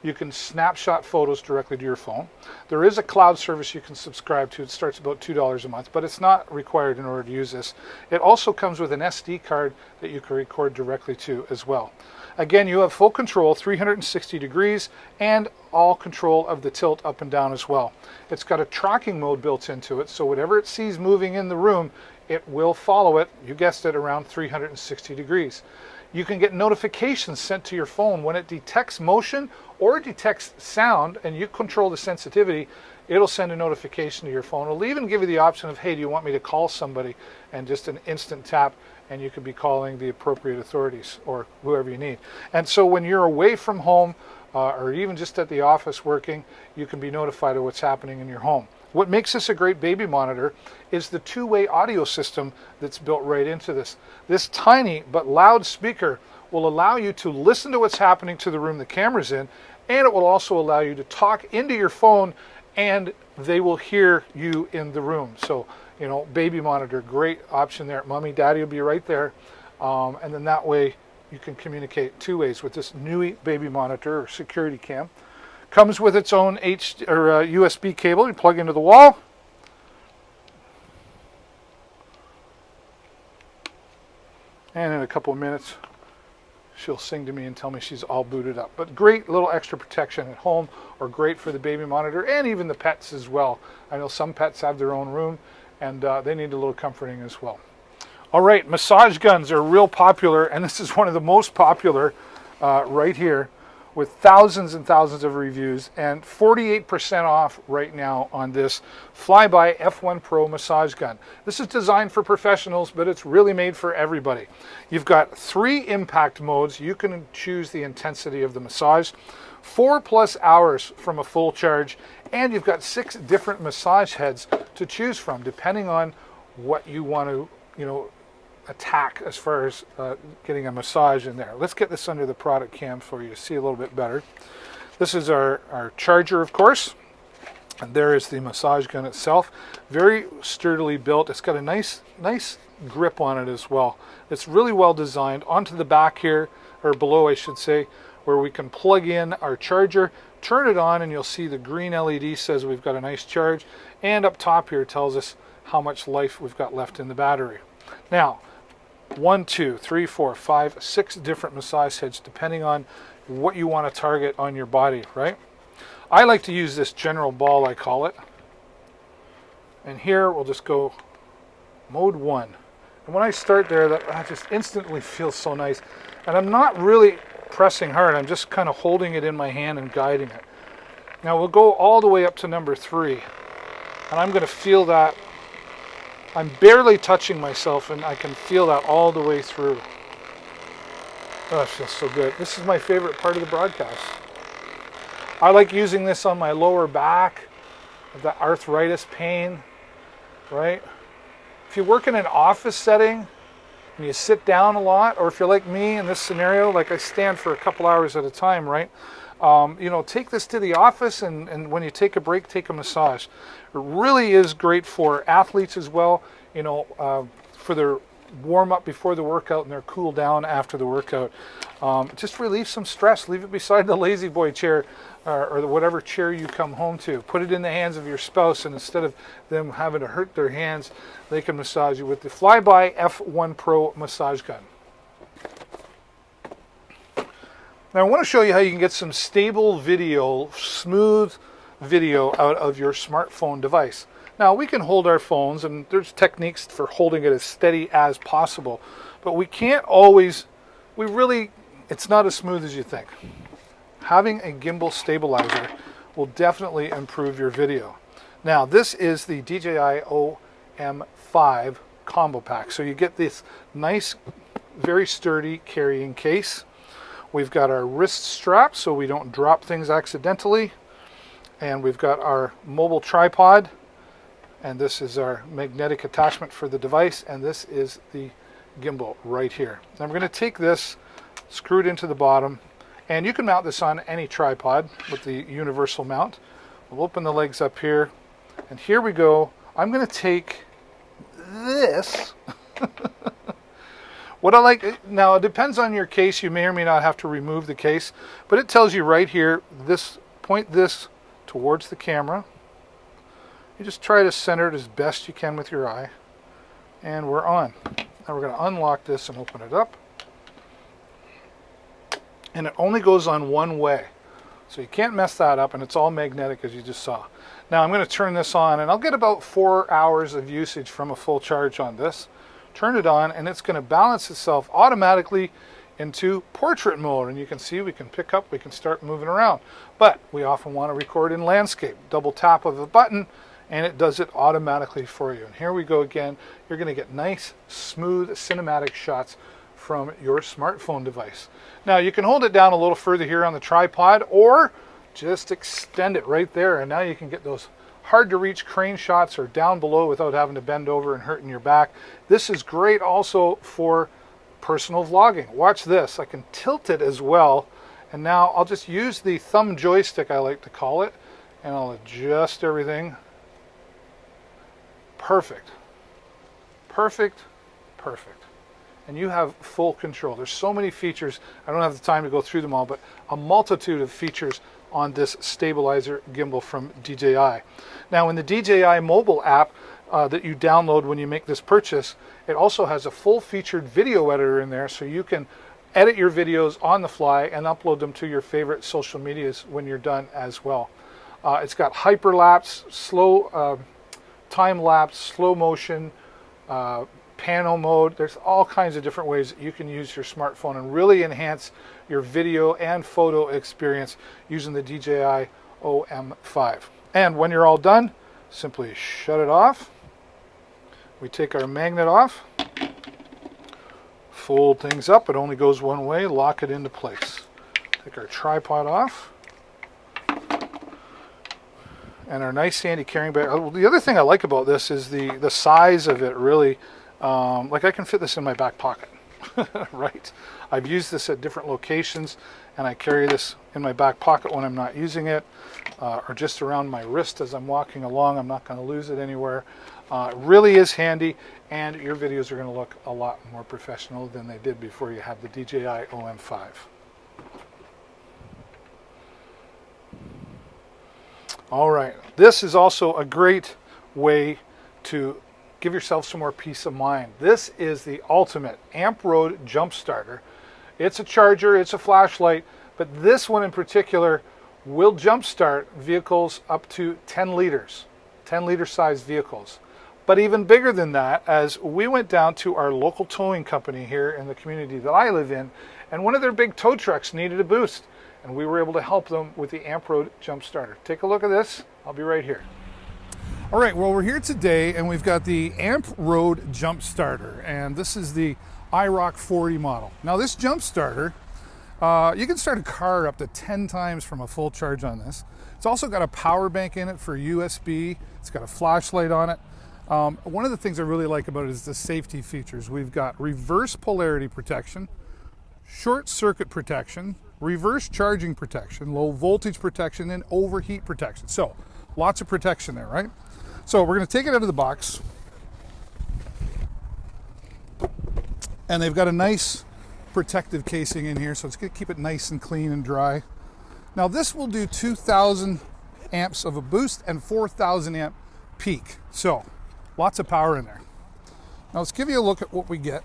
Speaker 1: You can snapshot photos directly to your phone. There is a cloud service you can subscribe to. It starts about $2 a month, but it's not required in order to use this. It also comes with an SD card that you can record directly to as well. Again, you have full control, 360 degrees, and all control of the tilt up and down as well. It's got a tracking mode built into it, so whatever it sees moving in the room, it will follow it, you guessed it, around 360 degrees. You can get notifications sent to your phone when it detects motion or detects sound, and you control the sensitivity. It'll send a notification to your phone. It'll even give you the option of, hey, do you want me to call somebody? And just an instant tap, and you could be calling the appropriate authorities or whoever you need. And so when you're away from home, or even just at the office working, you can be notified of what's happening in your home. What makes this a great baby monitor is the two-way audio system that's built right into this. This tiny but loud speaker will allow you to listen to what's happening to the room the camera's in, and it will also allow you to talk into your phone and they will hear you in the room. So, you know, baby monitor, great option there. Mommy, daddy will be right there. And then that way you can communicate two ways with this new baby monitor or security cam. Comes with its own USB cable. You plug into the wall. And in a couple of minutes, she'll sing to me and tell me she's all booted up. But great little extra protection at home, or great for the baby monitor and even the pets as well. I know some pets have their own room and they need a little comforting as well. All right, massage guns are real popular, and this is one of the most popular right here, with thousands and thousands of reviews, and 48% off right now on this Flyby F1 Pro massage gun. This is designed for professionals, but it's really made for everybody. You've got 3 impact modes. You can choose the intensity of the massage, 4+ hours from a full charge, and you've got 6 different massage heads to choose from, depending on what you want to, attack as far as getting a massage in there. Let's get this under the product cam for you to see a little bit better. This is our charger, of course, and there is the massage gun itself. Very sturdily built. It's got a nice grip on it as well. It's really well designed. Onto the back here, or below I should say, where we can plug in our charger, turn it on, and you'll see the green LED says we've got a nice charge, and up top here tells us how much life we've got left in the battery. Now, 1, 2, 3, 4, 5, 6 different massage heads depending on what you want to target on your body, right? I like to use this general ball, I call it. And here we'll just go mode 1. And when I start there, that just instantly feels so nice. And I'm not really pressing hard, I'm just kind of holding it in my hand and guiding it. Now we'll go all the way up to number 3. And I'm going to feel that. I'm barely touching myself, and I can feel that all the way through. Oh, it feels so good. This is my favorite part of the broadcast. I like using this on my lower back, the arthritis pain, right? If you work in an office setting and you sit down a lot, or if you're like me in this scenario, like I stand for a couple hours at a time, right? Take this to the office, and when you take a break, take a massage. It really is great for athletes as well, for their warm up before the workout and their cool down after the workout. Just relieve some stress. Leave it beside the lazy boy chair or whatever chair you come home to. Put it in the hands of your spouse, and instead of them having to hurt their hands, they can massage you with the Flyby F1 Pro massage gun. Now I want to show you how you can get some stable video, smooth video out of your smartphone device. Now we can hold our phones, and there's techniques for holding it as steady as possible, but we can't always, it's not as smooth as you think. Having a gimbal stabilizer will definitely improve your video. Now this is the DJI OM5 combo pack. So you get this nice, very sturdy carrying case. We've got our wrist strap so we don't drop things accidentally. And we've got our mobile tripod. And this is our magnetic attachment for the device. And this is the gimbal right here. Now we're going to take this, screw it into the bottom. And you can mount this on any tripod with the universal mount. We'll open the legs up here. And here we go. I'm going to take this. What I like, now it depends on your case, you may or may not have to remove the case, but it tells you right here, point this towards the camera. You just try to center it as best you can with your eye, and we're on. Now we're going to unlock this and open it up. And it only goes on one way, so you can't mess that up, and it's all magnetic as you just saw. Now I'm going to turn this on, and I'll get about 4 hours of usage from a full charge on this. Turn it on, and it's going to balance itself automatically into portrait mode. And you can see we can pick up, we can start moving around. But we often want to record in landscape. Double tap of the button, and it does it automatically for you. And here we go again. You're going to get nice, smooth, cinematic shots from your smartphone device. Now you can hold it down a little further here on the tripod, or just extend it right there, and now you can get those hard to reach crane shots or down below without having to bend over and hurting your back. This is great also for personal vlogging. Watch this. I can tilt it as well, and now I'll just use the thumb joystick, I like to call it, and I'll adjust everything. Perfect. Perfect. Perfect. And you have full control. There's so many features. I don't have the time to go through them all, but a multitude of features on this stabilizer gimbal from DJI. Now in the DJI mobile app that you download when you make this purchase, it also has a full featured video editor in there, so you can edit your videos on the fly and upload them to your favorite social medias when you're done as well. It's got hyperlapse, slow time lapse, slow motion, panel mode. There's all kinds of different ways that you can use your smartphone and really enhance your video and photo experience using the DJI OM5. And when you're all done, simply shut it off. We take our magnet off, fold things up. It only goes one way. Lock it into place. Take our tripod off. And our nice handy carrying bag. The other thing I like about this is the size of it really. Like I can fit this in my back pocket, right? I've used this at different locations, and I carry this in my back pocket when I'm not using it, or just around my wrist as I'm walking along. I'm not going to lose it anywhere. It really is handy, and your videos are going to look a lot more professional than they did before you have the DJI OM5. All right, this is also a great way to give yourself some more peace of mind. This is the ultimate Amp Road jump starter. It's a charger, it's a flashlight, but this one in particular will jumpstart vehicles up to 10 liters, 10 liter size vehicles. But even bigger than that, as we went down to our local towing company here in the community that I live in, and one of their big tow trucks needed a boost, and we were able to help them with the Amp Road jump starter. Take a look at this. I'll be right here. All right, well, we're here today and we've got the Amp Road jump starter, and this is the iRock 40 model. Now this jump starter, you can start a car up to 10 times from a full charge on this. It's also got a power bank in it for USB. It's got a flashlight on it. One of the things I really like about it is the safety features. We've got reverse polarity protection, short circuit protection, reverse charging protection, low voltage protection, and overheat protection. So lots of protection there, right? So we're going to take it out of the box, and they've got a nice protective casing in here, so it's going to keep it nice and clean and dry. Now this will do 2,000 amps of a boost and 4,000 amp peak, so lots of power in there. Now let's give you a look at what we get.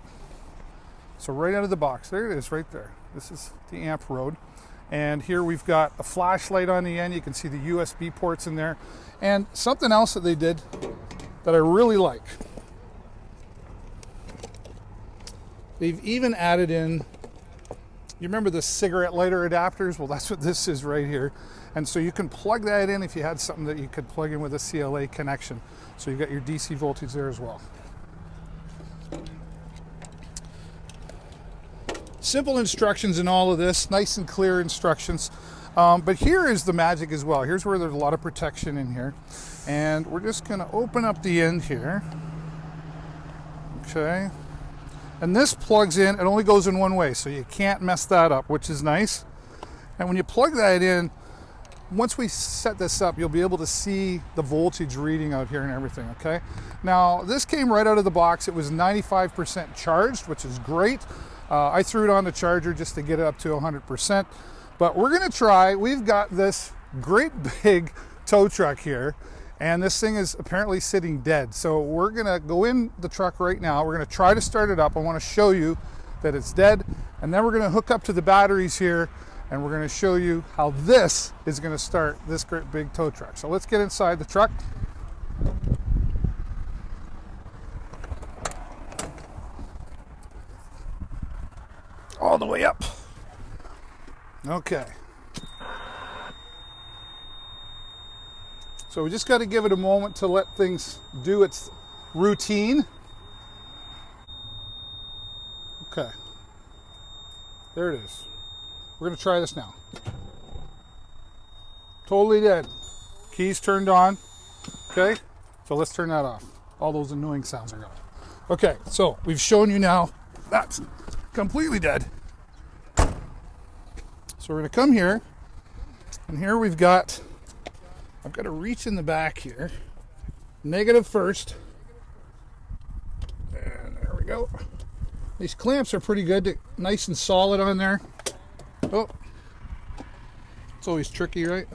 Speaker 1: So right out of the box, there it is right there. This is the Amp Road. And here we've got a flashlight on the end. You can see the USB ports in there. And something else that they did that I really like. They've even added in, you remember the cigarette lighter adapters? Well, that's what this is right here. And so you can plug that in if you had something that you could plug in with a CLA connection. So you've got your DC voltage there as well. Simple instructions in all of this, nice and clear instructions. But here is the magic as well. Here's where there's a lot of protection in here. And we're just gonna open up the end here. Okay. And this plugs in, it only goes in one way, so you can't mess that up, which is nice. And when you plug that in, once we set this up, you'll be able to see the voltage reading out here and everything, okay? Now, this came right out of the box. It was 95% charged, which is great. I threw it on the charger just to get it up to 100%. But we're gonna try, we've got this great big tow truck here, and this thing is apparently sitting dead. So we're gonna go in the truck right now. We're gonna try to start it up. I wanna show you that it's dead, and then we're gonna hook up to the batteries here, and we're gonna show you how this is gonna start this great big tow truck. So let's get inside the truck. All the way up. Okay. So we just got to give it a moment to let things do its routine. Okay. There it is. We're going to try this now. Totally dead. Keys turned on. Okay, so let's turn that off. All those annoying sounds are gone. Okay, so we've shown you now that's completely dead. So we're going to come here, and here I've got to reach in the back here. Negative first. And there we go. These clamps are pretty good, nice and solid on there. Oh, it's always tricky, right?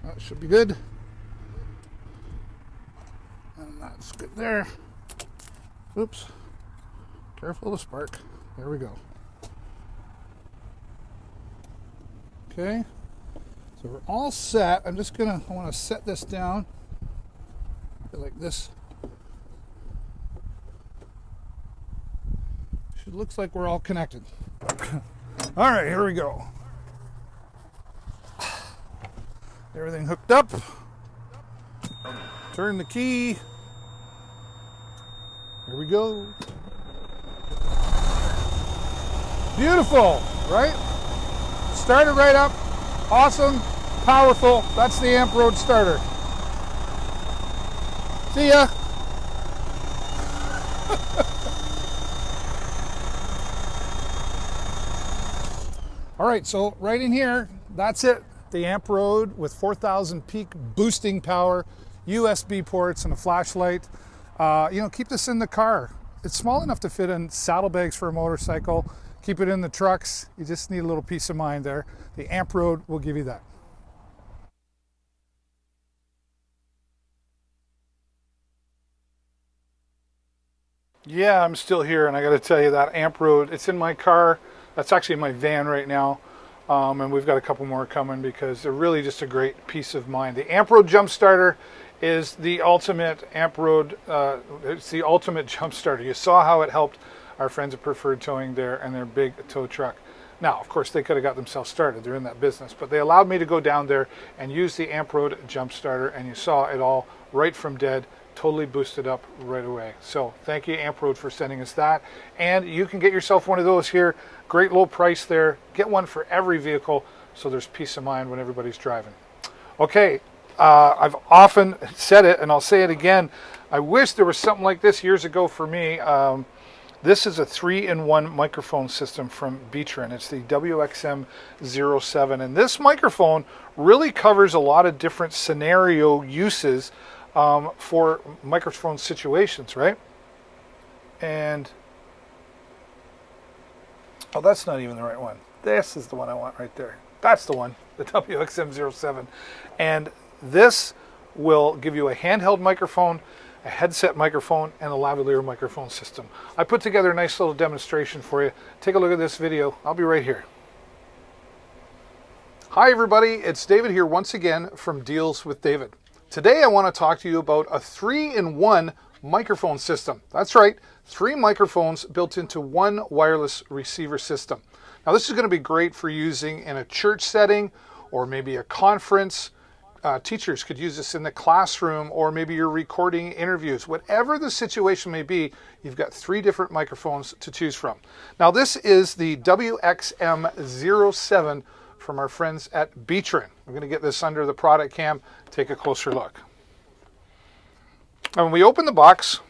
Speaker 1: That should be good. And that's good there. Oops. Careful of the spark. There we go. Okay. So we're all set. I want to set this down like this. It looks like we're all connected. All right, here we go. Everything hooked up. Turn the key. Here we go. Beautiful, right? Started right up. Awesome, powerful. That's the Amp Road starter. See ya. All right, so right in here, that's it. The Amp Road with 4,000 peak boosting power, USB ports, and a flashlight. Keep this in the car. It's small enough to fit in saddlebags for a motorcycle. Keep it in the trucks. You just need a little peace of mind there. The Amp Road will give you that. Yeah, I'm still here, and I got to tell you that Amp Road, it's in my car. That's actually in my van right now. And we've got a couple more coming because they're really just a great peace of mind. The Amp Road Jump Starter is the ultimate Amp Road, it's the ultimate jump starter. You saw how it helped our friends at Preferred Towing there and their big tow truck. Now, of course, they could have got themselves started. They're in that business. But they allowed me to go down there and use the Amp Road Jump Starter, and you saw it all right from dead, totally boosted up right away. So thank you, Amp Road, for sending us that. And you can get yourself one of those here. Great low price there. Get one for every vehicle so there's peace of mind when everybody's driving. Okay, I've often said it, and I'll say it again. I wish there was something like this years ago for me. This is a 3-in-1 microphone system from Beatron. It's the WXM07. And this microphone really covers a lot of different scenario uses for microphone situations, right? And, oh, that's not even the right one. This is the one I want right there. That's the one, the WXM07. And this will give you a handheld microphone, a headset microphone, and a lavalier microphone system. I put together a nice little demonstration for you. Take a look at this video. I'll be right here. Hi everybody, it's David here once again from Deals with David. Today I want to talk to you about a 3-in-1 microphone system. That's right, 3 microphones built into one wireless receiver system. Now this is going to be great for using in a church setting or maybe a conference. Teachers could use this in the classroom, or maybe you're recording interviews. Whatever the situation may be, you've got 3 different microphones to choose from. Now this is the WXM07 from our friends at Beatron. We're going to get this under the product cam, take a closer look. And when we open the box,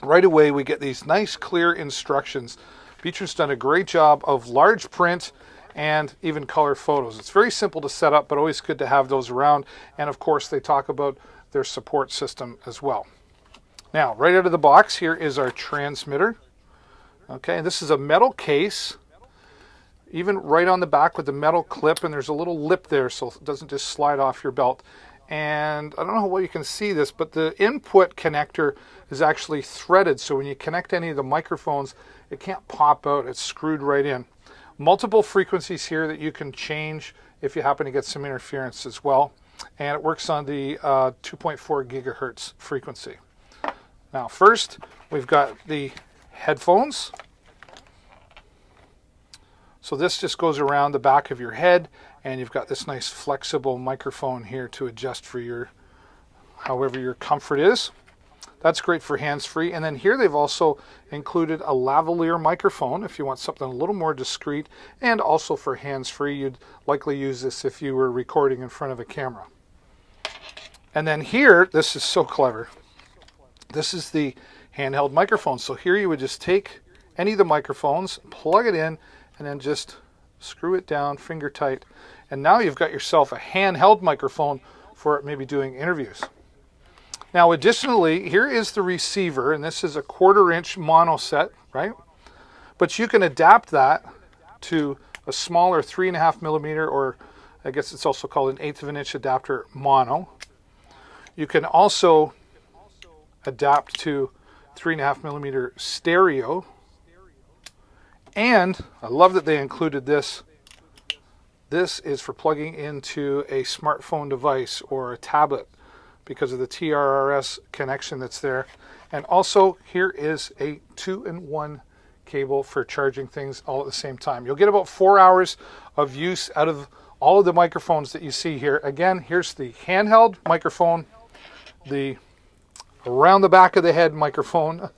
Speaker 1: right away we get these nice clear instructions. Beatron's done a great job of large print and even color photos. It's very simple to set up, but always good to have those around. And of course, they talk about their support system as well. Now, right out of the box, here is our transmitter. Okay, this is a metal case, even right on the back with the metal clip, and there's a little lip there so it doesn't just slide off your belt. And I don't know how well you can see this, but the input connector is actually threaded, so when you connect any of the microphones, it can't pop out. It's screwed right in. Multiple frequencies here that you can change if you happen to get some interference as well. And it works on the 2.4 gigahertz frequency. Now first, we've got the headphones. So this just goes around the back of your head, and you've got this nice flexible microphone here to adjust for your, however your comfort is. That's great for hands-free. And then here they've also included a lavalier microphone if you want something a little more discreet, and also for hands-free. You'd likely use this if you were recording in front of a camera. And then here, this is so clever. This is the handheld microphone. So here you would just take any of the microphones, plug it in, and then just screw it down finger tight. And now you've got yourself a handheld microphone for maybe doing interviews. Now additionally, here is the receiver, and this is a 1/4-inch mono set, right? But you can adapt that to a smaller 3.5 millimeter, or I guess it's also called an 1/8 of an inch adapter mono. You can also adapt to 3.5 millimeter stereo. And I love that they included this. This is for plugging into a smartphone device or a tablet because of the TRRS connection that's there. And also here is a 2-in-1 cable for charging things all at the same time. You'll get about 4 hours of use out of all of the microphones that you see here. Again, here's the handheld microphone, the around the back of the head microphone,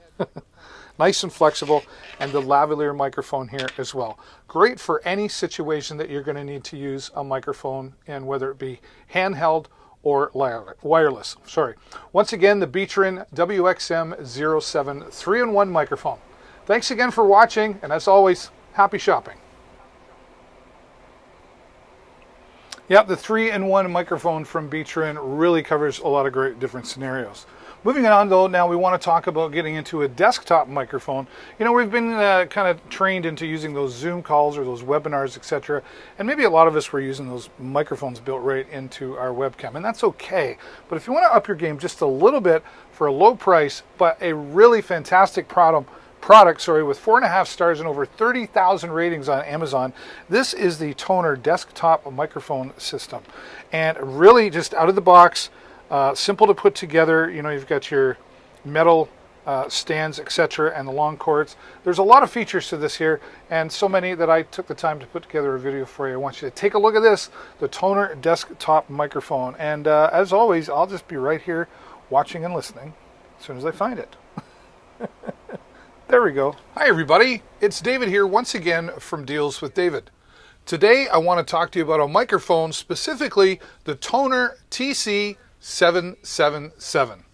Speaker 1: nice and flexible, and the lavalier microphone here as well. Great for any situation that you're going to need to use a microphone in, whether it be handheld or wireless. Sorry. Once again, the Beatrin WXM07 3-in-1 microphone. Thanks again for watching, and as always, happy shopping. Yep, the 3-in-1 microphone from Beatrin really covers a lot of great different scenarios. Moving on though, now we want to talk about getting into a desktop microphone. You know, we've been kind of trained into using those Zoom calls or those webinars, etc. And maybe a lot of us were using those microphones built right into our webcam, and that's okay. But if you want to up your game just a little bit for a low price, but a really fantastic product, with 4.5 stars and over 30,000 ratings on Amazon. This is the Tonor desktop microphone system, and really just out of the box, simple to put together. You know, you've got your metal stands, etc., and the long cords. There's a lot of features to this here, and so many that I took the time to put together a video for you. I want you to take a look at this, the Tonor desktop microphone. And as always, I'll just be right here watching and listening as soon as I find it. There we go. Hi everybody, it's David here once again from Deals with David. Today I want to talk to you about a microphone, specifically the Tonor TC777.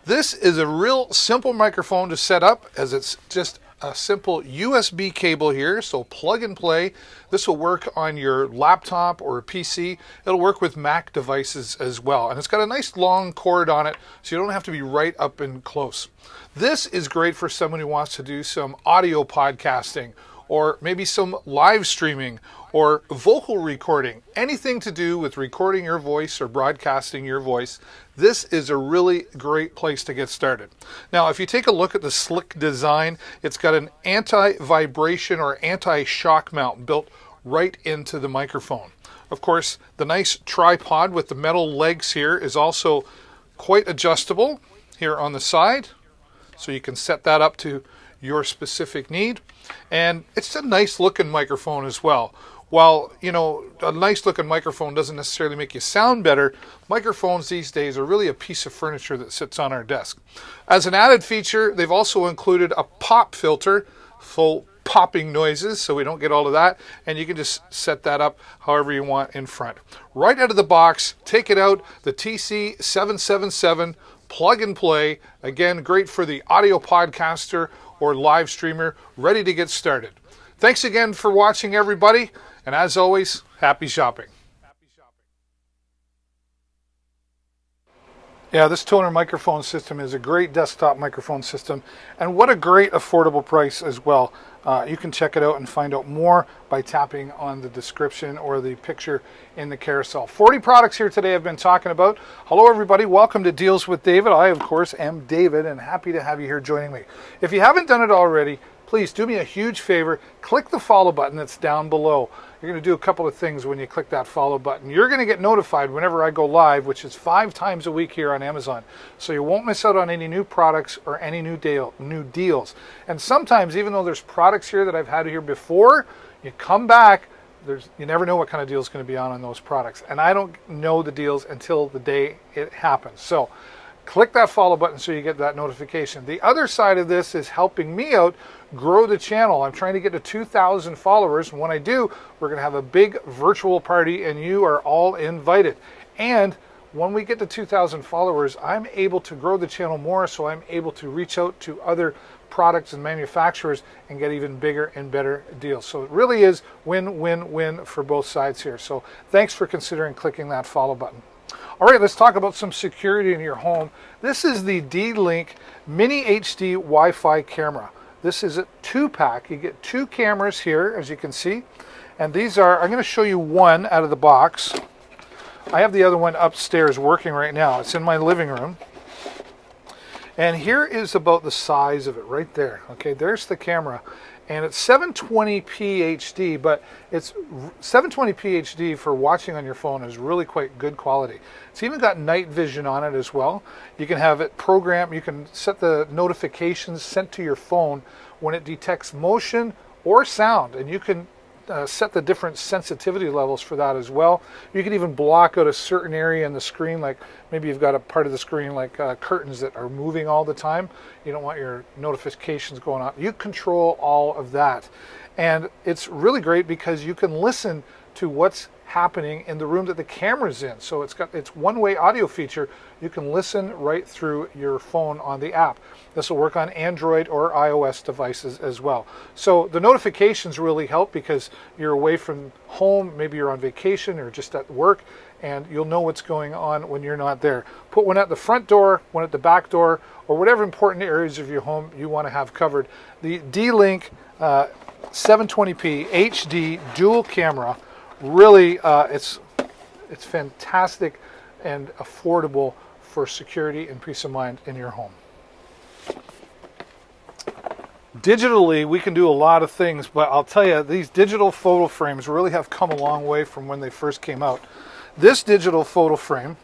Speaker 1: This is a real simple microphone to set up, as it's just a simple USB cable here, so plug and play. This will work on your laptop or a PC. It'll work with Mac devices as well, and it's got a nice long cord on it, so you don't have to be right up and close. This is great for someone who wants to do some audio podcasting, or maybe some live streaming or vocal recording, anything to do with recording your voice or broadcasting your voice. This is a really great place to get started. Now, if you take a look at the slick design, it's got an anti-vibration or anti-shock mount built right into the microphone. Of course, the nice tripod with the metal legs here is also quite adjustable here on the side, so you can set that up to your specific need. And it's a nice looking microphone as well. While, you know, a nice looking microphone doesn't necessarily make you sound better, microphones these days are really a piece of furniture that sits on our desk. As an added feature, they've also included a pop filter, full popping noises, so we don't get all of that, and you can just set that up however you want in front. Right out of the box, take it out, the TC777, plug and play. Again, great for the audio podcaster or live streamer, ready to get started. Thanks again for watching, everybody, and as always, happy shopping. Yeah, this Tonor microphone system is a great desktop microphone system, and what a great affordable price as well. You can check it out and find out more by tapping on the description or the picture in the carousel. 40 products here today I've been talking about. Hello everybody, welcome to Deals with David. I, of course, am David, and happy to have you here joining me. If you haven't done it already, please do me a huge favor, click the follow button that's down below. You're going to do a couple of things when you click that follow button. You're going to get notified whenever I go live, which is 5 times a week here on Amazon. So you won't miss out on any new products or any new deals. And sometimes, even though there's products here that I've had here before, you come back, you never know what kind of deal is going to be on those products. And I don't know the deals until the day it happens. So Click that follow button so you get that notification. The other side of this is helping me out grow the channel. I'm trying to get to 2,000 followers, and when I do, we're going to have a big virtual party, and you are all invited. And when we get to 2,000 followers, I'm able to grow the channel more, so I'm able to reach out to other products and manufacturers and get even bigger and better deals. So it really is win-win-win for both sides here. So thanks for considering clicking that follow button. All right, let's talk about some security in your home. This is the D-Link Mini HD Wi-Fi camera. This is a 2-pack. You get 2 cameras here, as you can see. And these are, I'm going to show you one out of the box. I have the other one upstairs working right now. It's in my living room. And here is about the size of it right there. Okay, there's the camera. And it's 720p HD, but it's 720p HD for watching on your phone is really quite good quality. It's even got night vision on it as well. You can have it programmed, you can set the notifications sent to your phone when it detects motion or sound, and you can set the different sensitivity levels for that as well. You can even block out a certain area in the screen, like maybe you've got a part of the screen like curtains that are moving all the time. You don't want your notifications going on. You control all of that. And it's really great because you can listen to what's happening in the room that the camera's in. So it's got its one-way audio feature. You can listen right through your phone on the app. This will work on Android or iOS devices as well. So the notifications really help because you're away from home, maybe you're on vacation or just at work, and you'll know what's going on when you're not there. Put one at the front door, one at the back door, or whatever important areas of your home you want to have covered. The D-Link 720p HD dual camera, really it's fantastic and affordable for security and peace of mind in your home. Digitally, we can do a lot of things, but I'll tell you, these digital photo frames really have come a long way from when they first came out. This digital photo frame,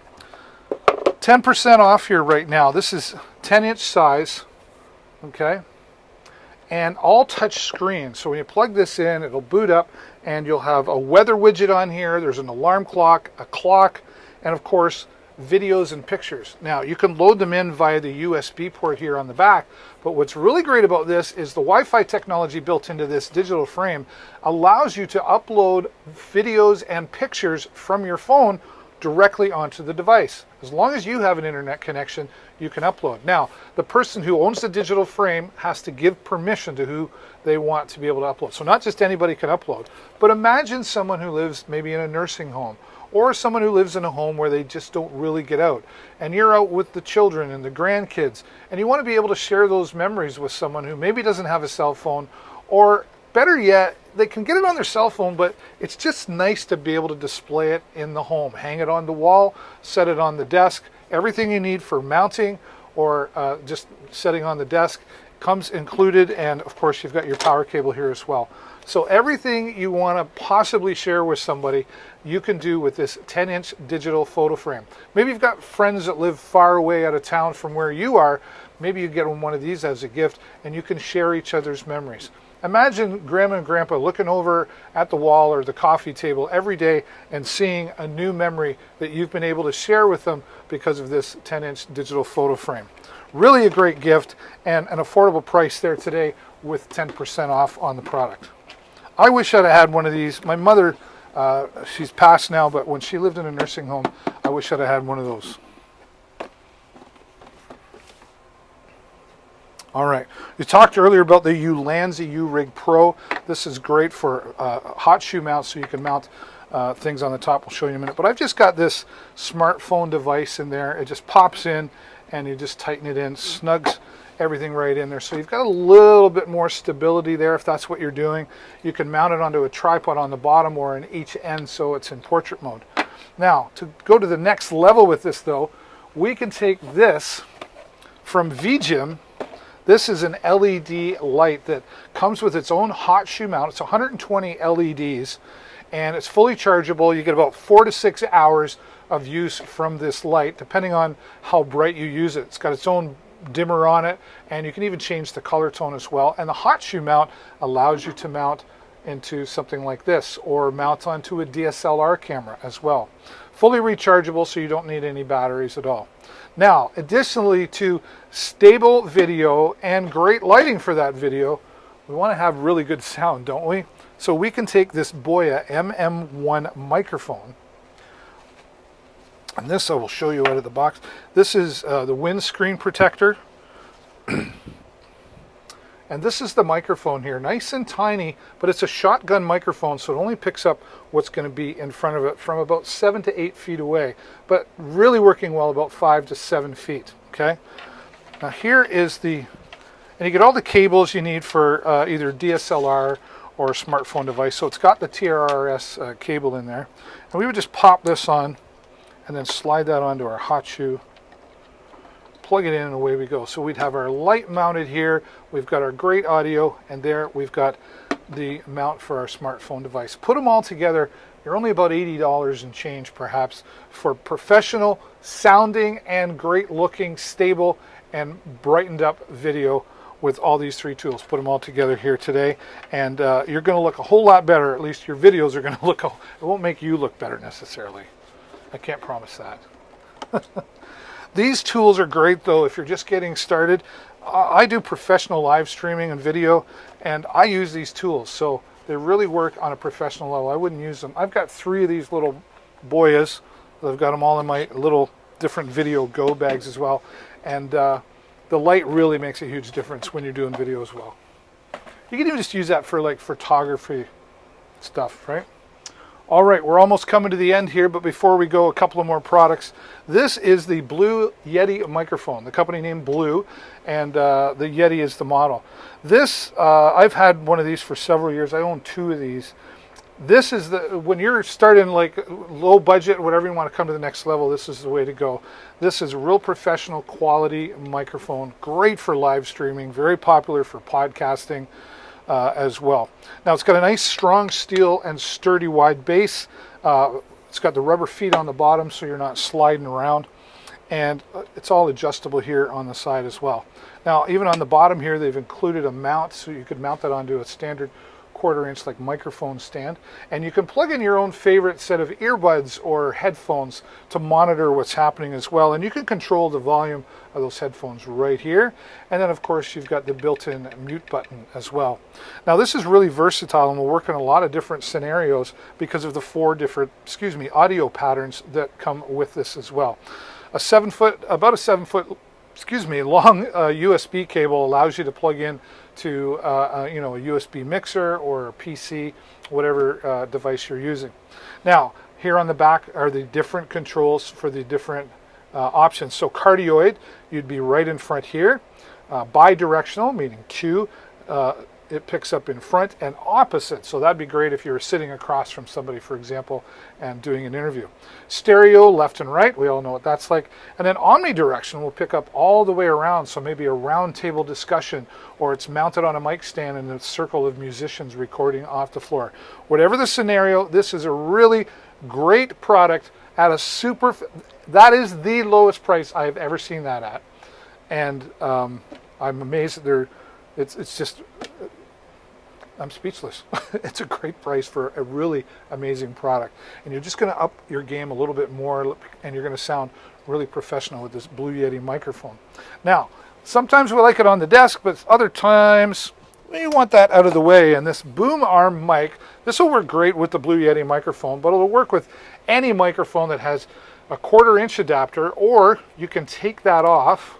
Speaker 1: 10% off here right now. This is 10-inch size, okay? And all touch screen. So when you plug this in, it'll boot up and you'll have a weather widget on here. There's an alarm clock, a clock, and of course, videos and pictures. Now, you can load them in via the USB port here on the back, but what's really great about this is the Wi-Fi technology built into this digital frame allows you to upload videos and pictures from your phone directly onto the device. As long as you have an internet connection, you can upload. Now, the person who owns the digital frame has to give permission to who they want to be able to upload. So not just anybody can upload, but imagine someone who lives maybe in a nursing home or someone who lives in a home where they just don't really get out. And you're out with the children and the grandkids, and you want to be able to share those memories with someone who maybe doesn't have a cell phone, or better yet, they can get it on their cell phone, but it's just nice to be able to display it in the home. Hang it on the wall, set it on the desk. Everything you need for mounting or just setting on the desk comes included, and of course you've got your power cable here as well. So everything you want to possibly share with somebody, you can do with this 10-inch digital photo frame. Maybe you've got friends that live far away out of town from where you are. Maybe you get them one of these as a gift, and you can share each other's memories. Imagine Grandma and Grandpa looking over at the wall or the coffee table every day and seeing a new memory that you've been able to share with them because of this 10-inch digital photo frame. Really a great gift and an affordable price there today with 10% off on the product. I wish I'd had one of these. My mother, she's passed now, but when she lived in a nursing home, I wish I'd had one of those. All right, we talked earlier about the Ulanzi U-Rig Pro. This is great for hot shoe mounts, so you can mount things on the top. We'll show you in a minute. But I've just got this smartphone device in there. It just pops in, and you just tighten it in, snugs everything right in there. So you've got a little bit more stability there if that's what you're doing. You can mount it onto a tripod on the bottom or in each end, so it's in portrait mode. Now, to go to the next level with this, though, we can take this from VGym. This is an LED light that comes with its own hot shoe mount. It's 120 LEDs, and it's fully chargeable. You get about 4 to 6 hours of use from this light, depending on how bright you use it. It's got its own dimmer on it, and you can even change the color tone as well. And the hot shoe mount allows you to mount into something like this, or mount onto a DSLR camera as well. Fully rechargeable, so you don't need any batteries at all. Now, additionally to stable video and great lighting for that video, we want to have really good sound, don't we? So we can take this Boya MM1 microphone, and this I will show you out of the box. This is the windscreen protector. And this is the microphone here, nice and tiny, but it's a shotgun microphone, so it only picks up what's going to be in front of it from about 7 to 8 feet away, but really working well about 5 to 7 feet, okay? Now here is and you get all the cables you need for either DSLR or a smartphone device, so it's got the TRRS cable in there. And we would just pop this on and then slide that onto our hot shoe, plug it in, and away we go. So we'd have our light mounted here, we've got our great audio, and there we've got the mount for our smartphone device. Put them all together, you're only about $80 and change perhaps for professional sounding and great looking, stable and brightened up video with all these three tools. Put them all together here today, and you're going to look a whole lot better. At least your videos are going to look, it won't make you look better necessarily. I can't promise that. These tools are great though if you're just getting started. I do professional live streaming and video, and I use these tools, so they really work on a professional level. I wouldn't use them. I've got 3 of these little Boyas. I've got them all in my little different video go bags as well, and the light really makes a huge difference when you're doing video as well. You can even just use that for like photography stuff, right? All right, we're almost coming to the end here, but before we go, a couple of more products. This is the Blue Yeti microphone, the company named Blue, and the Yeti is the model. This, I've had one of these for several years. I own 2 of these. This is when you're starting like low budget, whatever you want to come to the next level, this is the way to go. This is a real professional quality microphone, great for live streaming, very popular for podcasting. As well. Now it's got a nice strong steel and sturdy wide base. It's got the rubber feet on the bottom so you're not sliding around, and it's all adjustable here on the side as well. Now even on the bottom here they've included a mount, so you could mount that onto a standard 1/4 inch like microphone stand, and you can plug in your own favorite set of earbuds or headphones to monitor what's happening as well, and you can control the volume of those headphones right here. And then of course you've got the built-in mute button as well. Now this is really versatile and will work in a lot of different scenarios because of the 4 different audio patterns that come with this as well. About a 7 foot long USB cable allows you to plug in to a USB mixer or a PC, whatever device you're using. Now here on the back are the different controls for the different options. So cardioid, you'd be right in front here. Bidirectional, meaning Q, it picks up in front, and opposite. So that'd be great if you were sitting across from somebody, for example, and doing an interview. Stereo, left and right, we all know what that's like. And then omnidirectional will pick up all the way around, so maybe a round table discussion, or it's mounted on a mic stand in a circle of musicians recording off the floor. Whatever the scenario, this is a really great product at that is the lowest price I've ever seen that at. And I'm amazed that it's just, I'm speechless. It's a great price for a really amazing product. And you're just going to up your game a little bit more, and you're going to sound really professional with this Blue Yeti microphone. Now, sometimes we like it on the desk, but other times you want that out of the way. And this boom arm mic, this will work great with the Blue Yeti microphone, but it'll work with any microphone that has a 1/4 inch adapter, or you can take that off,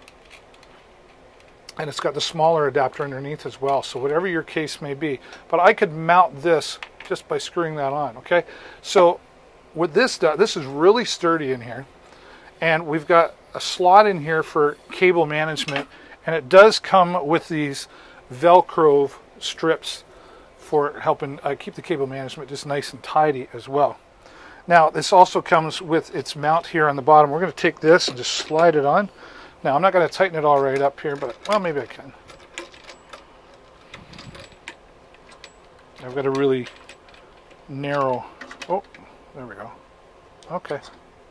Speaker 1: and it's got the smaller adapter underneath as well, so whatever your case may be. But I could mount this just by screwing that on, okay? So with this is really sturdy in here, and we've got a slot in here for cable management, and it does come with these Velcro strips for helping keep the cable management just nice and tidy as well. Now this also comes with its mount here on the bottom. We're going to take this and just slide it on. Now I'm not going to tighten it all right up here, but well, maybe I can. I've got a really narrow, oh, there we go. Okay,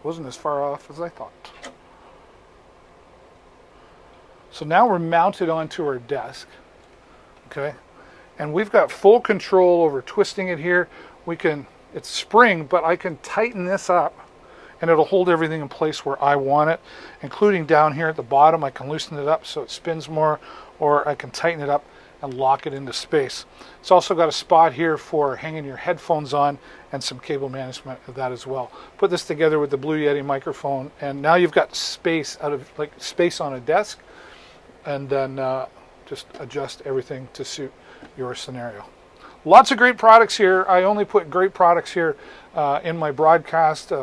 Speaker 1: wasn't as far off as I thought. So now we're mounted onto our desk, okay? And we've got full control over twisting it here. It's spring, but I can tighten this up and it'll hold everything in place where I want it, including down here at the bottom. I can loosen it up so it spins more, or I can tighten it up and lock it into space. It's also got a spot here for hanging your headphones on and some cable management of that as well. Put this together with the Blue Yeti microphone, and now you've got space space on a desk, and then just adjust everything to suit your scenario. Lots of great products here. I only put great products here in my broadcast.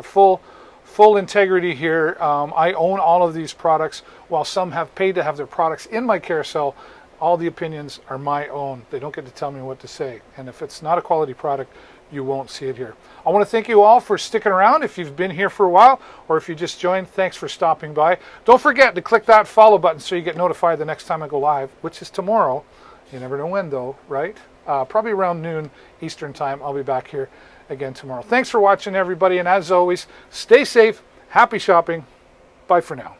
Speaker 1: Full integrity here. I own all of these products. While some have paid to have their products in my carousel, all the opinions are my own. They don't get to tell me what to say. And if it's not a quality product, you won't see it here. I want to thank you all for sticking around. If you've been here for a while, or if you just joined, thanks for stopping by. Don't forget to click that follow button so you get notified the next time I go live, which is tomorrow. You never know when though, right? Probably around noon Eastern time. I'll be back here again tomorrow. Thanks for watching, everybody. And as always, stay safe. Happy shopping. Bye for now.